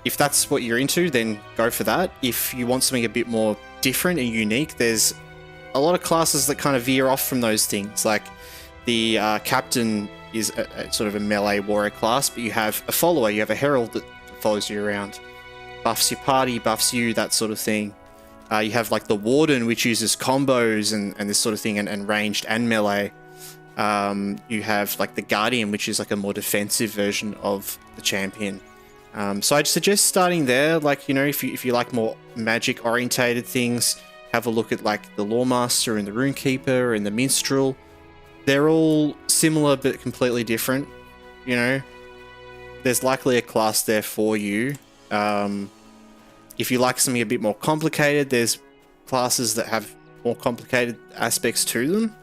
If that's what you're into, then go for that. If you want something a bit more different and unique, there's a lot of classes that kind of veer off from those things. Like the captain is a sort of a melee warrior class, but you have a follower, you have a herald that follows you around, buffs your party, buffs you, that sort of thing. You have like the warden, which uses combos and this sort of thing, and ranged and melee. You have like the guardian, which is like a more defensive version of the champion. So I'd suggest starting there. Like, you know, if you like more magic orientated things, have a look at like the Lawmaster and the Runekeeper and the Minstrel. They're all similar but completely different. You know, there's likely a class there for you. If you like something a bit more complicated, there's classes that have more complicated aspects to them.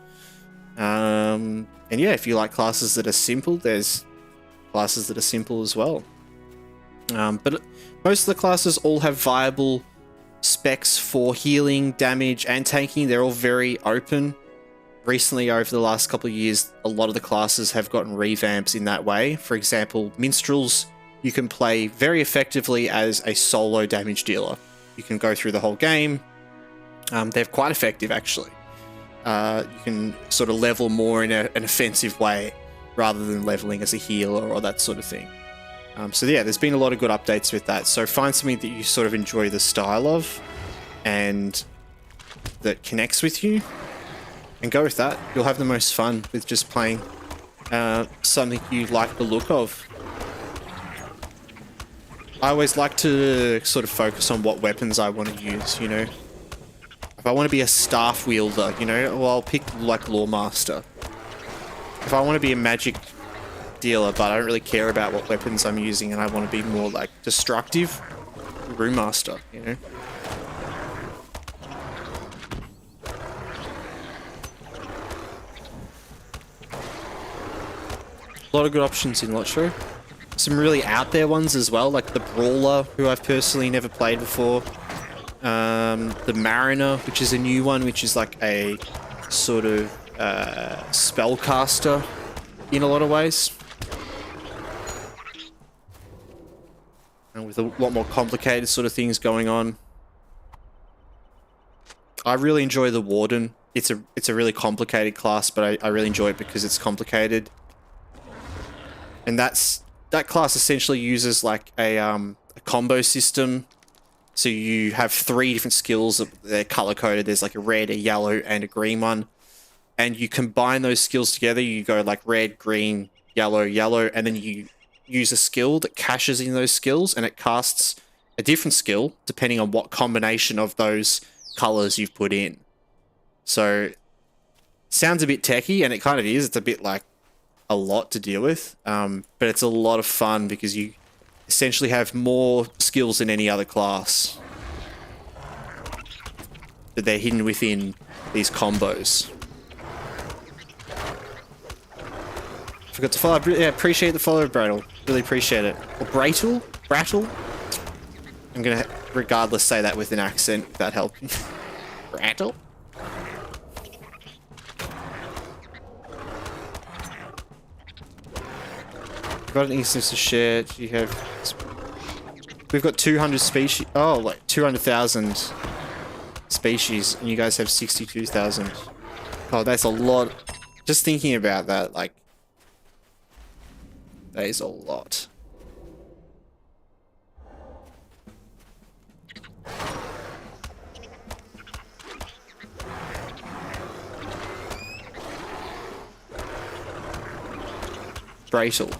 And yeah, if you like classes that are simple, there's classes that are simple as well. But most of the classes all have viable specs for healing, damage, and tanking. They're all very open. Recently, over the last couple of years, a lot of the classes have gotten revamps in that way. For example, Minstrels, you can play very effectively as a solo damage dealer. You can go through the whole game. They're quite effective, actually. You can sort of level more in an offensive way rather than leveling as a healer or that sort of thing. So yeah, there's been a lot of good updates with that. So find something that you sort of enjoy the style of and that connects with you, and go with that. You'll have the most fun with just playing something you like the look of. I always like to sort of focus on what weapons I want to use, you know. If I want to be a staff wielder, you know, well, I'll pick like Lawmaster. If I want to be a magic dealer, but I don't really care about what weapons I'm using and I want to be more like destructive, Brewmaster, you know. A lot of good options in LOTRO. Some really out there ones as well, like the Brawler, who I've personally never played before. The Mariner, which is a new one, which is like a sort of spellcaster in a lot of ways. And with a lot more complicated sort of things going on. I really enjoy the Warden. It's a really complicated class, but I really enjoy it because it's complicated. And that class essentially uses like a combo system. So you have 3 different skills. They're color coded. There's like a red, a yellow, and a green one. And you combine those skills together. You go like red, green, yellow, yellow, and then you use a skill that caches in those skills, and it casts a different skill depending on what combination of those colors you've put in. So sounds a bit techie, and it kind of is. It's a bit like a lot to deal with, but it's a lot of fun because you essentially have more skills than any other class, but they're hidden within these combos. Forgot to follow. Yeah, appreciate the follow, Brattle. Really appreciate it. Or Brattle? Brattle? I'm gonna regardless say that with an accent, if that helps. Brattle? Got an instance to share. You have. We've got 200 species. Oh, like 200,000 species, and you guys have 62,000. Oh, that's a lot. Just thinking about that, like, that is a lot. Brattle.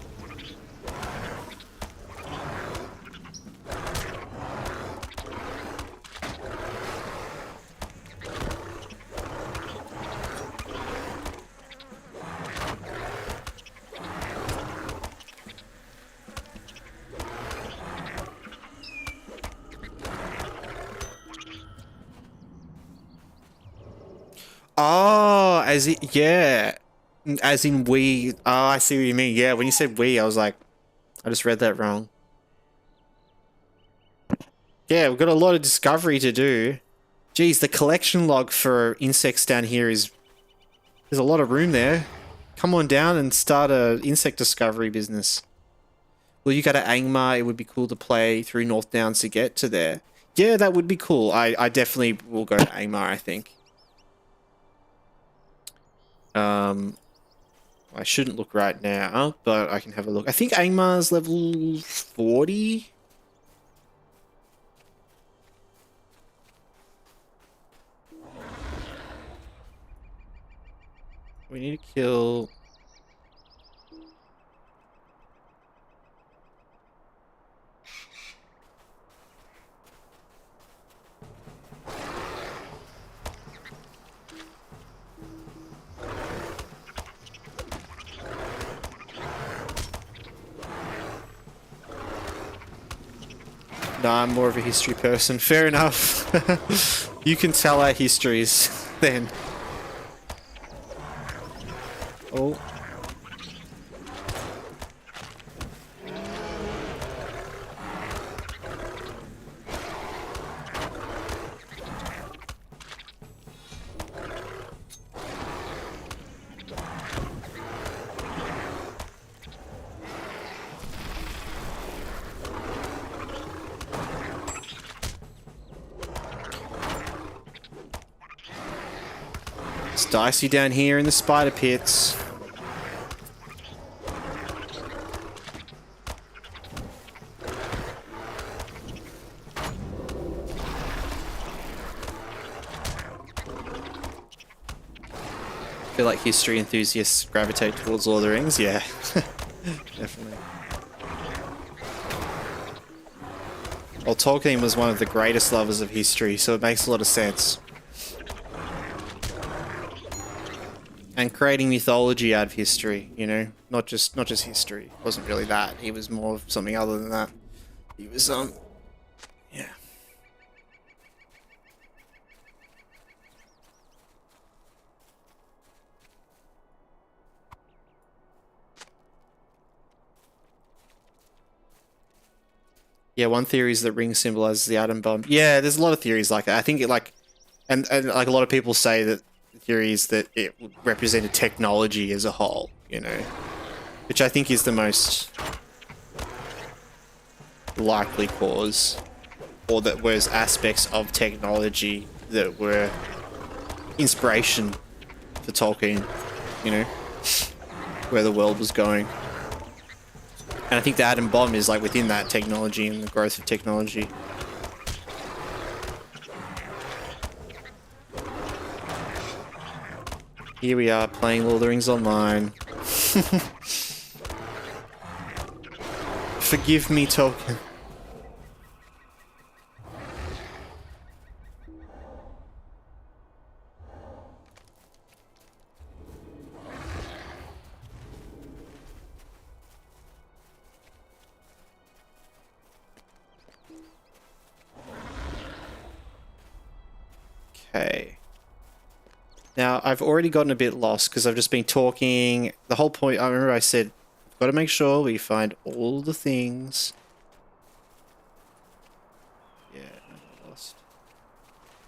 Oh, as it, yeah. As in we. Oh, I see what you mean. Yeah, when you said we, I was like, I just read that wrong. Yeah, we've got a lot of discovery to do. Geez, the collection log for insects down here is... There's a lot of room there. Come on down and start a insect discovery business. Well, you go to Angmar, it would be cool to play through North Downs to get to there. Yeah, that would be cool. I definitely will go to Angmar, I think. I shouldn't look right now, but I can have a look. I think Angmar's level 40. We need to kill... Nah, I'm more of a history person. Fair enough. You can tell our histories then. Oh. It's dicey down here in the spider pits. feel like history enthusiasts gravitate towards Lord of the Rings. Yeah, definitely. Well, Tolkien was one of the greatest lovers of history, so it makes a lot of sense. And creating mythology out of history, you know, not just history. It wasn't really that. He was more of something other than that. He was yeah. Yeah, one theory is that ring symbolizes the atom bomb. Yeah, there's a lot of theories like that. I think it like, and like a lot of people say that the theory is that it represented technology as a whole, you know, which I think is the most likely cause, or that was aspects of technology that were inspiration for Tolkien, you know, where the world was going. And I think the atom bomb is like within that technology and the growth of technology. Here we are playing Lord of the Rings Online. Forgive me, Tolkien. Okay. Now, I've already gotten a bit lost because I've just been talking. The whole point, I remember I said, we've got to make sure we find all the things. Yeah, I got lost.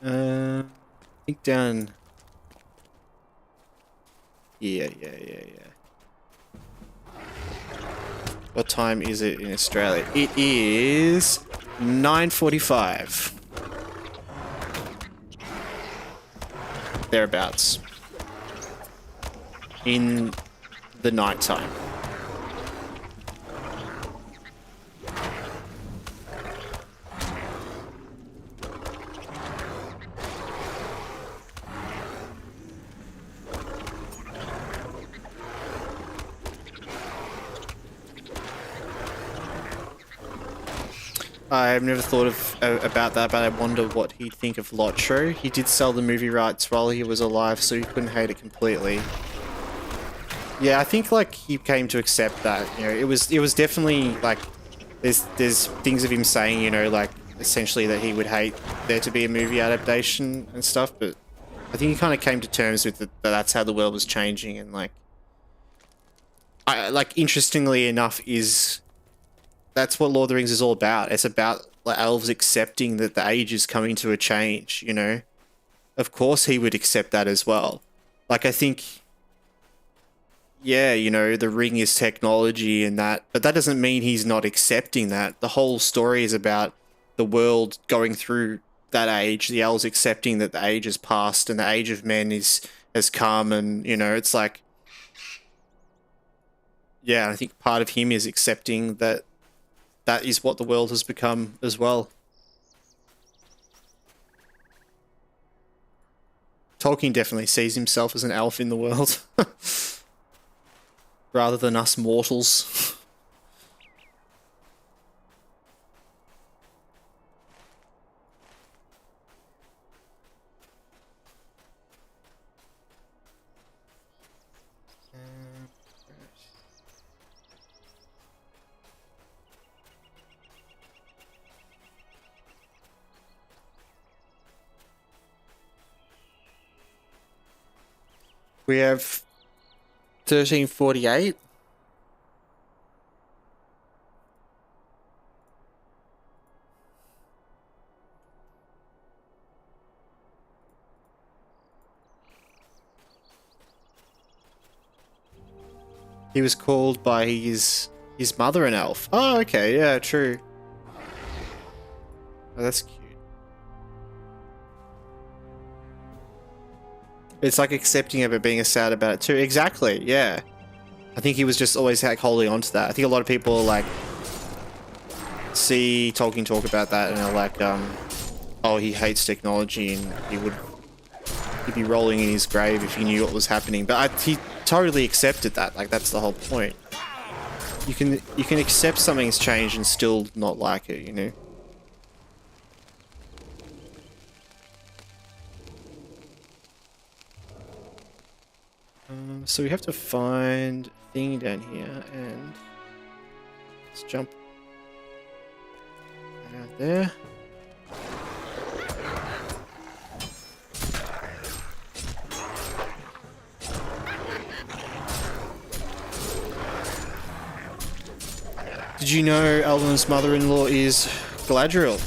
I think down. Yeah. What time is it in Australia? It is 9:45. Thereabouts. In the night time. I've never thought about that, but I wonder what he'd think of LOTRO. He did sell the movie rights while he was alive, so he couldn't hate it completely. Yeah, I think like he came to accept that. You know, it was definitely like there's things of him saying, you know, like essentially that he would hate there to be a movie adaptation and stuff, but I think he kind of came to terms with that that's how the world was changing, and like interestingly enough is. That's what Lord of the Rings is all about. It's about like, elves accepting that the age is coming to a change, you know? Of course he would accept that as well. Like, I think... Yeah, you know, the ring is technology and that, but that doesn't mean he's not accepting that. The whole story is about the world going through that age, the elves accepting that the age has passed and the age of men has come, and, you know, it's like... Yeah, I think part of him is accepting that that is what the world has become as well. Tolkien definitely sees himself as an elf in the world. Rather than us mortals. We have 1348. He was called by his mother an elf. Oh, okay, yeah, true. Oh, that's cute. It's like accepting it but being sad about it too. Exactly, yeah. I think he was just always like holding on to that. I think a lot of people like see Tolkien talk about that and are like, oh, he hates technology and he would He'd be rolling in his grave if he knew what was happening. But he totally accepted that. Like, that's the whole point. You can accept something's changed and still not like it, you know? So we have to find a thing down here, and let's jump out there. Did you know Alden's mother-in-law is Galadriel?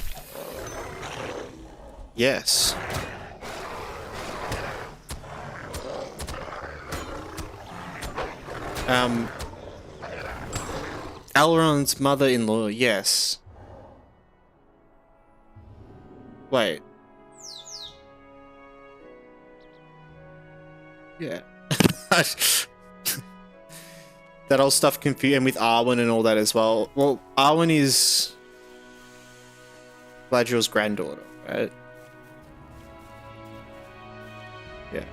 Yes. Elrond's mother-in-law, yes. Wait. Yeah. That old stuff confused, and with Arwen and all that as well. Well, Arwen is Galadriel's granddaughter, right? Yeah.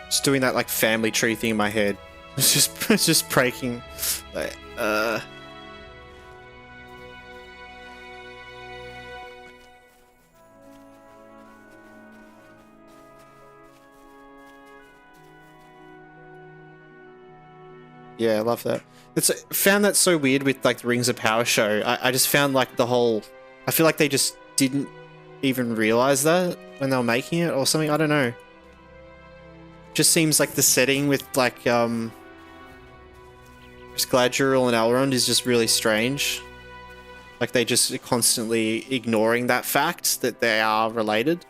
Just doing that like family tree thing in my head. It's just breaking. Like, Yeah, I love that. Found that so weird with like the Rings of Power show. I just found like the whole. I feel like they just didn't even realize that when they were making it or something. I don't know. Just seems like the setting with like just Galadriel and Elrond is just really strange. Like they just constantly ignoring that fact that they are related.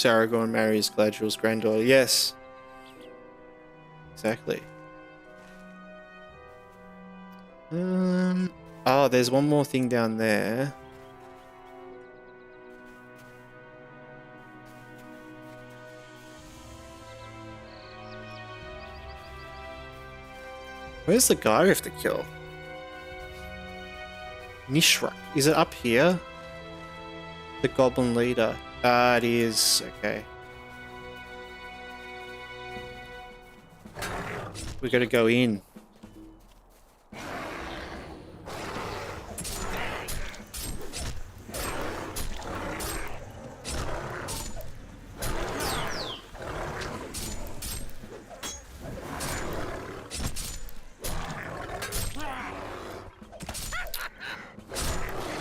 Aragorn marries Galadriel's granddaughter. Yes. Exactly. Oh, there's one more thing down there. Where's the guy we have to kill? Nishrak. Is it up here? The goblin leader. Ah, it is. Okay. We gotta go in.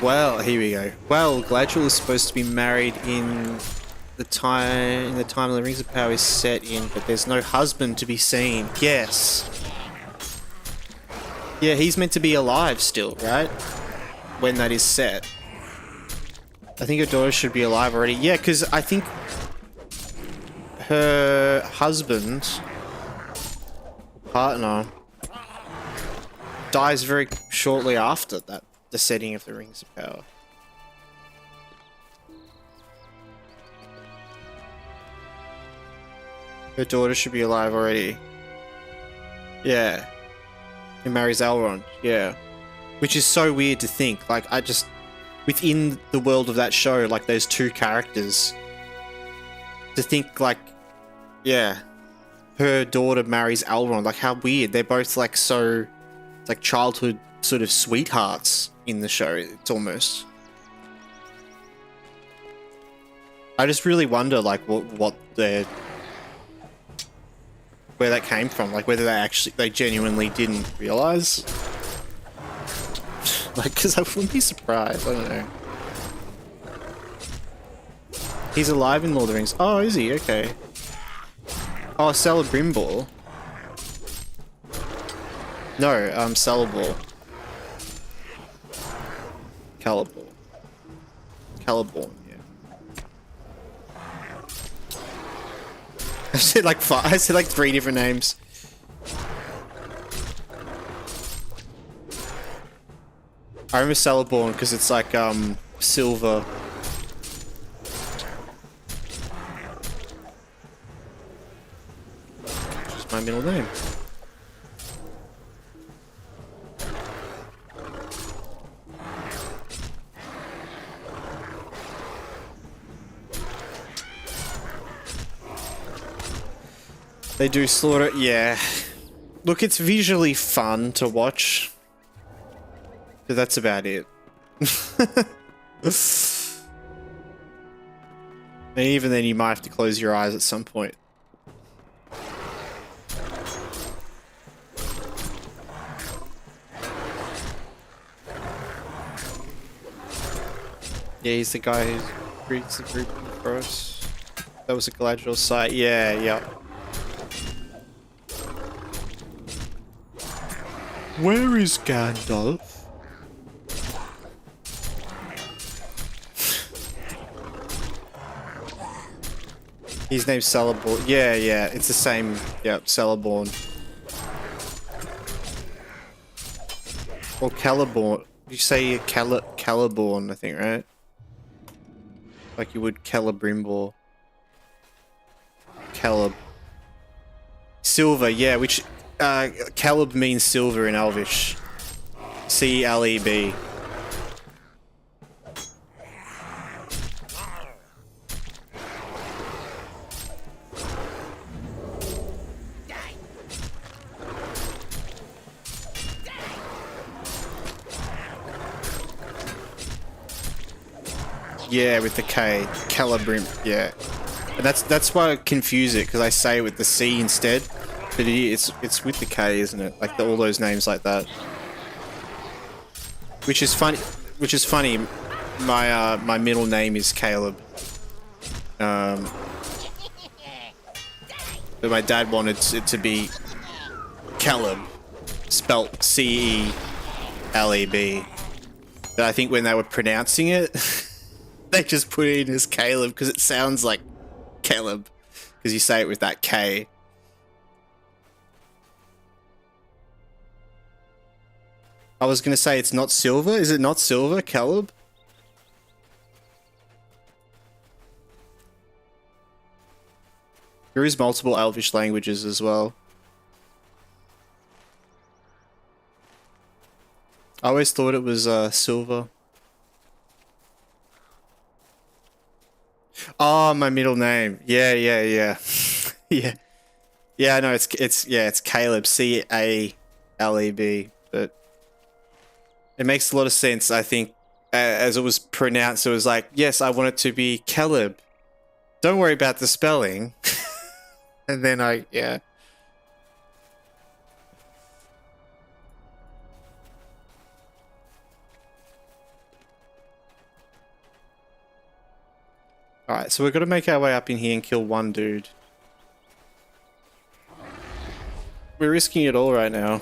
Well, here we go. Well, Galadriel is supposed to be married in the time the Rings of Power is set in, but there's no husband to be seen. Yes. Yeah, he's meant to be alive still, right? When that is set. I think her daughter should be alive already. Yeah, because I think her husband, partner, dies very shortly after that. The setting of the Rings of Power. Her daughter should be alive already. Yeah. He marries Elrond. Yeah. Which is so weird to think. Like, I just... Within the world of that show, like, those two characters... To think, like... Yeah. Her daughter marries Elrond. Like, how weird. They're both, like, so... Like, childhood sort of sweethearts in the show. It's almost... I just really wonder, like, what their... Where that came from. Like, whether they genuinely didn't realise. Like, because I wouldn't be surprised. I don't know. He's alive in Lord of the Rings. Oh, is he? Okay. Oh, Celebrimbor. No, Celeborn. Celeborn, yeah. I said like 3 different names. I remember Celeborn because it's like silver my middle name. They do slaughter, yeah. Look, it's visually fun to watch, but that's about it. And even then, you might have to close your eyes at some point. Yeah, he's the guy who greets the group for us. That was a Galadriel site. Yeah, yeah. Where is Gandalf? His name's Celeborn. Yeah, yeah, it's the same. Yep, Celeborn. Or Celeborn. You say Celeborn, I think, right? Like you would Celebrimbor. Caleb. Silver, yeah, which Caleb means silver in Elvish. C-L-E-B. Yeah, with the K, Calibrim, yeah, and that's why I confuse it because I say it with the C instead, but it's with the K, isn't it? Like all those names like that, which is funny. Which is funny. My middle name is Caleb, but my dad wanted it to be Caleb, spelt C-E-L-E-B, but I think when they were pronouncing it. They just put it in as Caleb because it sounds like Caleb because you say it with that K. I was going to say it's not silver. Is it not silver, Caleb? There is multiple Elvish languages as well. I always thought it was silver. Oh, my middle name. Yeah, yeah, yeah. Yeah. Yeah, no, it's Caleb, C-A-L-E-B, but it makes a lot of sense, I think. As it was pronounced, it was like, yes, I want it to be Caleb. Don't worry about the spelling. And then yeah. Alright, so we've got to make our way up in here and kill one dude. We're risking it all right now.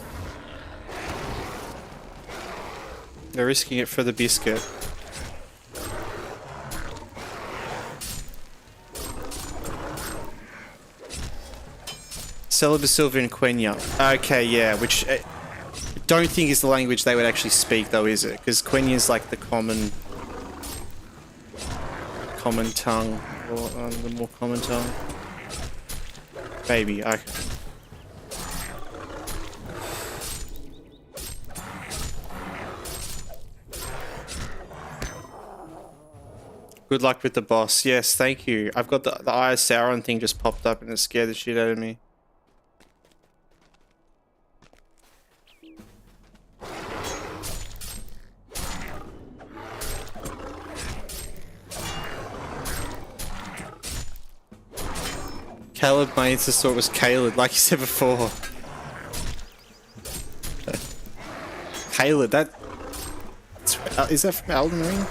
We're risking it for the biscuit. Celebi Silver and Quenya. Okay, yeah, which I don't think is the language they would actually speak though, is it? Because Quenya is like the common tongue, or the more common tongue. Maybe, okay. Good luck with the boss. Yes, thank you. I've got the Eye of Sauron thing just popped up and it scared the shit out of me. Caleb, my instant thought was Caleb, like you said before. Caleb, is that from Elden Ring?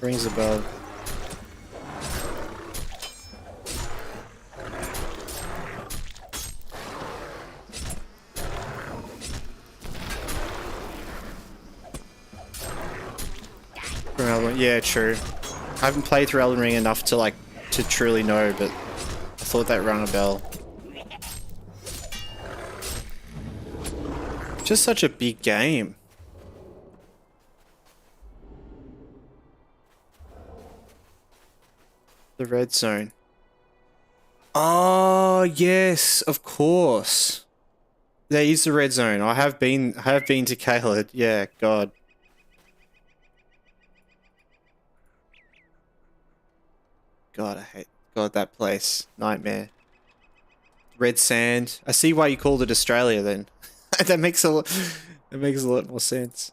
Rings a bell. Yeah, true. I haven't played through Elden Ring enough to truly know, but I thought that rang a bell. Just such a big game. The red zone. Oh yes, of course. There is the red zone. I have been to Caelid. Yeah, God. God, I hate that place. Nightmare. Red sand. I see why you called it Australia then. That makes a lot more sense.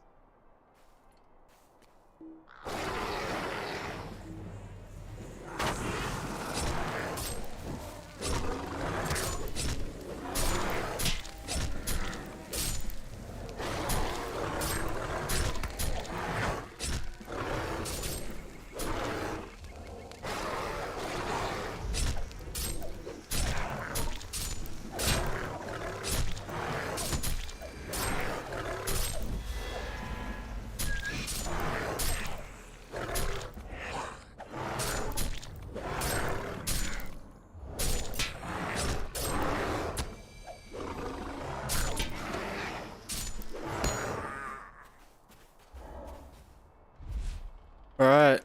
Alright.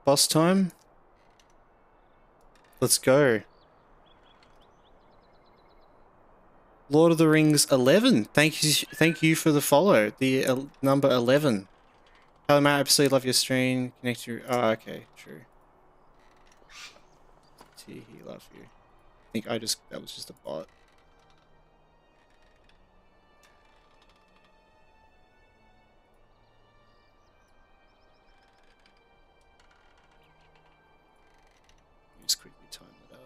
Boss time? Let's go. Lord of the Rings 11. Thank you for the follow. The number 11. Hello, Matt. Absolutely love your stream. Connect you. Oh, okay. True. He love you. I think that was just a bot. Just quickly time that out.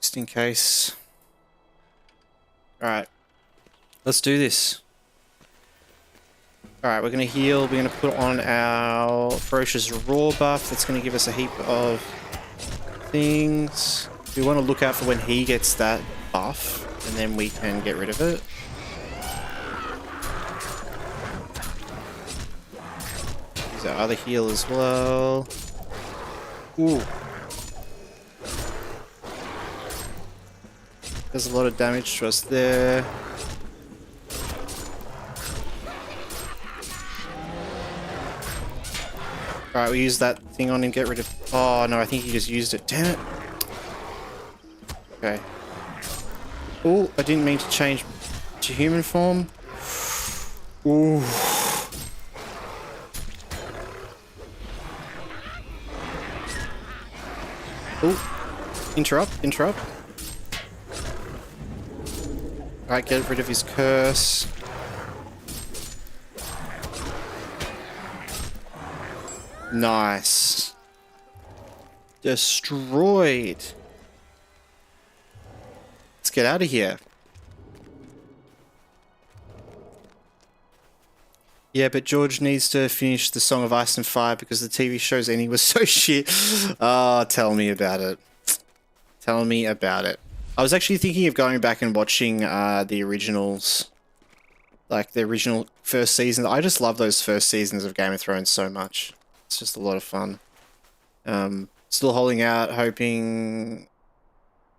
Just in case. Alright. Let's do this. Alright, we're going to heal. We're going to put on our Ferocious Roar buff. That's going to give us a heap of things. We want to look out for when he gets that buff, and then we can get rid of it. Use our other heal as well. Ooh. There's a lot of damage to us there. Alright, we use that thing on him, get rid of... Oh no, I think he just used it. Damn it. Okay. Oh, I didn't mean to change to human form. Ooh. Oh, interrupt. Alright, get rid of his curse. Nice. Destroyed. Let's get out of here. Yeah, but George needs to finish the Song of Ice and Fire because the TV show's ending was so shit. Oh, tell me about it. Tell me about it. I was actually thinking of going back and watching the originals. Like the original first season. I just love those first seasons of Game of Thrones so much. It's just a lot of fun. Still holding out, hoping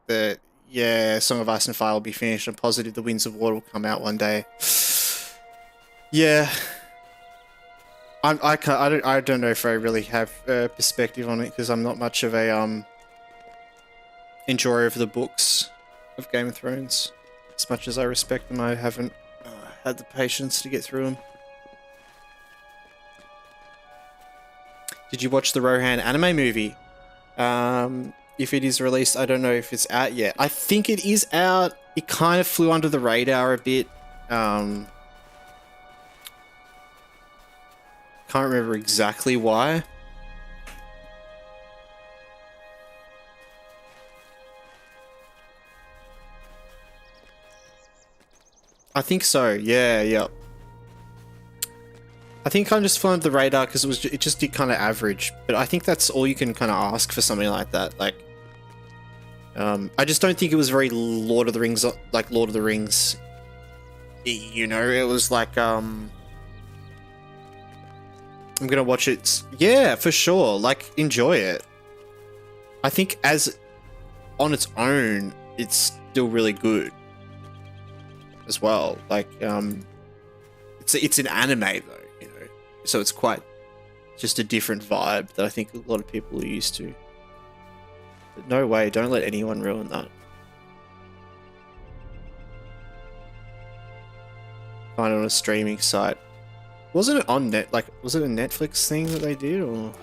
that, yeah, Song of Ice and Fire will be finished. I'm positive the Winds of Water will come out one day. Yeah. I don't know if I really have a perspective on it because I'm not much of a enjoyer of the books of Game of Thrones. As much as I respect them, I haven't had the patience to get through them. Did you watch the Rohan anime movie? If it is released, I don't know if it's out yet. I think it is out. It kind of flew under the radar a bit. Can't remember exactly why. I think so. Yeah. I think kind of just flew under the radar because it just did kind of average. But I think that's all you can kind of ask for something like that. Like, I just don't think it was very Lord of the Rings, like Lord of the Rings. You know, it was like I'm gonna watch it. Yeah, for sure. Like, enjoy it. I think as on its own, it's still really good as well. Like, it's an anime though, you know, so it's quite just a different vibe that I think a lot of people are used to. But no way, don't let anyone ruin that. Find it on a streaming site. Wasn't it on was it a Netflix thing that they did, or?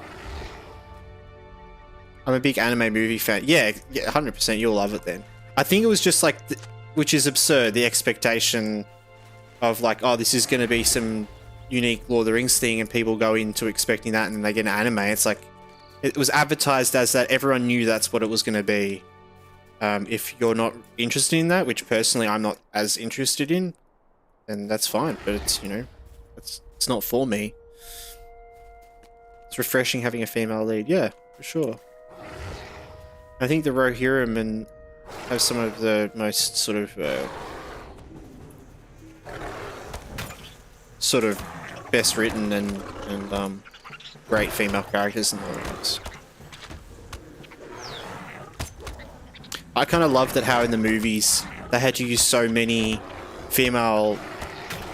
I'm a big anime movie fan. Yeah, 100%, you'll love it then. I think it was just like, which is absurd, the expectation of like, oh, this is going to be some unique Lord of the Rings thing, and people go into expecting that, and then they get an anime. It's like, it was advertised as that. Everyone knew that's what it was going to be. If you're not interested in that, which personally I'm not as interested in, then that's fine. But it's, you know, it's not for me. It's refreshing having a female lead. Yeah, for sure. I think the Rohirrim have some of the most sort of best written and great female characters in the movies. I kind of loved that how in the movies they had to use so many female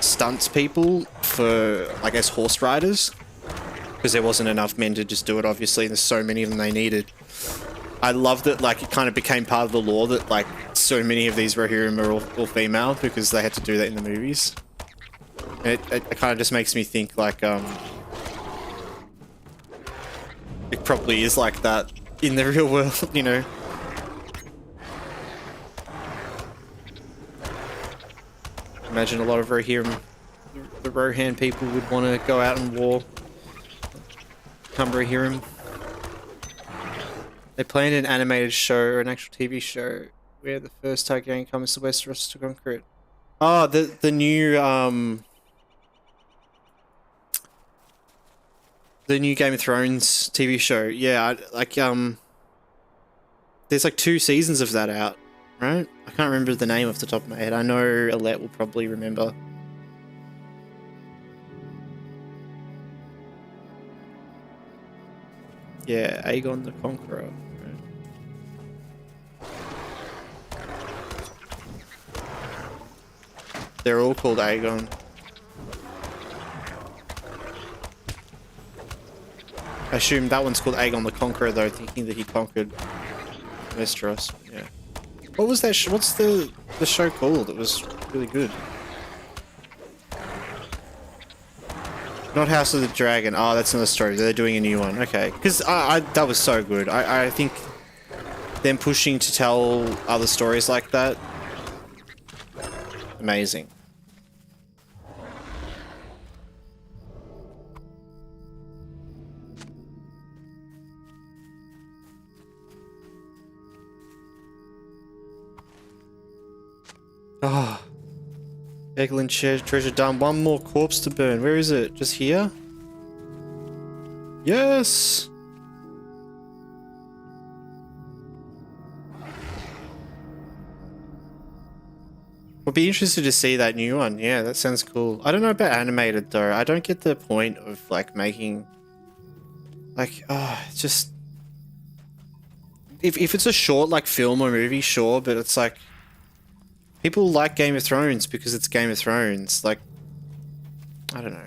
stunts people for, I guess, horse riders, because there wasn't enough men to just do it, obviously, and there's so many of them they needed. I love that, like, it kind of became part of the law that, like, so many of these Rohirrim are all female because they had to do that in the movies. And it kind of just makes me think, like, it probably is like that in the real world, you know? Imagine a lot of Rohirrim, the Rohan people would want to go out and war. Come Rohirrim. They planned an animated show or an actual TV show where the first Targaryen comes to Westeros to conquer it. Oh, the new Game of Thrones TV show. Yeah, there's like 2 seasons of that out, right? I can't remember the name off the top of my head. I know Alette will probably remember. Yeah, Aegon the Conqueror. They're all called Aegon. I assume that one's called Aegon the Conqueror, though, thinking that he conquered Westeros. Yeah. What was that? What's the show called? It was really good. Not House of the Dragon. Oh, that's another story. They're doing a new one. Okay. Because that was so good. I think them pushing to tell other stories like that, amazing. Oh. Eglin treasure done. One more corpse to burn. Where is it? Just here? Yes! I'll be interested to see that new one. Yeah, that sounds cool. I don't know about animated though. I don't get the point of like making like just if it's a short like film or movie, sure, but it's like people like Game of Thrones because it's Game of Thrones. Like, I don't know.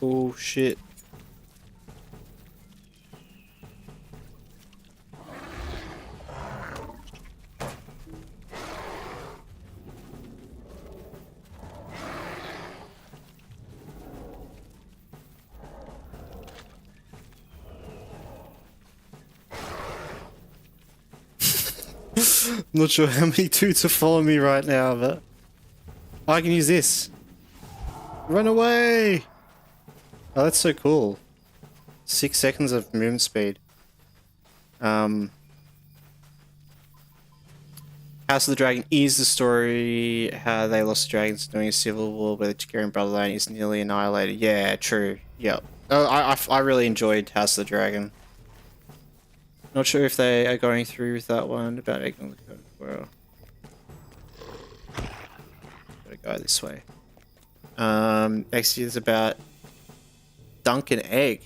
Oh shit. I'm not sure how many dudes are following me right now, but I can use this. Run away! Oh, that's so cool. 6 seconds of movement speed. House of the Dragon is the story how they lost the dragons during a civil war where the Targaryen bloodline is nearly annihilated. Yeah, true. Yep. Oh, I really enjoyed House of the Dragon. Not sure if they are going through with that one about egg on the code. Well, gotta go this way. Next is about Dunk and Egg.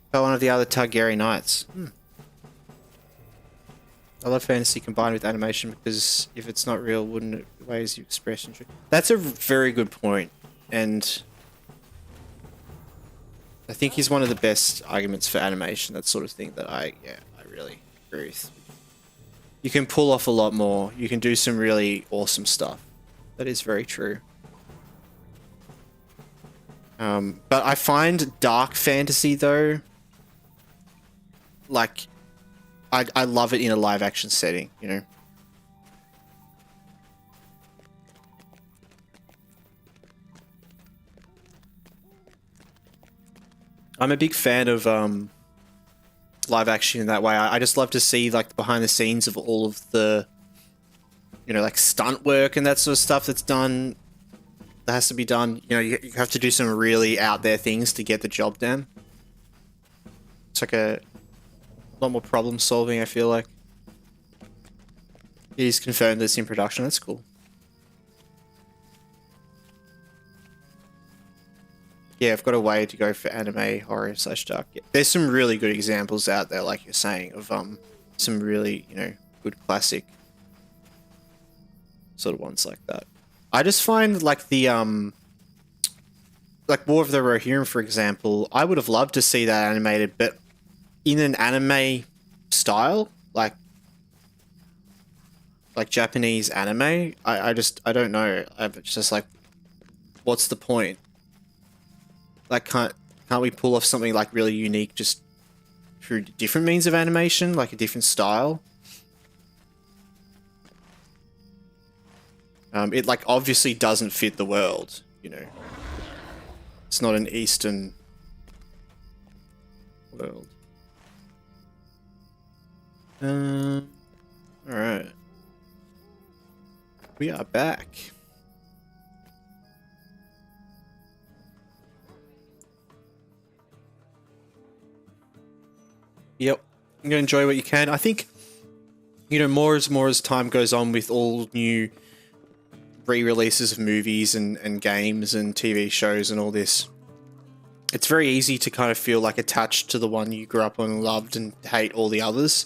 One of the other Targaryen knights. I love fantasy combined with animation because if it's not real, wouldn't it ways you express interest? That's a very good point, and I think he's one of the best arguments for animation, that sort of thing that I really agree with. You can pull off a lot more. You can do some really awesome stuff. That is very true. But I find dark fantasy though, like, I love it in a live action setting, you know? I'm a big fan of live action in that way. I just love to see like the behind the scenes of all of the, you know, like stunt work and that sort of stuff that's done, that has to be done. You know, you have to do some really out there things to get the job done. It's like a lot more problem solving, I feel like. He's confirmed this in production. That's cool. Yeah, I've got a way to go for anime, horror / dark. Yeah. There's some really good examples out there, like you're saying, of some really, you know, good classic sort of ones like that. I just find like the like War of the Rohirrim, for example, I would have loved to see that animated, but in an anime style, like Japanese anime. I don't know. I'm just like, what's the point? Like, can't we pull off something like really unique just through different means of animation, like a different style? It like obviously doesn't fit the world, you know. It's not an Eastern world. Alright. We are back. Yep. I'm gonna enjoy what you can. I think, you know, more as time goes on with all new re-releases of movies and games and TV shows and all this, it's very easy to kind of feel like attached to the one you grew up on and loved and hate all the others.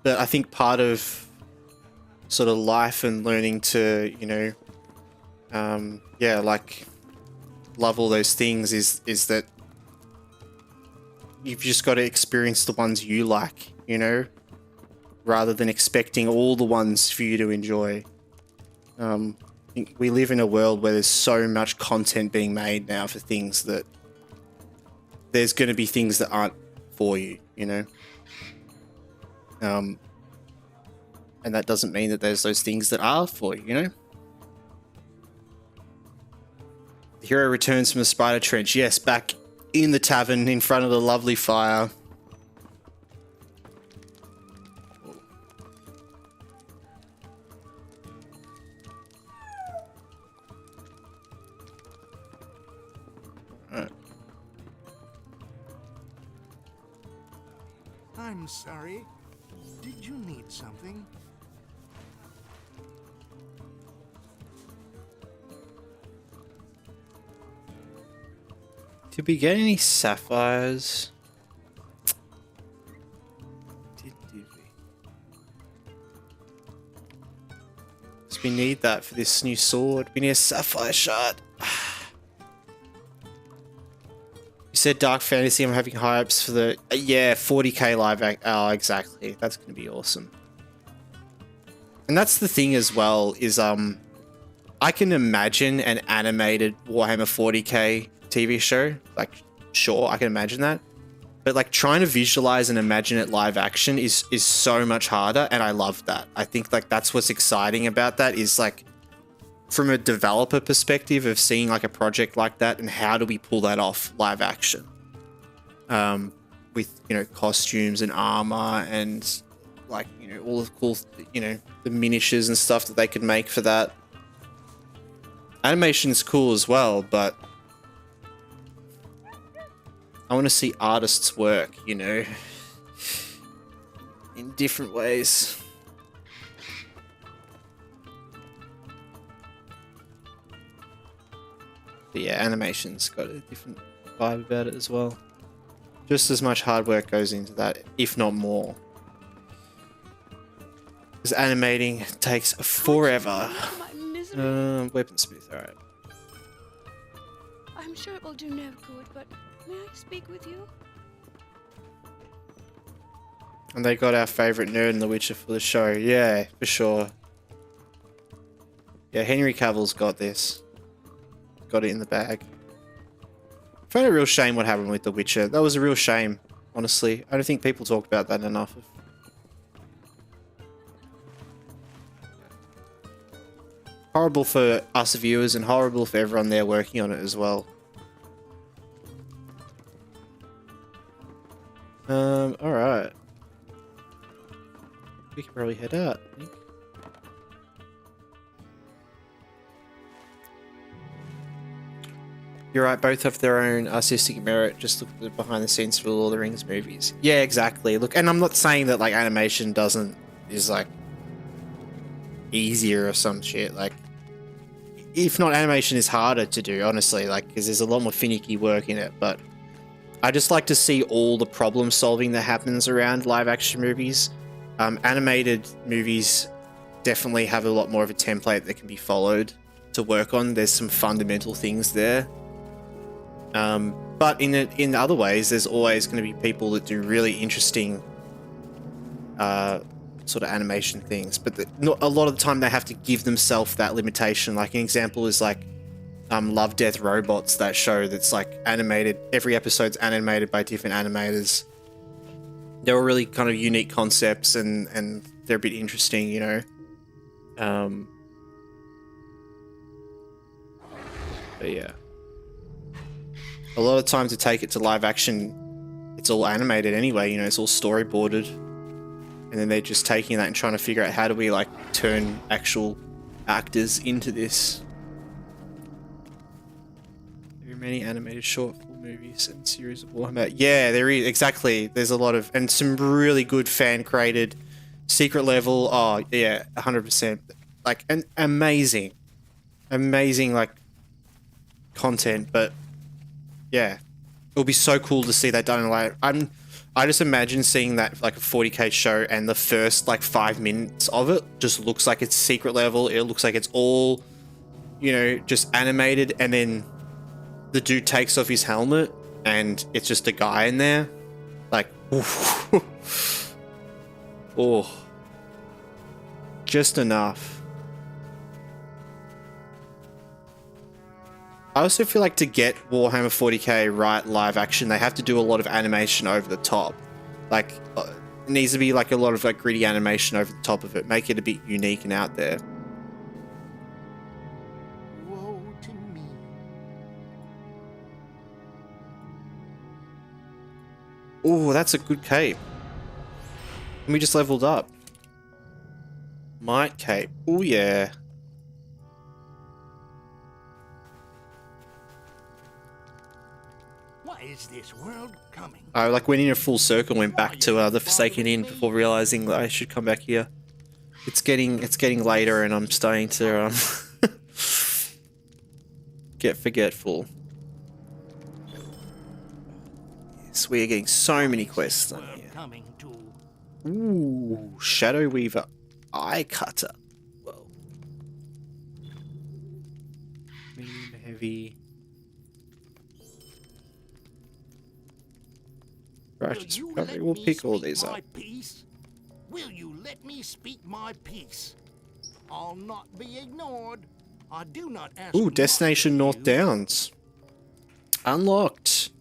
But I think part of sort of life and learning to, you know, yeah, like love all those things is that you've just got to experience the ones you like, you know, rather than expecting all the ones for you to enjoy. We live in a world where there's so much content being made now for things that there's going to be things that aren't for you, you know? And that doesn't mean that there's those things that are for you, you know? The hero returns from the spider trench. Yes, back in the tavern in front of the lovely fire. I'm sorry. Did you need something? Did we get any sapphires? Did we? Because we need that for this new sword. We need a sapphire shard. You said dark fantasy. I'm having high hopes for the yeah 40k live act. Oh, exactly. That's going to be awesome. And that's the thing as well is I can imagine an animated Warhammer 40k TV show. Like, sure, I can imagine that. But like trying to visualize and imagine it live action is so much harder, and I love that. I think like that's what's exciting about that is like from a developer perspective of seeing like a project like that and how do we pull that off live action with, you know, costumes and armor and like, you know, all the cool, you know, the miniatures and stuff that they could make for that. Animation is cool as well, but I want to see artists work, you know, in different ways. But yeah, animation's got a different vibe about it as well. Just as much hard work goes into that, if not more. Because animating takes forever. My misery. Weaponsmith, alright. I'm sure it will do no good, but may I speak with you? And they got our favourite nerd in The Witcher for the show. Yeah, for sure. Yeah, Henry Cavill's got this. Got it in the bag. I found a real shame what happened with The Witcher. That was a real shame, honestly. I don't think people talk about that enough. Horrible for us viewers and horrible for everyone there working on it as well. Alright. We can probably head out, I think. You're right, both have their own artistic merit. Just look at the behind the scenes for the Lord of the Rings movies. Yeah, exactly. Look, and I'm not saying that like animation is like easier or some shit. Like, if not, animation is harder to do, honestly. Like, because there's a lot more finicky work in it. But I just like to see all the problem solving that happens around live action movies. Animated movies definitely have a lot more of a template that can be followed to work on. There's some fundamental things there. But in other ways, there's always going to be people that do really interesting sort of animation things. But a lot of the time, they have to give themselves that limitation. Like an example is like Love, Death, Robots, that show that's like animated. Every episode's animated by different animators. They're all really kind of unique concepts, and they're a bit interesting, you know. But yeah. A lot of time to take it to live action, it's all animated anyway, you know, it's all storyboarded. And then they're just taking that and trying to figure out how do we like turn actual actors into this. There are many animated short film movies and series of Warhammer. Yeah, there is, exactly. There's a lot of, and some really good fan created secret level. Oh yeah, 100%. Like an amazing like content, but yeah, it would be so cool to see that done in like I just imagine seeing that like a 40k show and the first like 5 minutes of it just looks like it's secret level. It looks like it's all, you know, just animated, and then the dude takes off his helmet and it's just a guy in there. Like, oh, just enough. I also feel like to get Warhammer 40k right live action, they have to do a lot of animation over the top. Like, it needs to be like a lot of like gritty animation over the top of it, make it a bit unique and out there. Woe to me. Oh, that's a good cape. And we just leveled up. Might cape. Oh yeah. What is this world coming? I like went in a full circle, went back to the Forsaken Inn before realizing that I should come back here. It's getting later, and I'm starting to get forgetful. Yes, we are getting so many quests done here. Coming to. Ooh, Shadow Weaver, Eye Cutter. Whoa. Medium, heavy. Righteous Recovery. We'll pick all these up. Will you let me speak my piece? I'll not be ignored. I do not ask. Ooh, Destination North Downs. Unlocked.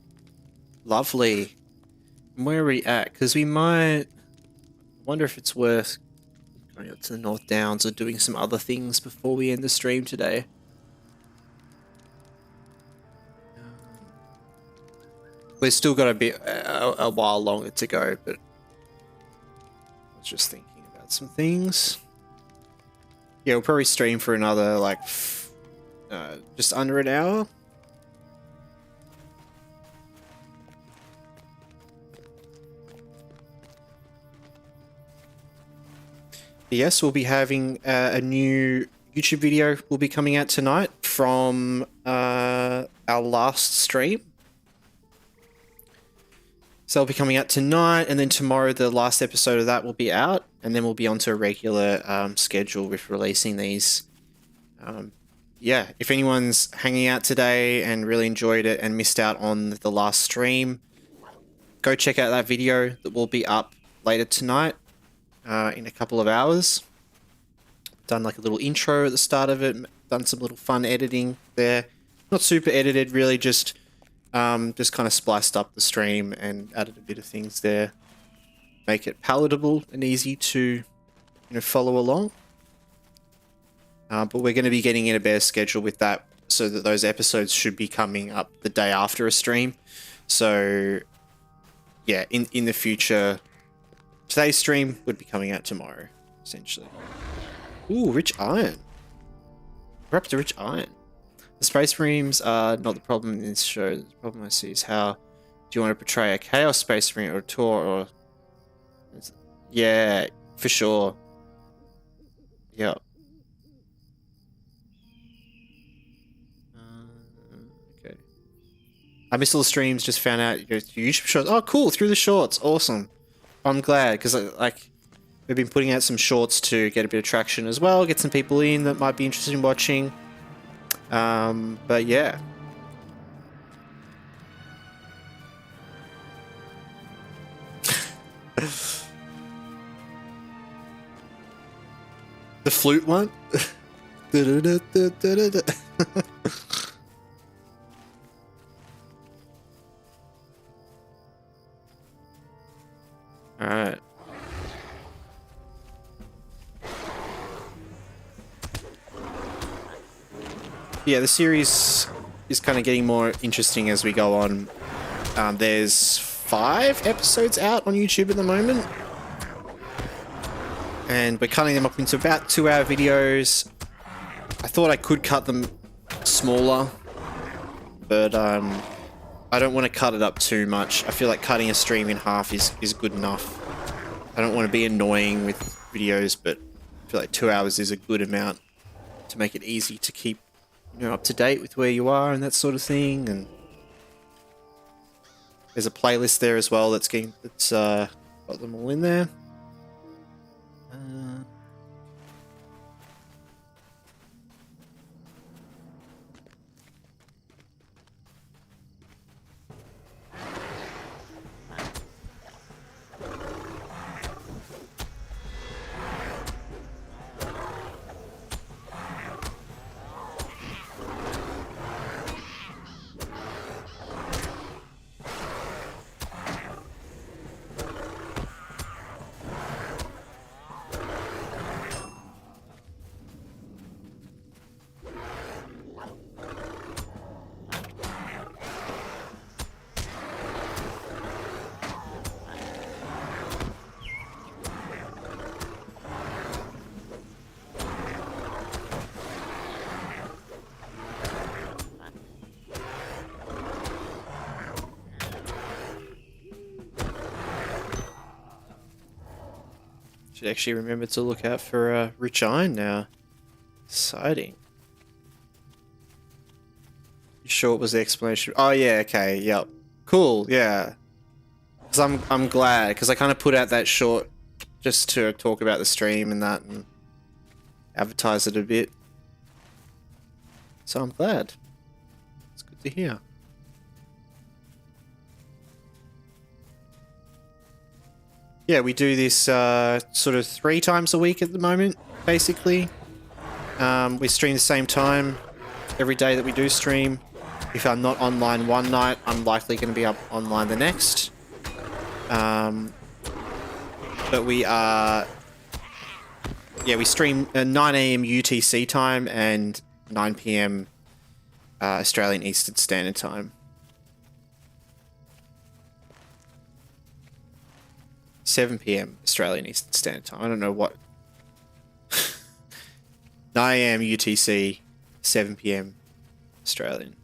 Lovely. And where are we at? Because we might... wonder if it's worth going up to the North Downs or doing some other things before we end the stream today. We've still got a while longer to go, but Just thinking about some things. Yeah, we'll probably stream for another, like, just under an hour. Yes, we'll be having a new YouTube video will be coming out tonight from our last stream. So it'll be coming out tonight, and then tomorrow the last episode of that will be out, and then we'll be onto a regular schedule with releasing these. Yeah, if anyone's hanging out today and really enjoyed it and missed out on the last stream, go check out that video that will be up later tonight in a couple of hours. Done like a little intro at the start of it, done some little fun editing there. Not super edited, really, just kind of spliced up the stream and added a bit of things there. Make it palatable and easy to, follow along. But we're going to be getting in a better schedule with that, so that those episodes should be coming up the day after a stream. So, yeah, in the future, today's stream would be coming out tomorrow, essentially. Ooh, rich iron. We're up to rich iron. The space marines are not the problem in this show. The problem I see is how do you want to portray a chaos space marine or a Tor or... Yeah, for sure. Yep. Okay. I missed all the streams, just found out your YouTube shorts. Oh, cool, through the shorts. Awesome. I'm glad, because like we've been putting out some shorts to get a bit of traction as well, get some people in that might be interested in watching. But yeah. The flute one? Alright. Yeah, the series is kind of getting more interesting as we go on. There's 5 episodes out on YouTube at the moment. And we're cutting them up into about 2-hour videos. I thought I could cut them smaller, but I don't want to cut it up too much. I feel like cutting a stream in half is good enough. I don't want to be annoying with videos, but I feel like 2 hours is a good amount to make it easy to keep up to date with where you are and that sort of thing. And there's a playlist there as well that's got them all in there. Should actually remember to look out for rich iron now. Exciting. You sure it was the explanation? Oh yeah, okay, yep. Cool, yeah. Cause I'm glad, because I kind of put out that short just to talk about the stream and that and advertise it a bit. So I'm glad. It's good to hear. Yeah, we do this sort of 3 times a week at the moment, basically. We stream the same time every day that we do stream. If I'm not online one night, I'm likely going to be up online the next. But we are... Yeah, we stream 9 AM UTC time and 9 PM Australian Eastern Standard Time. 7 PM Australian Eastern Standard Time. I don't know what. 9 AM UTC, 7 PM Australian.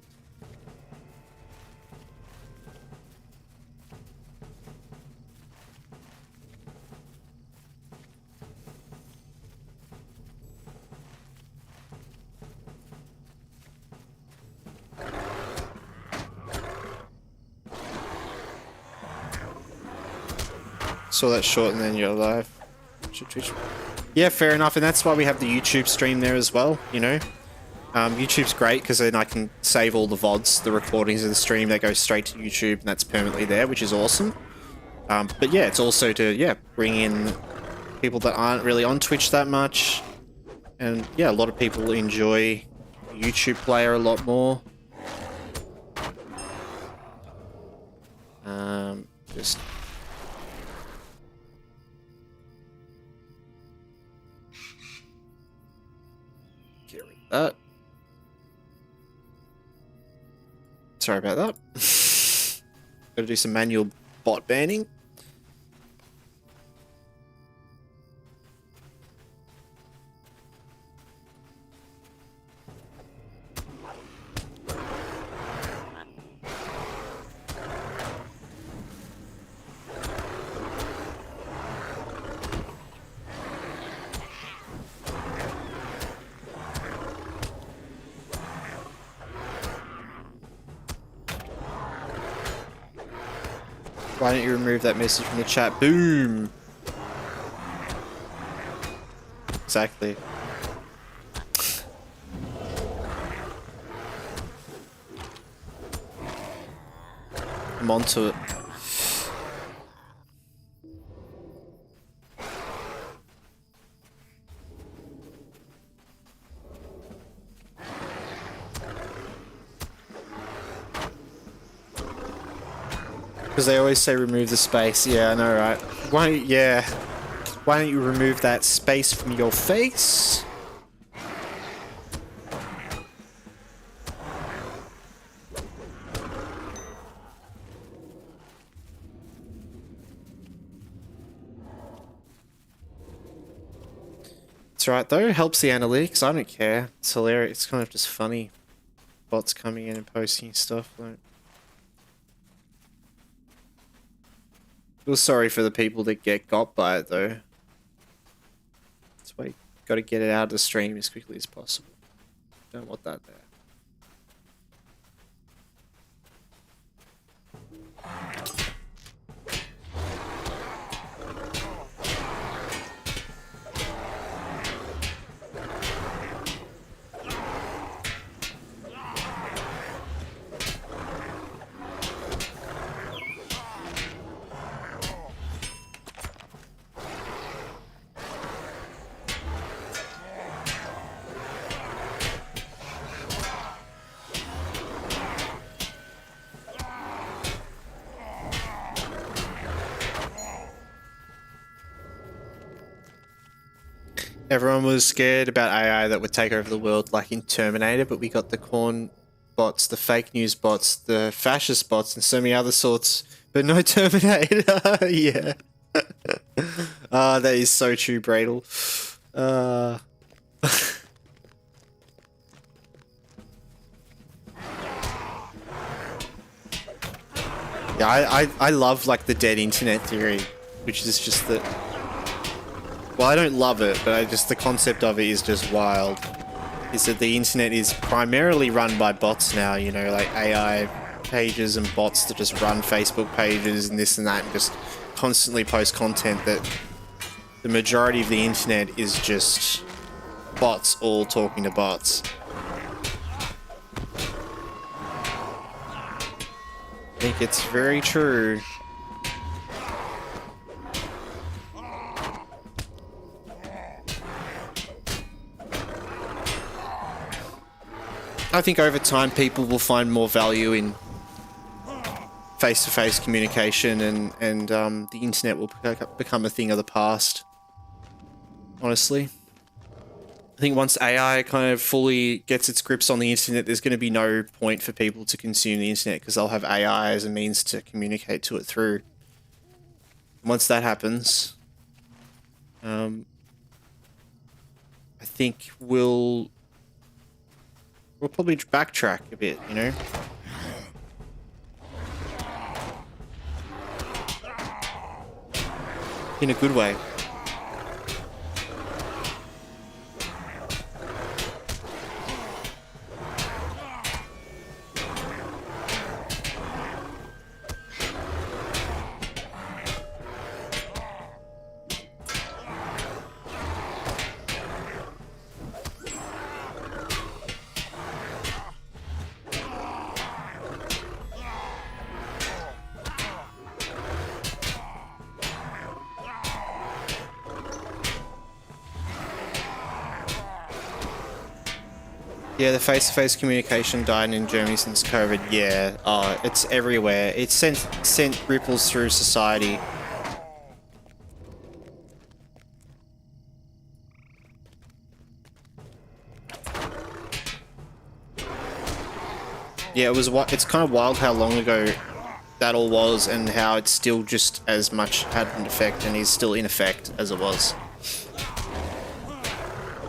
Saw that short and then you're live. Twitch. Yeah, fair enough, and that's why we have the YouTube stream there as well, you know. YouTube's great because then I can save all the VODs, the recordings of the stream, that go straight to YouTube and that's permanently there, which is awesome. But yeah, it's also to, bring in people that aren't really on Twitch that much. And yeah, a lot of people enjoy YouTube player a lot more. Just... get rid of that. Sorry about that. Gotta do some manual bot banning. Why don't you remove that message from the chat? Boom! Exactly. I'm onto it. Because they always say remove the space. Yeah, I know, right? Why don't you remove that space from your face? It's right though, helps the analytics. I don't care. It's hilarious. It's kind of just funny. Bots coming in and posting stuff like. Feel sorry for the people that get got by it though. That's why you gotta get it out of the stream as quickly as possible. Don't want that there. Everyone was scared about AI that would take over the world like in Terminator, but we got the corn bots, the fake news bots, the fascist bots, and so many other sorts, but no Terminator. Yeah. That is so true, Bradle. Yeah, I love like the dead internet theory, which is just that. Well, I don't love it, but the concept of it is just wild. Is that the internet is primarily run by bots now, you know, like AI pages and bots that just run Facebook pages and this and that and just constantly post content, that the majority of the internet is just bots all talking to bots. I think it's very true. I think over time people will find more value in face-to-face communication, and the internet will become a thing of the past. Honestly. I think once AI kind of fully gets its grips on the internet, there's going to be no point for people to consume the internet because they'll have AI as a means to communicate to it through. Once that happens, I think we'll probably backtrack a bit, you know? In a good way. Yeah, the face-to-face communication died in Germany since COVID. Yeah, it's everywhere. It's sent ripples through society. Yeah, it's kind of wild how long ago that all was, and how it's still just as much had an effect and is still in effect as it was.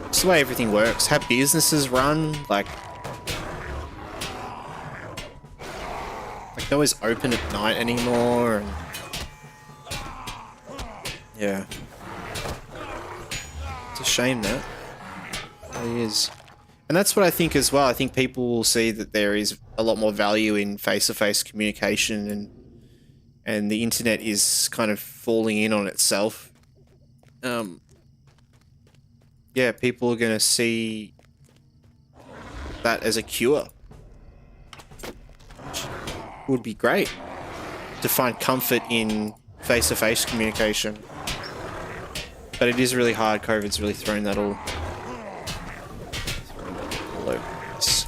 It's the way everything works. How businesses run, like no one's open at night anymore, and yeah, it's a shame that it really is. And that's what I think as well. I think people will see that there is a lot more value in face-to-face communication, and the internet is kind of falling in on itself. Yeah, people are going to see that as a cure. Which would be great to find comfort in face-to-face communication. But it is really hard. COVID's really thrown that all over us.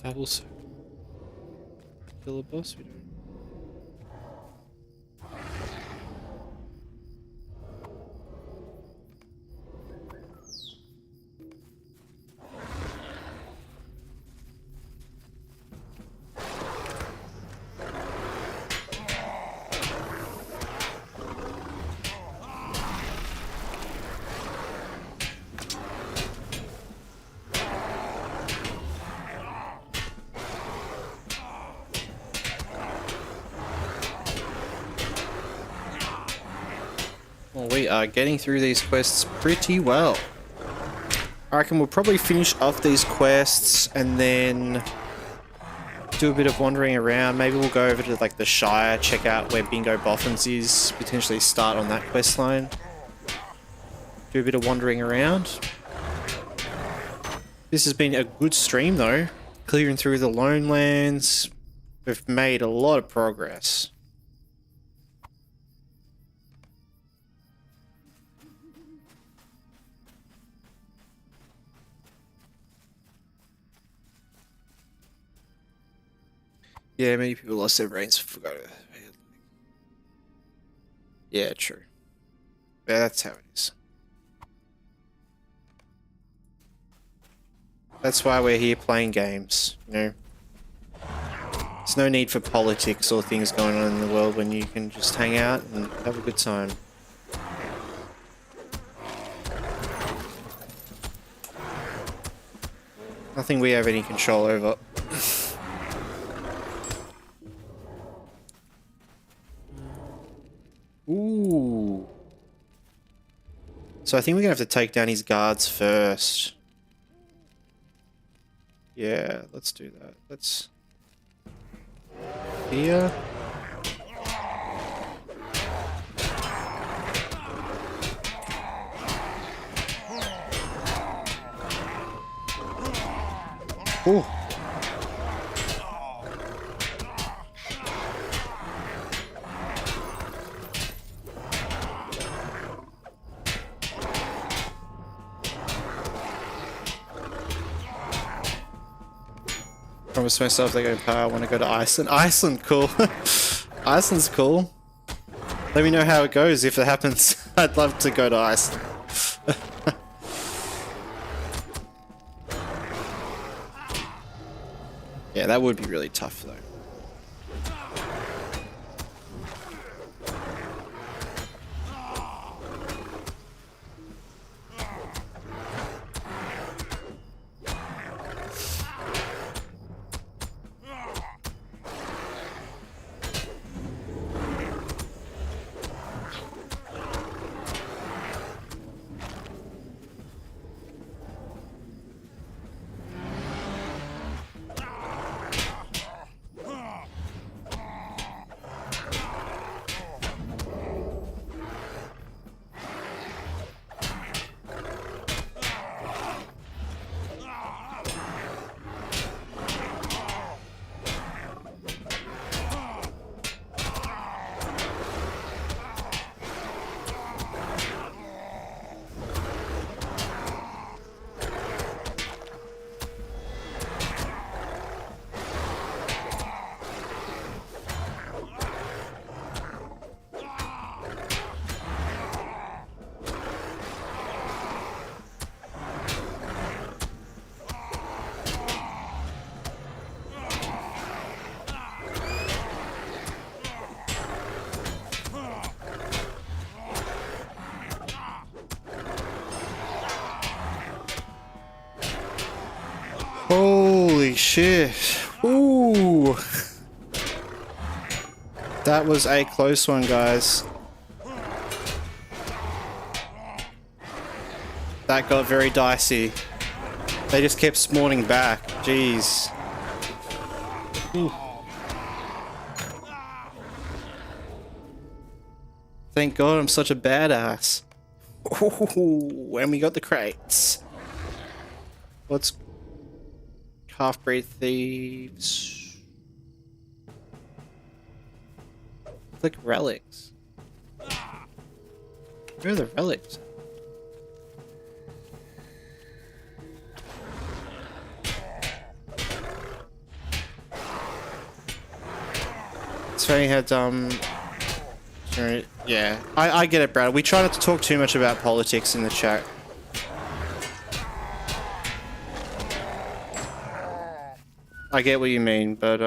Double circle. Kill a boss, we don't. Well, we are getting through these quests pretty well. I reckon we'll probably finish off these quests and then do a bit of wandering around. Maybe we'll go over to like the Shire, check out where Bingo Boffins is, potentially start on that quest line. Do a bit of wandering around. This has been a good stream though. Clearing through the Lone Lands. We've made a lot of progress. Yeah, many people lost their brains, forgot it. Yeah, true. Yeah, that's how it is. That's why we're here playing games, you know? There's no need for politics or things going on in the world when you can just hang out and have a good time. Nothing we have any control over. Ooh. So I think we're gonna have to take down his guards first. Yeah, let's do that. Let's... Here. Ooh. Promise myself they go power. I want to go to Iceland. Iceland, cool. Iceland's cool. Let me know how it goes if it happens. I'd love to go to Iceland. Yeah, that would be really tough though. Holy shit. Ooh. That was a close one, guys. That got very dicey. They just kept spawning back. Jeez. Ooh. Thank God I'm such a badass. Ooh, and we got the crates. What's half-breed thieves? Click relics. Where are the relics? It's funny had yeah, I get it, Brad. We try not to talk too much about politics in the chat. I get what you mean, but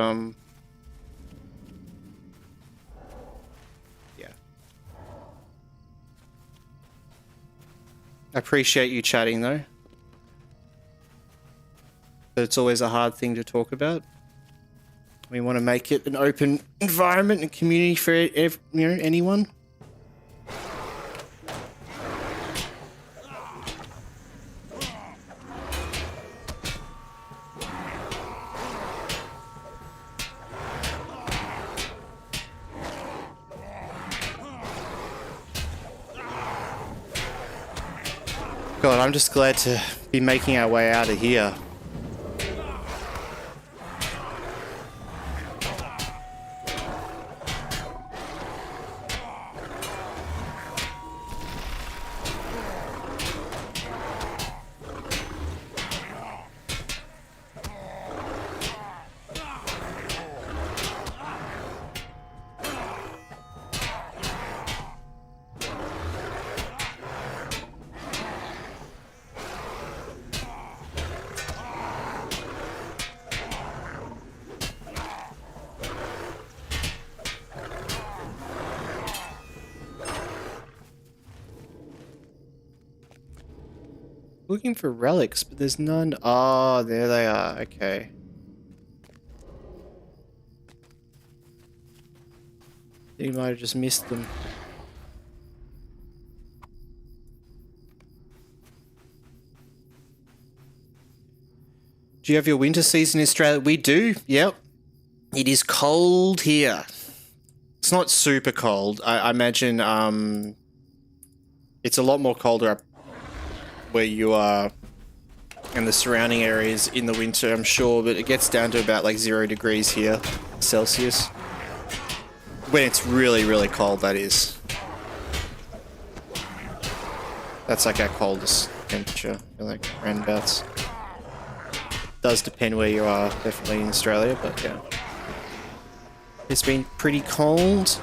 yeah. I appreciate you chatting though. But it's always a hard thing to talk about. We want to make it an open environment and community for anyone. God, I'm just glad to be making our way out of here. Looking for relics, but there's none. Oh, there they are. Okay. You might have just missed them. Do you have your winter season in Australia? We do. Yep. It is cold here. It's not super cold. I imagine it's a lot more colder up where you are and the surrounding areas in the winter, I'm sure, but it gets down to about like 0 degrees here, Celsius. When it's really, really cold, that is. That's like our coldest temperature, I feel like, roundabouts. does depend where you are, definitely in Australia, but yeah. It's been pretty cold.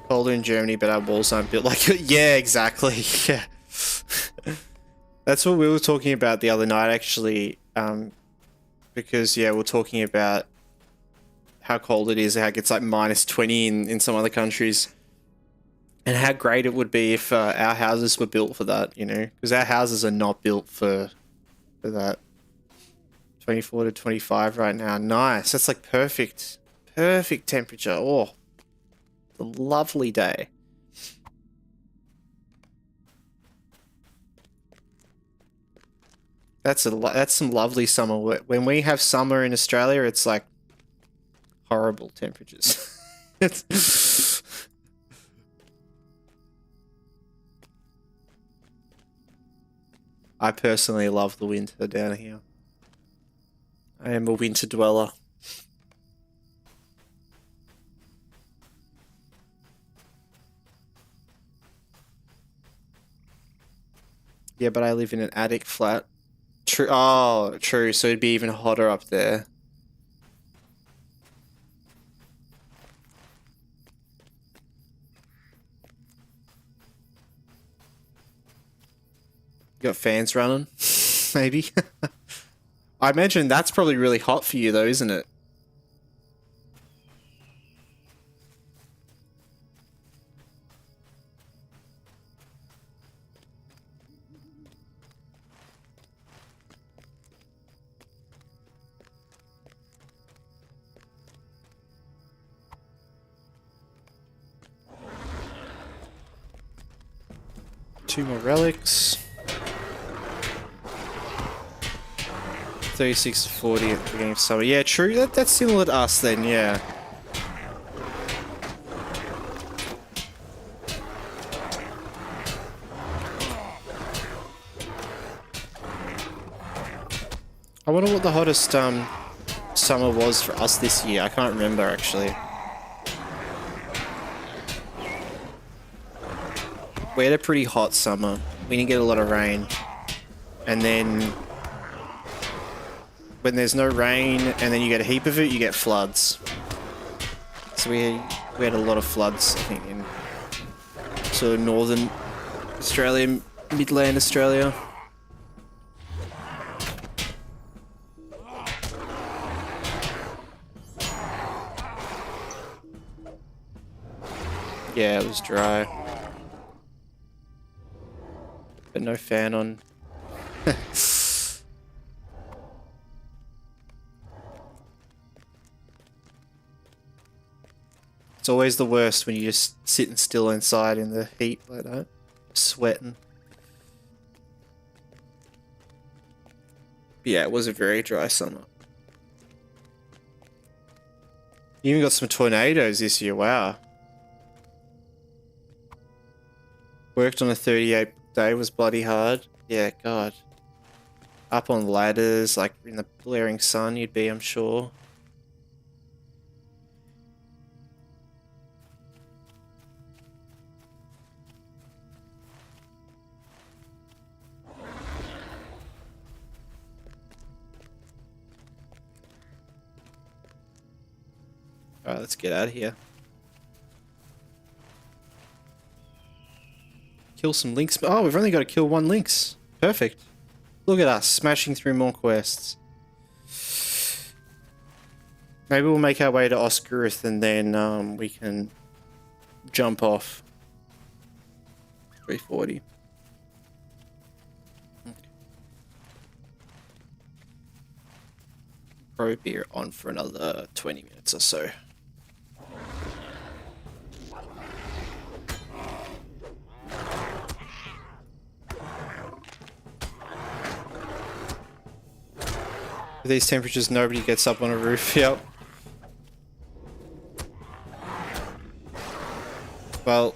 Colder in Germany, but our walls aren't built like it. Yeah, exactly. Yeah. That's what we were talking about the other night, actually. Because, yeah, we're talking about how cold it is, how it gets like minus 20 in some other countries. And how great it would be if our houses were built for that, you know? Because our houses are not built for that. 24 to 25 right now. Nice. That's like perfect. Perfect temperature. Oh. A lovely day. That's some lovely summer. When we have summer in Australia, it's like horrible temperatures. I personally love the winter down here. I am a winter dweller. Yeah, but I live in an attic flat. True. Oh, true. So it'd be even hotter up there. You got fans running? Maybe. I imagine that's probably really hot for you though, isn't it? Two more relics. 36 to 40 at the beginning of summer. Yeah, true. That's similar to us then, yeah. I wonder what the hottest summer was for us this year. I can't remember actually. We had a pretty hot summer. We didn't get a lot of rain. And then when there's no rain and then you get a heap of it, you get floods. So we had a lot of floods, I think, in sort of northern Australia, midland Australia. Yeah, it was dry. But no fan on. It's always the worst when you're just sitting still inside in the heat like that, sweating. Yeah, it was a very dry summer. You even got some tornadoes this year, wow. Worked on a 38 day was bloody hard. Yeah, God. Up on ladders, like in the blaring sun you'd be, I'm sure. Alright, let's get out of here. Kill some links. Oh, we've only got to kill one lynx. Perfect. Look at us, smashing through more quests. Maybe we'll make our way to Oscarith and then we can jump off. 340. Okay. Probably be on for another 20 minutes or so. With these temperatures, nobody gets up on a roof. Yep. Well,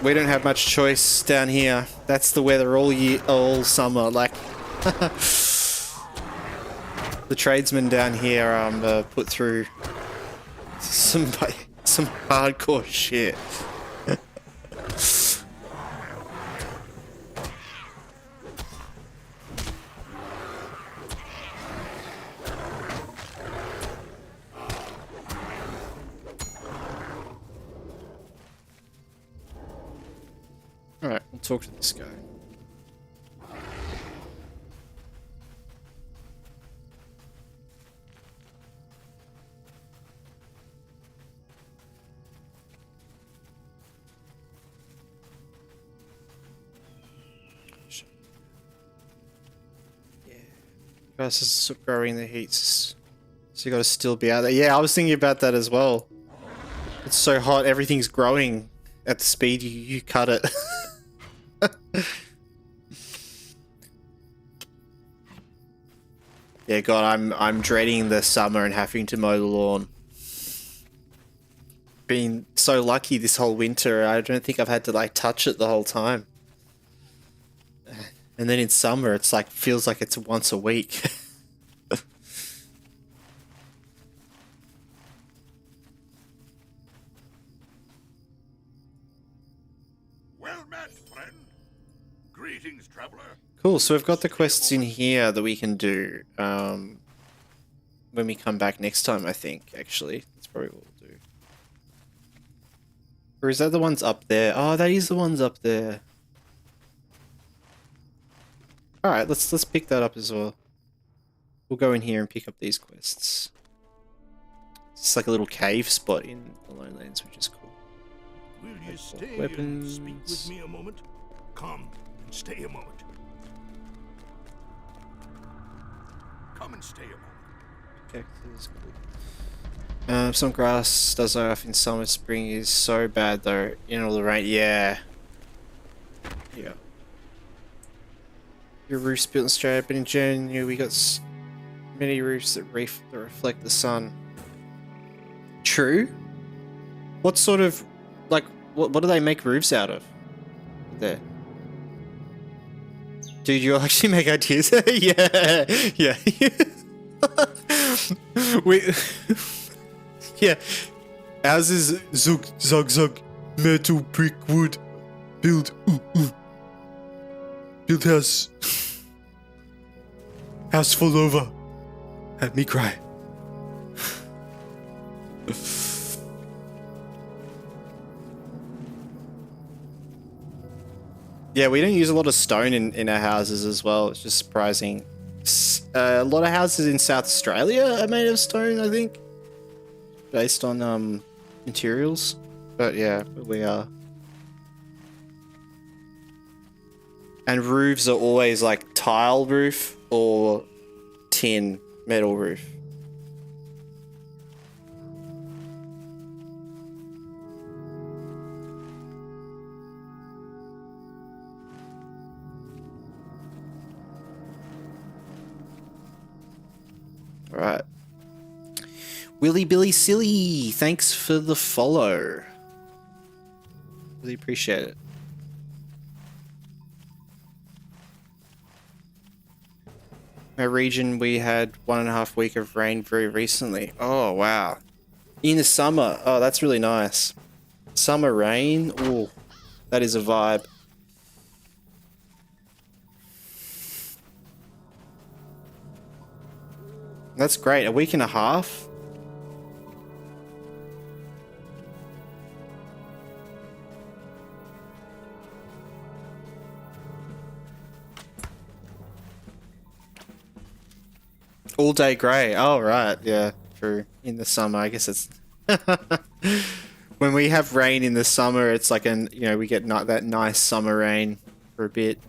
we don't have much choice down here. That's the weather all summer. Like, the tradesmen down here put through some hardcore shit. Alright, we'll talk to this guy. Yeah. Guys, this is growing the heats. So you gotta still be out there. Yeah, I was thinking about that as well. It's so hot, everything's growing at the speed you cut it. Yeah, God, I'm dreading the summer and having to mow the lawn. Been so lucky this whole winter, I don't think I've had to like touch it the whole time. And then in summer, it's like feels like it's once a week. Well met, friend. Greetings, traveler. Cool, so we've got the quests in here that we can do when we come back next time, I think, actually. That's probably what we'll do. Or is that the ones up there? Oh, that is the ones up there. Alright, let's pick that up as well. We'll go in here and pick up these quests. It's like a little cave spot in the Lowlands, which is cool. Will you stay Weapons. and speak with me a moment? Come and stay a moment. Come and stay a moment. Okay, this is cool. Some grass does off in summer, spring is so bad though. In all the rain, yeah. Yeah. Your roof's built in Australia, but in January we got many roofs that reflect the sun. True. What sort of, like, what do they make roofs out of? There. Dude, you actually make ideas? Yeah, yeah. We, yeah. Ours is zug, zug, zug, metal, brick, wood, build, build house. House fall over. Had me cry. Yeah, we don't use a lot of stone in our houses as well. It's just surprising. A lot of houses in South Australia are made of stone, I think. Based on materials. But yeah, we are. And roofs are always like tile roof or tin metal roof. Alright. Willy Billy Silly, thanks for the follow. Really appreciate it. My region, we had 1.5 weeks of rain very recently. Oh, wow. In the summer. Oh, that's really nice. Summer rain. Oh, that is a vibe. That's great. 1.5 weeks? All day grey. Oh, right. Yeah, true. In the summer, I guess it's... When we have rain in the summer, it's like we get that nice summer rain for a bit.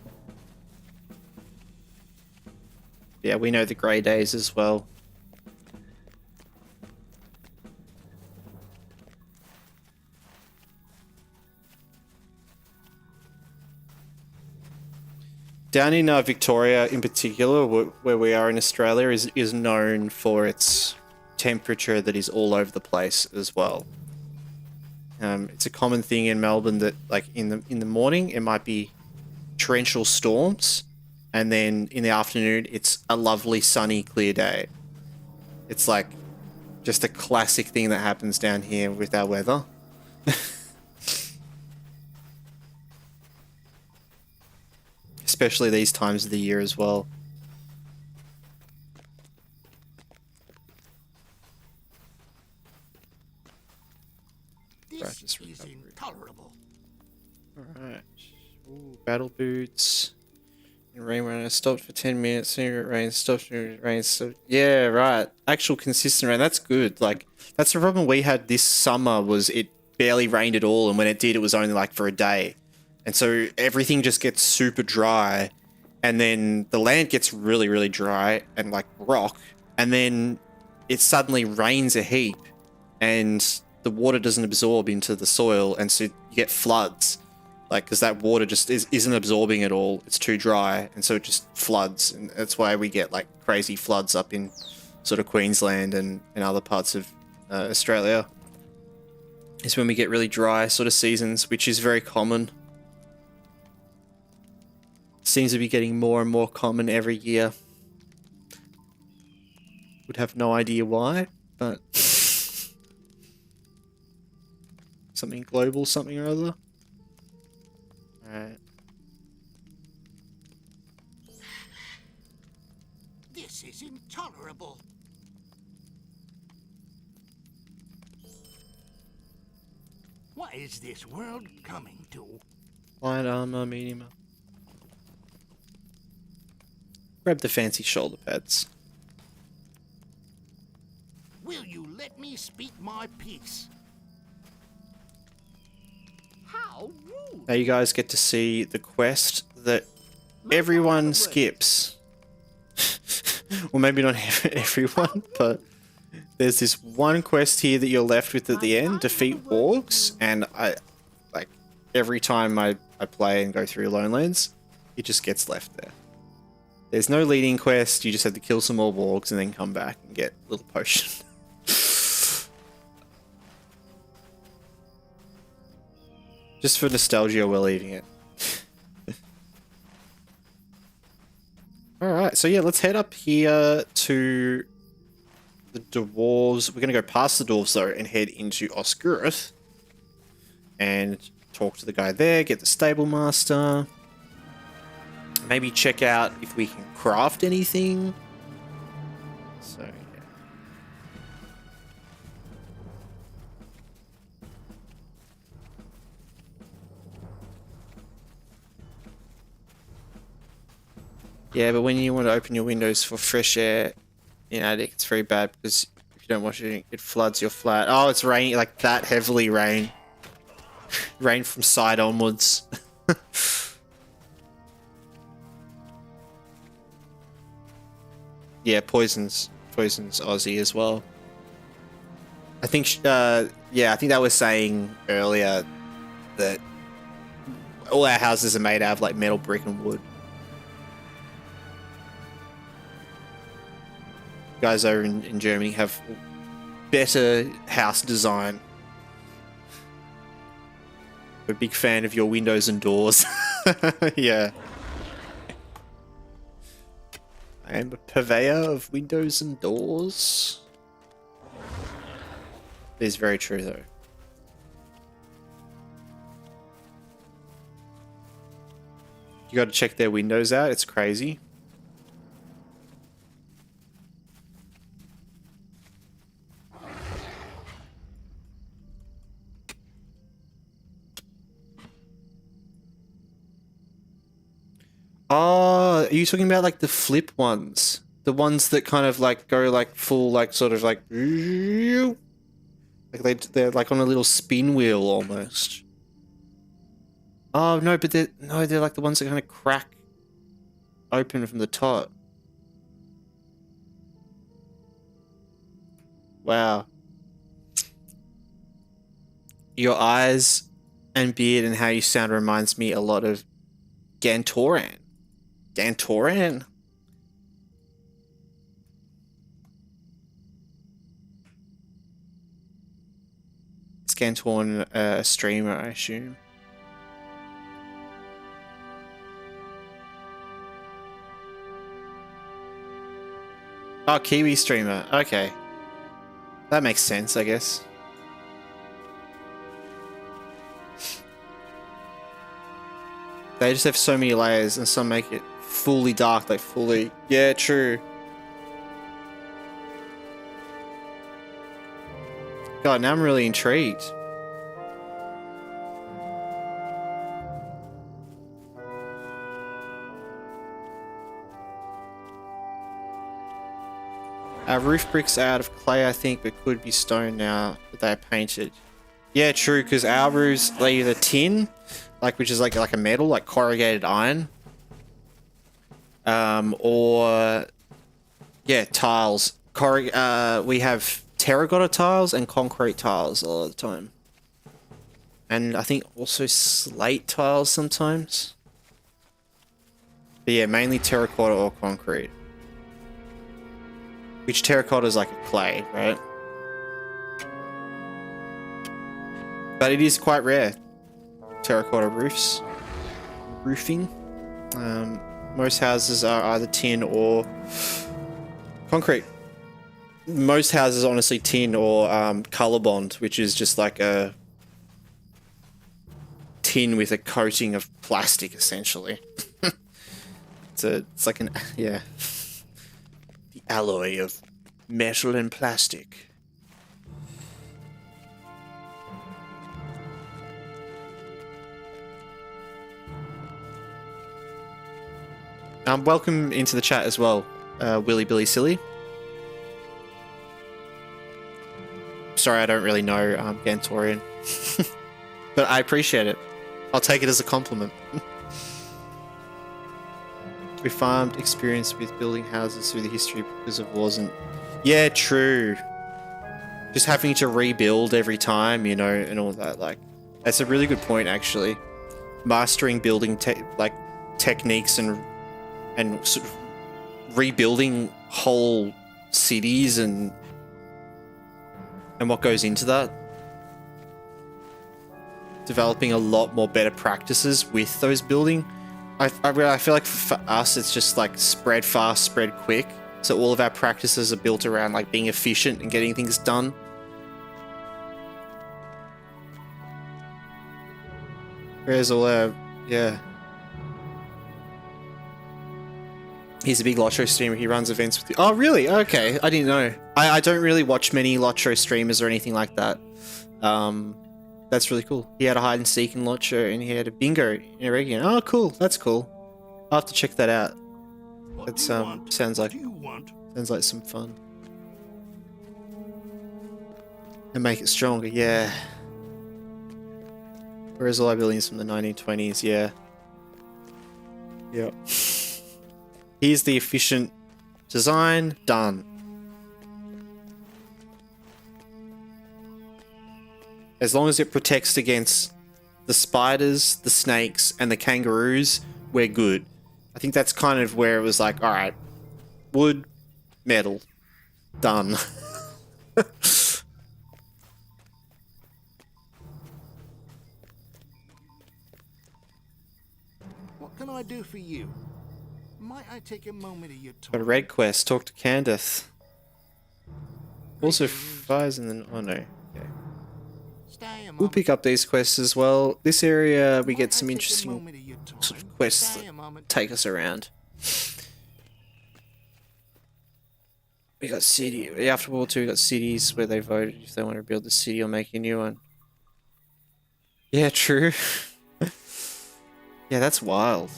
Yeah, we know the grey days as well. Down in Victoria, in particular, where we are in Australia, is known for its temperature that is all over the place as well. It's a common thing in Melbourne that like in the morning it might be torrential storms, and then in the afternoon it's a lovely sunny clear day. It's like just a classic thing that happens down here with our weather. Especially these times of the year as well. This is intolerable. Alright. Battle boots. Rain when it stopped for 10 minutes. Rain stopped. Rain stopped. Yeah, right. Actual consistent rain. That's good. Like, that's the problem we had this summer was it barely rained at all. And when it did, it was only like for a day. And so everything just gets super dry. And then the land gets really, really dry and like rock. And then it suddenly rains a heap. And the water doesn't absorb into the soil. And so you get floods. Like, because that water just isn't absorbing at all. It's too dry. And so it just floods. And that's why we get like crazy floods up in sort of Queensland and other parts of Australia. Is when we get really dry sort of seasons, which is very common. Seems to be getting more and more common every year. Would have no idea why, but something global, something or other. Alright. This is intolerable. What is this world coming to? Light armor, medium. Grab the fancy shoulder pads. Will you let me speak my piece? How rude! Now you guys get to see the quest that everyone skips. Well, maybe not everyone, but there's this one quest here that you're left with at the end, defeat wargs, and I like every time I play and go through Lone Lands, it just gets left there. There's no leading quest, you just have to kill some more wargs and then come back and get a little potion. Just for nostalgia, we're leaving it. Alright, so yeah, let's head up here to the dwarves. We're going to go past the dwarves though and head into Oscuroth. And talk to the guy there, get the stable master. Maybe check out if we can craft anything. So, yeah. Yeah, but when you want to open your windows for fresh air in attic, it's very bad because if you don't wash it, it floods your flat. Oh, it's raining like that heavily rain. Rain from side onwards. Yeah, poisons Aussie as well. I think, yeah, I think that was saying earlier that all our houses are made out of like metal, brick, and wood. Guys over in Germany have better house design. I'm a big fan of your windows and doors. Yeah. I am a purveyor of windows and doors. It is very true, though. You got to check their windows out. It's crazy. Oh, are you talking about like the flip ones? The ones that kind of like go like full like sort of like they're like on a little spin wheel almost. Oh no, but they're like the ones that kind of crack open from the top. Wow. Your eyes and beard and how you sound reminds me a lot of Gantoran. Gantoran? Is Gantorn a streamer, I assume. Oh, Kiwi streamer. Okay. That makes sense, I guess. They just have so many layers and some make it fully dark, like fully... Yeah, true. God, now I'm really intrigued. Roof bricks are out of clay, I think, but could be stone now that they're painted. Yeah, true, because our roofs, they're either tin, like which is like a metal, like corrugated iron, or yeah, tiles. We have terracotta tiles and concrete tiles a lot of the time, and I think also slate tiles sometimes. But yeah, mainly terracotta or concrete. Which terracotta is like a clay, right? But it is quite rare. Terracotta roofing. Most houses are either tin or concrete. Most houses, honestly, tin or color bond, which is just like a tin with a coating of plastic, essentially. It's like an yeah. The alloy of metal and plastic. Welcome into the chat as well, Willy Billy Silly. Sorry, I don't really know Gantorian, but I appreciate it. I'll take it as a compliment. We farmed experience with building houses through the history because it wasn't... Yeah, true. Just having to rebuild every time, you know, and all that. Like, that's a really good point, actually. Mastering building techniques and sort of rebuilding whole cities and what goes into that. Developing a lot more better practices with those building. I feel like for us, it's just like spread fast, spread quick. So all of our practices are built around like being efficient and getting things done. Whereas all our, yeah. He's a big Lotro streamer. He runs events with you. Oh, really? Okay. I didn't know. I don't really watch many Lotro streamers or anything like that. That's really cool. He had a hide and seek in Lotro and he had a bingo in a regular. Oh, cool. That's cool. I'll have to check that out. That sounds like some fun. And make it stronger, yeah. Whereas all our buildings from the 1920s, yeah. Yep. Here's the efficient design, done. As long as it protects against the spiders, the snakes, and the kangaroos, we're good. I think that's kind of where it was like, alright, wood, metal, done. What can I do for you? Might I take a moment of your time? Got a red quest, talk to Candace. Also fires in the... Oh no. Okay. We'll pick up these quests as well. This area, we get some interesting sort of quests that take us around. We got city. After World War II, we got cities where they voted if they want to build the city or make a new one. Yeah, true. Yeah, that's wild.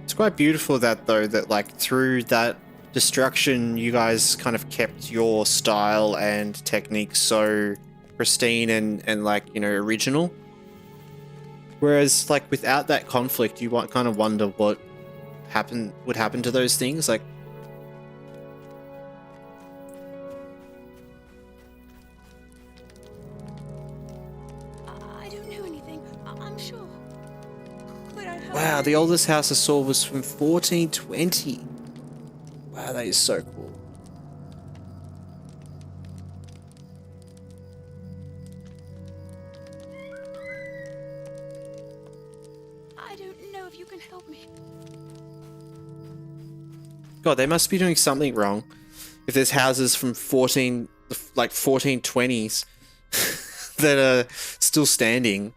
It's quite beautiful that though, that like through that destruction, you guys kind of kept your style and technique so pristine and like, you know, original. Whereas like without that conflict, you kind of wonder what would happen to those things. Like, I don't know anything. I'm sure. Could I help? wow, the oldest house I saw was from 1420. Wow, that is so cool. I don't know if you can help me. God, they must be doing something wrong. If there's houses from 1420s that are still standing,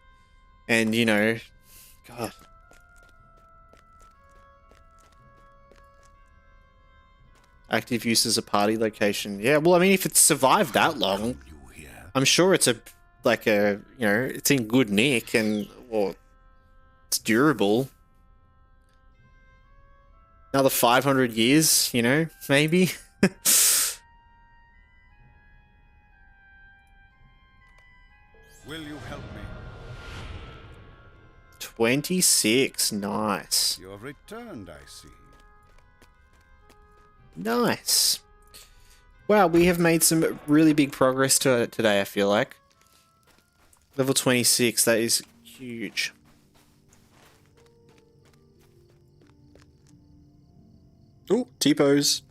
and you know, God. Active use as a party location. Yeah, well, I mean, if it's survived that long, I'm sure it's it's in good nick and, well, it's durable. Another 500 years, you know, maybe. 26, nice. You have returned, I see. Nice. Wow, we have made some really big progress today, I feel like. Level 26, that is huge. Oh, T-pose.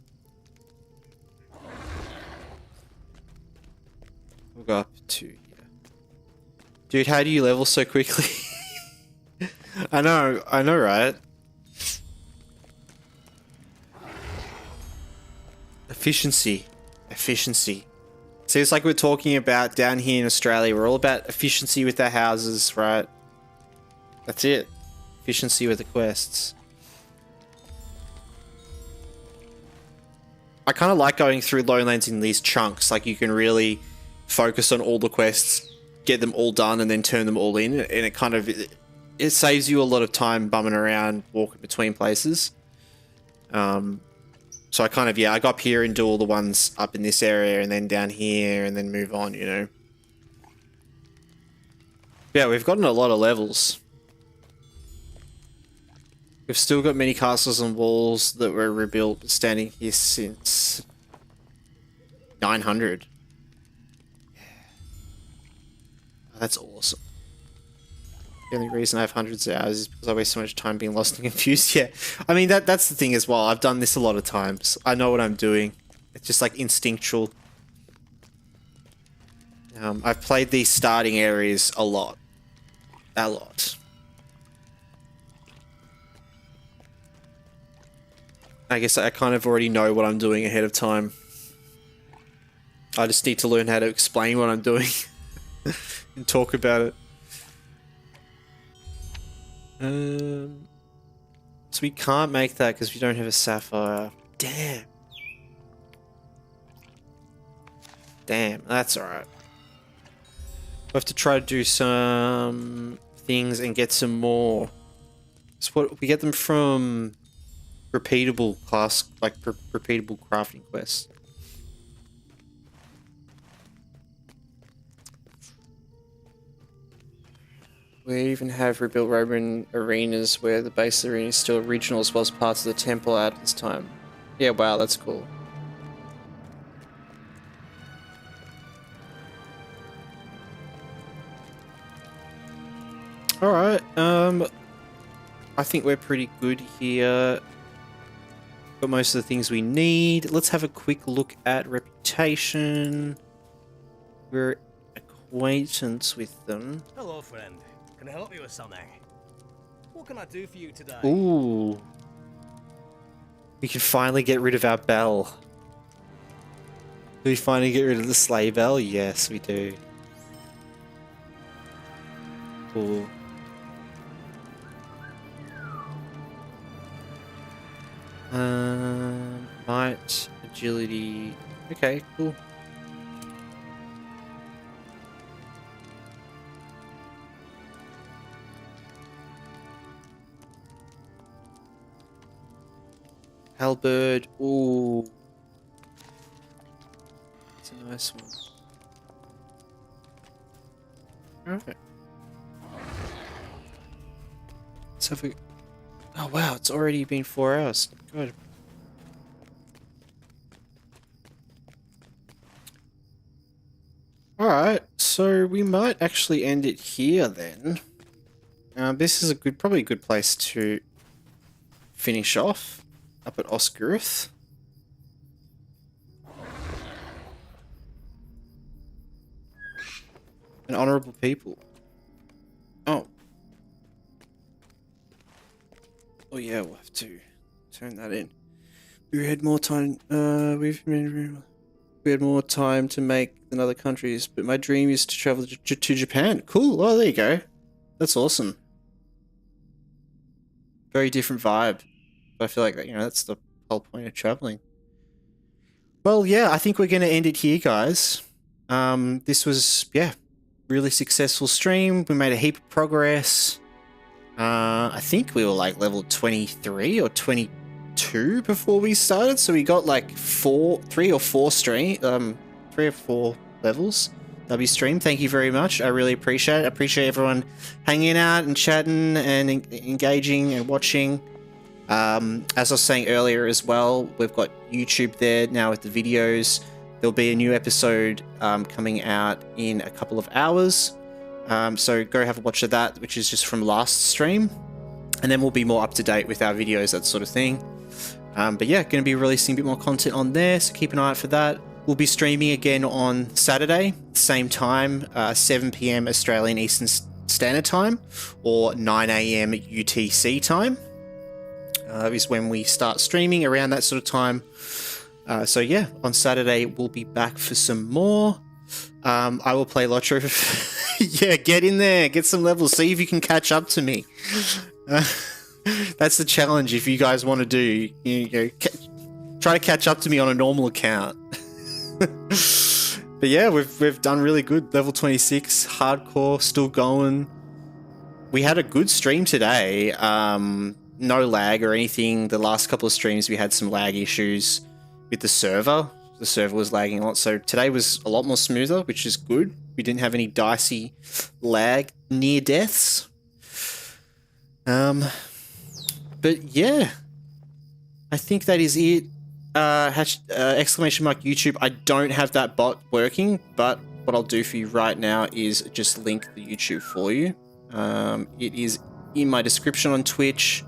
We'll go up to here. Dude, how do you level so quickly? I know, right? Efficiency. So it's like we're talking about down here in Australia. We're all about efficiency with our houses, right? That's it. Efficiency with the quests. I kind of like going through Lowlands in these chunks. Like, you can really focus on all the quests, get them all done, and then turn them all in. And it kind of... It saves you a lot of time bumming around, walking between places. So I kind of, I go up here and do all the ones up in this area, and then down here, and then move on, you know. Yeah, we've gotten a lot of levels. We've still got many castles and walls that were rebuilt, standing here since 900. Yeah. Oh, that's awesome. The only reason I have hundreds of hours is because I waste so much time being lost and confused. Yeah, I mean, that's the thing as well. I've done this a lot of times. I know what I'm doing. It's just like instinctual. I've played these starting areas a lot. A lot. I guess I kind of already know what I'm doing ahead of time. I just need to learn how to explain what I'm doing and talk about it. So we can't make that because we don't have a sapphire. Damn. Damn, that's alright. We have to try to do some things and get some more. So what we get them from repeatable class, like repeatable crafting quests. We even have rebuilt Roman arenas where the base arena is still original as well as parts of the temple at this time. Yeah, wow, that's cool. Alright, I think we're pretty good here. Got most of the things we need. Let's have a quick look at reputation. We're acquaintance with them. Hello, friend. Can I help you with something? What can I do for you today? Ooh. We can finally get rid of our bell. Do we finally get rid of the sleigh bell? Yes, we do. Cool. Might, agility. Okay, cool. Halberd. Ooh. It's a nice one. Alright. Let's have a... Oh wow, it's already been 4 hours. Good. Alright, so we might actually end it here then. This is probably a good place to finish off up at Oscaruth. and honorable people. Oh. Oh yeah, we'll have to turn that in. We had more time. We had more time to make than other countries, but my dream is to travel to Japan. Cool. Oh, there you go. That's awesome. Very different vibe. I feel like that, you know, that's the whole point of traveling. Well, yeah, I think we're going to end it here, guys. This was, yeah, really successful stream. We made a heap of progress. I think we were like level 23 or 22 before we started, so we got like 3 or 4 levels. W stream. Thank you very much. I really appreciate it. I appreciate everyone hanging out and chatting and engaging and watching. As I was saying earlier as well, we've got YouTube there now with the videos. There'll be a new episode coming out in a couple of hours. So go have a watch of that, which is just from last stream. And then we'll be more up to date with our videos, that sort of thing. But yeah, going to be releasing a bit more content on there, so keep an eye out for that. We'll be streaming again on Saturday, same time, 7 PM Australian Eastern Standard Time, or 9 AM UTC time. Is when we start streaming, around that sort of time. So yeah, on Saturday we'll be back for some more. I will play LOTRO. Yeah, get in there, get some levels, see if you can catch up to me. That's the challenge. If you guys want to do, you know, try to catch up to me on a normal account. But yeah, we've done really good. Level 26, hardcore, still going. We had a good stream today. No lag or anything. The last couple of streams we had some lag issues with the server. The server was lagging a lot, so today was a lot more smoother, which is good. We didn't have any dicey lag near deaths. But yeah, I think that is it. Exclamation mark YouTube. I don't have that bot working, but what I'll do for you right now is just link the YouTube for you. It is in my description on Twitch,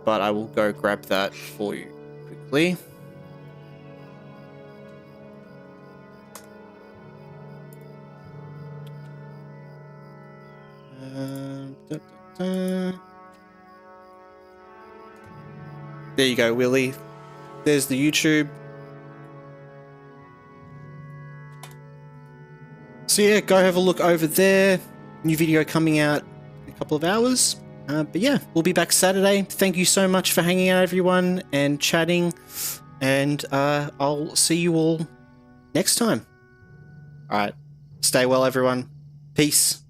but I will go grab that for you quickly. There you go, Willie. There's the YouTube. So yeah, go have a look over there. New video coming out in a couple of hours. But yeah, we'll be back Saturday. Thank you so much for hanging out, everyone, and chatting. And I'll see you all next time. All right. Stay well, everyone. Peace.